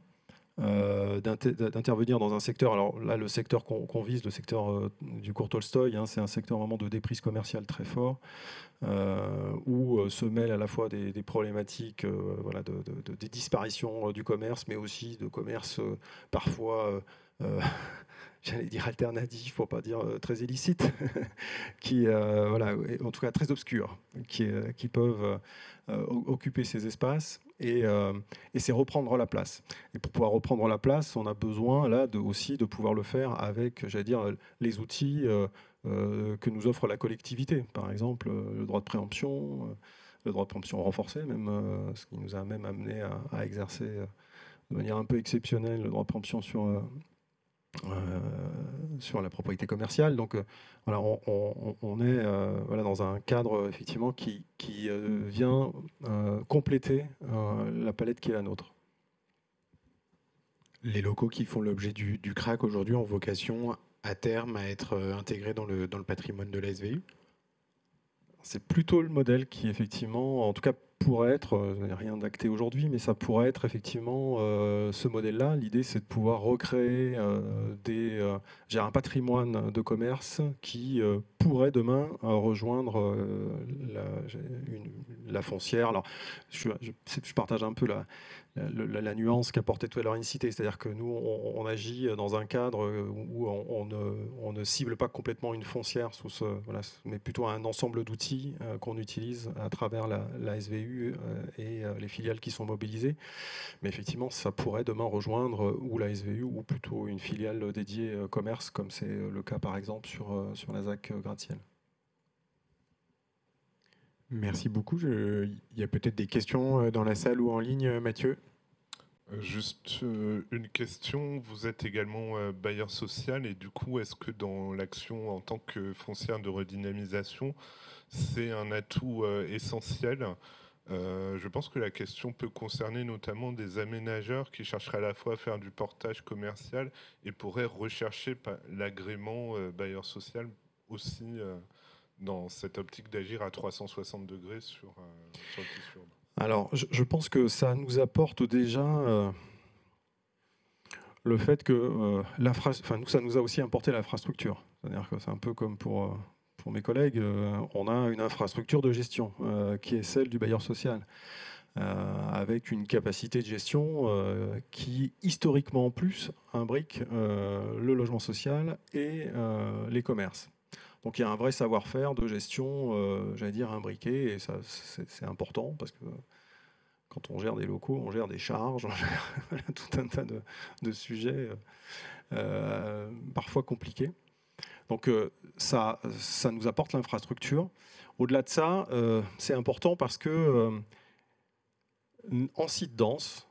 d'intervenir dans un secteur. Alors là, le secteur qu'on vise, le secteur du cours Tolstoï, c'est un secteur vraiment de déprise commerciale très fort, où se mêlent à la fois des problématiques des disparitions du commerce, mais aussi de commerce parfois j'allais dire alternatif, pour pas dire très illicite, qui en tout cas très obscurs, qui peuvent occuper ces espaces, et c'est reprendre la place. Et pour pouvoir reprendre la place, on a besoin là aussi de pouvoir le faire avec, j'allais dire, les outils que nous offre la collectivité. Par exemple, le droit de préemption renforcé, même, ce qui nous a même amené à exercer de manière un peu exceptionnelle le droit de préemption sur la propriété commerciale. Donc voilà, on est dans un cadre effectivement qui vient compléter la palette qui est la nôtre. Les locaux qui font l'objet du CRAC aujourd'hui ont vocation à terme à être intégrés dans le patrimoine de la SVU? C'est plutôt le modèle qui effectivement, en tout cas pourrait être, il n'y a rien d'acté aujourd'hui, mais ça pourrait être effectivement ce modèle-là. L'idée, c'est de pouvoir recréer un patrimoine de commerce qui pourrait demain rejoindre la foncière. Alors, je partage un peu la nuance qu'apportait tout à l'heure INCITE, c'est-à-dire que nous, on agit dans un cadre où on ne cible pas complètement une foncière, mais plutôt un ensemble d'outils qu'on utilise à travers la SVU et les filiales qui sont mobilisées. Mais effectivement, ça pourrait demain rejoindre ou la SVU ou plutôt une filiale dédiée commerce, comme c'est le cas par exemple sur la ZAC gratte-ciel. Merci beaucoup. Il y a peut-être des questions dans la salle ou en ligne, Mathieu? Juste une question. Vous êtes également bailleur social, et du coup, est-ce que dans l'action en tant que foncière de redynamisation, c'est un atout essentiel? Je pense que la question peut concerner notamment des aménageurs qui chercheraient à la fois à faire du portage commercial et pourraient rechercher l'agrément bailleur social aussi dans cette optique d'agir à 360 degrés sur le tissu urbain. Alors, je pense que ça nous apporte déjà le fait que nous, ça nous a aussi apporté l'infrastructure. C'est-à-dire que c'est un peu comme pour mes collègues, on a une infrastructure de gestion qui est celle du bailleur social, avec une capacité de gestion qui, historiquement en plus, imbrique le logement social et les commerces. Donc il y a un vrai savoir-faire de gestion, j'allais dire, imbriqué, et ça, c'est important, parce que quand on gère des locaux, on gère des charges, on gère tout un tas de sujets parfois compliqués. Donc ça nous apporte l'infrastructure. Au-delà de ça, c'est important parce que en site dense,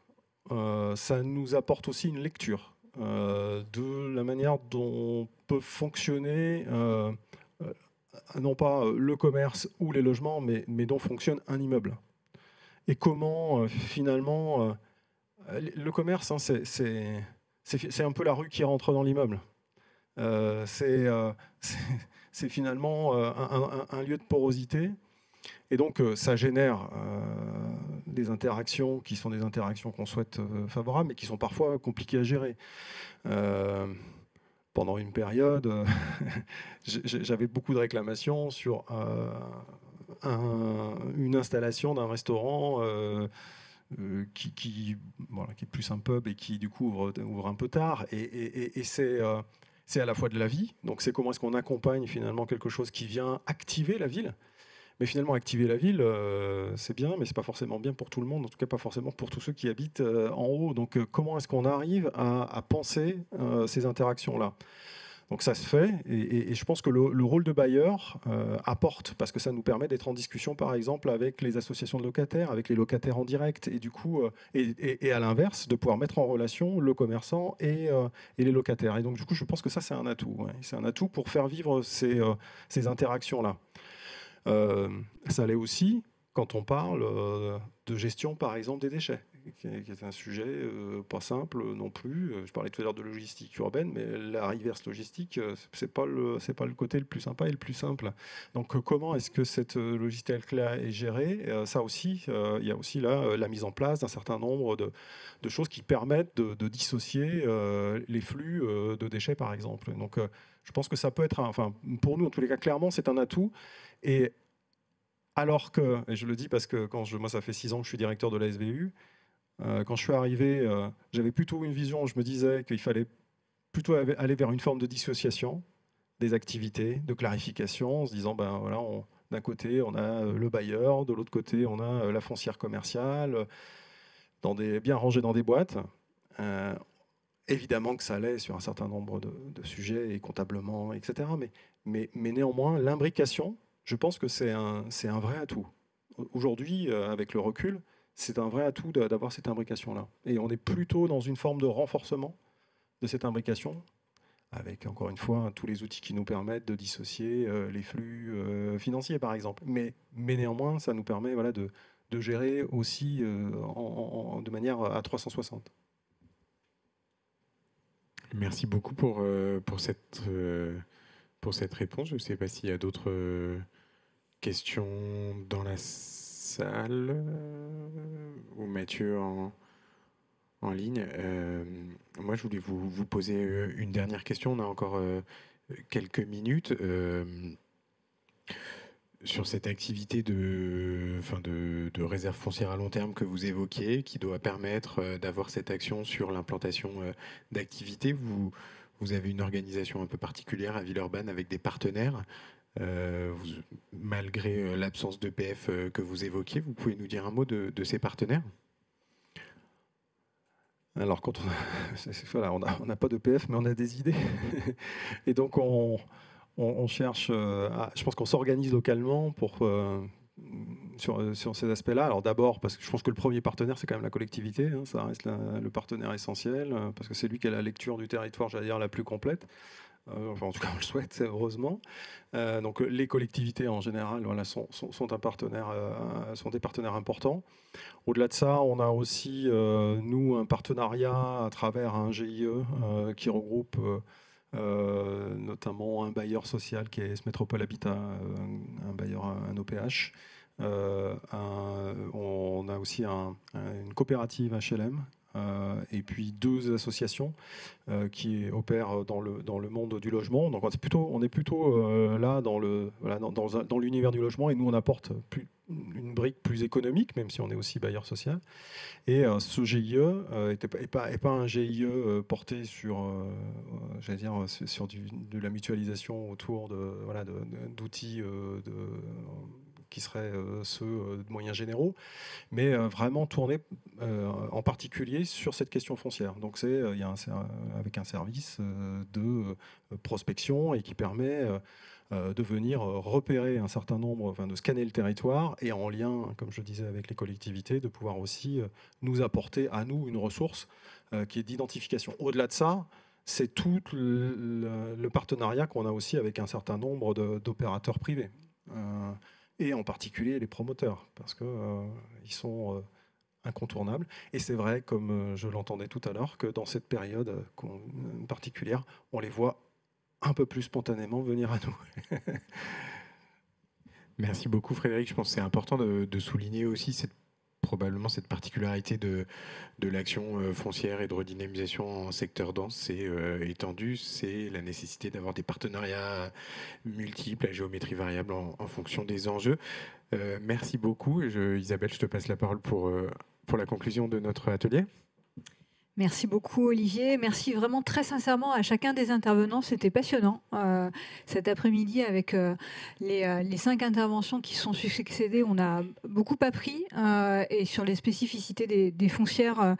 ça nous apporte aussi une lecture de la manière dont peut fonctionner non pas le commerce ou les logements, mais dont fonctionne un immeuble. Et comment finalement le commerce, hein, c'est un peu la rue qui rentre dans l'immeuble. C'est finalement un lieu de porosité, et donc ça génère des interactions qui sont des interactions qu'on souhaite favorables, mais qui sont parfois compliquées à gérer. Pendant une période, j'avais beaucoup de réclamations sur une installation d'un restaurant qui est plus un pub et qui du coup ouvre un peu tard, et c'est à la fois de la vie, donc c'est comment est-ce qu'on accompagne finalement quelque chose qui vient activer la ville. Mais finalement, activer la ville, c'est bien, mais c'est pas forcément bien pour tout le monde, en tout cas pas forcément pour tous ceux qui habitent en haut. Donc comment est-ce qu'on arrive à penser ces interactions-là ? Donc ça se fait, et je pense que le rôle de bailleur apporte, parce que ça nous permet d'être en discussion par exemple avec les associations de locataires, avec les locataires en direct, et du coup, et à l'inverse, de pouvoir mettre en relation le commerçant et les locataires. Et donc du coup, je pense que ça c'est un atout. Ouais. C'est un atout pour faire vivre ces interactions-là. Ça l'est aussi quand on parle de gestion par exemple des déchets, qui est un sujet pas simple non plus. Je parlais tout à l'heure de logistique urbaine, mais la reverse logistique, c'est pas le côté le plus sympa et le plus simple. Donc comment est-ce que cette logistique-là est gérée ? Ça aussi, il y a aussi là la mise en place d'un certain nombre de choses qui permettent de dissocier les flux de déchets par exemple. Donc je pense que ça peut être, enfin pour nous en tous les cas clairement c'est un atout. Et alors que, et je le dis parce que moi ça fait 6 ans que je suis directeur de la SVU, quand je suis arrivé, j'avais plutôt une vision, je me disais qu'il fallait plutôt aller vers une forme de dissociation des activités, de clarification, en se disant, ben voilà, d'un côté on a le bailleur, de l'autre côté on a la foncière commerciale, bien rangée dans des boîtes. Évidemment que ça allait sur un certain nombre de sujets, et comptablement, etc. Mais néanmoins, l'imbrication, je pense que c'est un vrai atout. Aujourd'hui, avec le recul, c'est un vrai atout d'avoir cette imbrication-là. Et on est plutôt dans une forme de renforcement de cette imbrication, avec, encore une fois, tous les outils qui nous permettent de dissocier les flux financiers, par exemple. Mais néanmoins, ça nous permet de gérer aussi de manière à 360. Merci beaucoup pour cette réponse. Je ne sais pas s'il y a d'autres questions dans la salle ou Mathieu en ligne. Moi, je voulais vous poser une dernière question. On a encore quelques minutes. Sur cette activité de réserve foncière à long terme que vous évoquiez, qui doit permettre d'avoir cette action sur l'implantation d'activités, vous avez une organisation un peu particulière à Villeurbanne avec des partenaires. Malgré l'absence d'EPF que vous évoquiez, vous pouvez nous dire un mot de ces partenaires ? Alors, quand on n'a pas d'EPF, mais on a des idées. Et donc, on cherche, je pense qu'on s'organise localement sur ces aspects-là. Alors d'abord, parce que je pense que le premier partenaire, c'est quand même la collectivité. Hein, ça reste le partenaire essentiel, parce que c'est lui qui a la lecture du territoire, j'allais dire, la plus complète. Enfin, en tout cas, on le souhaite, heureusement. Donc les collectivités, en général, voilà, sont des partenaires importants. Au-delà de ça, on a aussi, nous, un partenariat à travers un GIE qui regroupe... notamment un bailleur social qui est S Métropole Habitat, un bailleur, un OPH. On a aussi une coopérative HLM, et puis 2 associations qui opèrent dans le monde du logement. Donc on est plutôt là dans l'univers du logement, et nous on apporte une brique plus économique, même si on est aussi bailleur social. Et ce GIE n'est pas un GIE porté sur, j'allais dire, sur de la mutualisation autour d'outils qui seraient ceux de moyens généraux, mais vraiment tourné en particulier sur cette question foncière. Donc il y a avec un service de prospection et qui permet de venir repérer un certain nombre, de scanner le territoire et en lien, comme je disais, avec les collectivités, de pouvoir aussi nous apporter à nous une ressource qui est d'identification. Au-delà de ça, c'est tout le partenariat qu'on a aussi avec un certain nombre d'opérateurs privés. Et en particulier les promoteurs, parce qu'ils sont incontournables. Et c'est vrai, comme je l'entendais tout à l'heure, que dans cette période particulière, on les voit un peu plus spontanément venir à nous. Merci beaucoup Frédéric. Je pense que c'est important de souligner aussi probablement cette particularité de l'action foncière et de redynamisation en secteur dense. C'est étendu, c'est la nécessité d'avoir des partenariats multiples à géométrie variable en fonction des enjeux. Merci beaucoup. Isabelle, je te passe la parole pour la conclusion de notre atelier. Merci beaucoup Olivier, merci vraiment très sincèrement à chacun des intervenants, c'était passionnant cet après-midi avec les 5 interventions qui sont succédées, on a beaucoup appris et sur les spécificités des foncières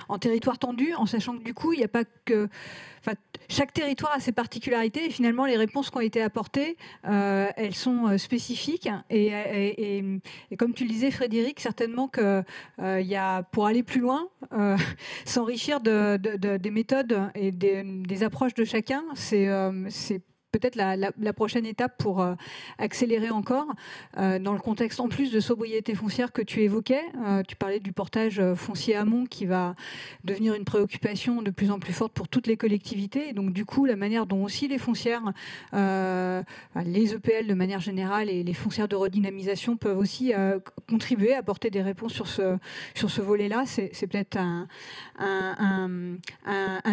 en territoire tendu, en sachant que du coup il n'y a pas que... chaque territoire a ses particularités et finalement les réponses qui ont été apportées, elles sont spécifiques et comme tu le disais Frédéric, certainement qu'il y a, pour aller plus loin, s'enrichir des méthodes et des approches de chacun, c'est peut-être la prochaine étape pour accélérer encore dans le contexte en plus de sobriété foncière que tu évoquais. Tu parlais du portage foncier amont qui va devenir une préoccupation de plus en plus forte pour toutes les collectivités. Et donc du coup, la manière dont aussi les foncières, les EPL de manière générale et les foncières de redynamisation peuvent aussi contribuer à apporter des réponses sur ce volet-là, c'est peut-être un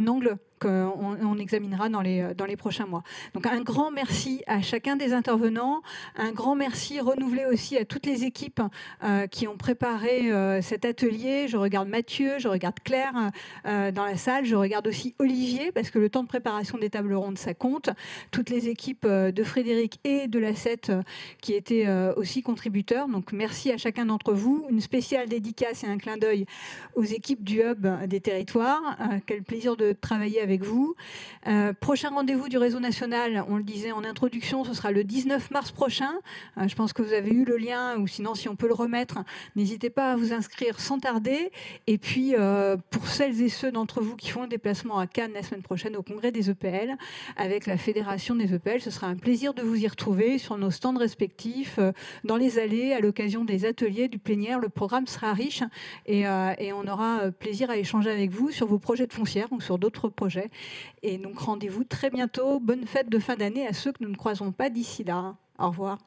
angle qu'on examinera dans les prochains mois. Donc un grand merci à chacun des intervenants, un grand merci renouvelé aussi à toutes les équipes qui ont préparé cet atelier. Je regarde Mathieu, je regarde Claire dans la salle, je regarde aussi Olivier parce que le temps de préparation des tables rondes ça compte. Toutes les équipes de Frédéric et de la CET qui étaient aussi contributeurs. Donc merci à chacun d'entre vous. Une spéciale dédicace et un clin d'œil aux équipes du Hub des territoires. Quel plaisir de travailler avec vous. Prochain rendez-vous du réseau national, on le disait en introduction, ce sera le 19 mars prochain. Je pense que vous avez eu le lien, ou sinon si on peut le remettre, n'hésitez pas à vous inscrire sans tarder. Et puis pour celles et ceux d'entre vous qui font le déplacement à Cannes la semaine prochaine au congrès des EPL, avec la fédération des EPL, ce sera un plaisir de vous y retrouver sur nos stands respectifs, dans les allées, à l'occasion des ateliers, du plénière. Le programme sera riche et on aura plaisir à échanger avec vous sur vos projets de foncière ou sur d'autres projets. Et donc rendez-vous très bientôt. Bonne fête de fin d'année à ceux que nous ne croiserons pas d'ici là. Au revoir.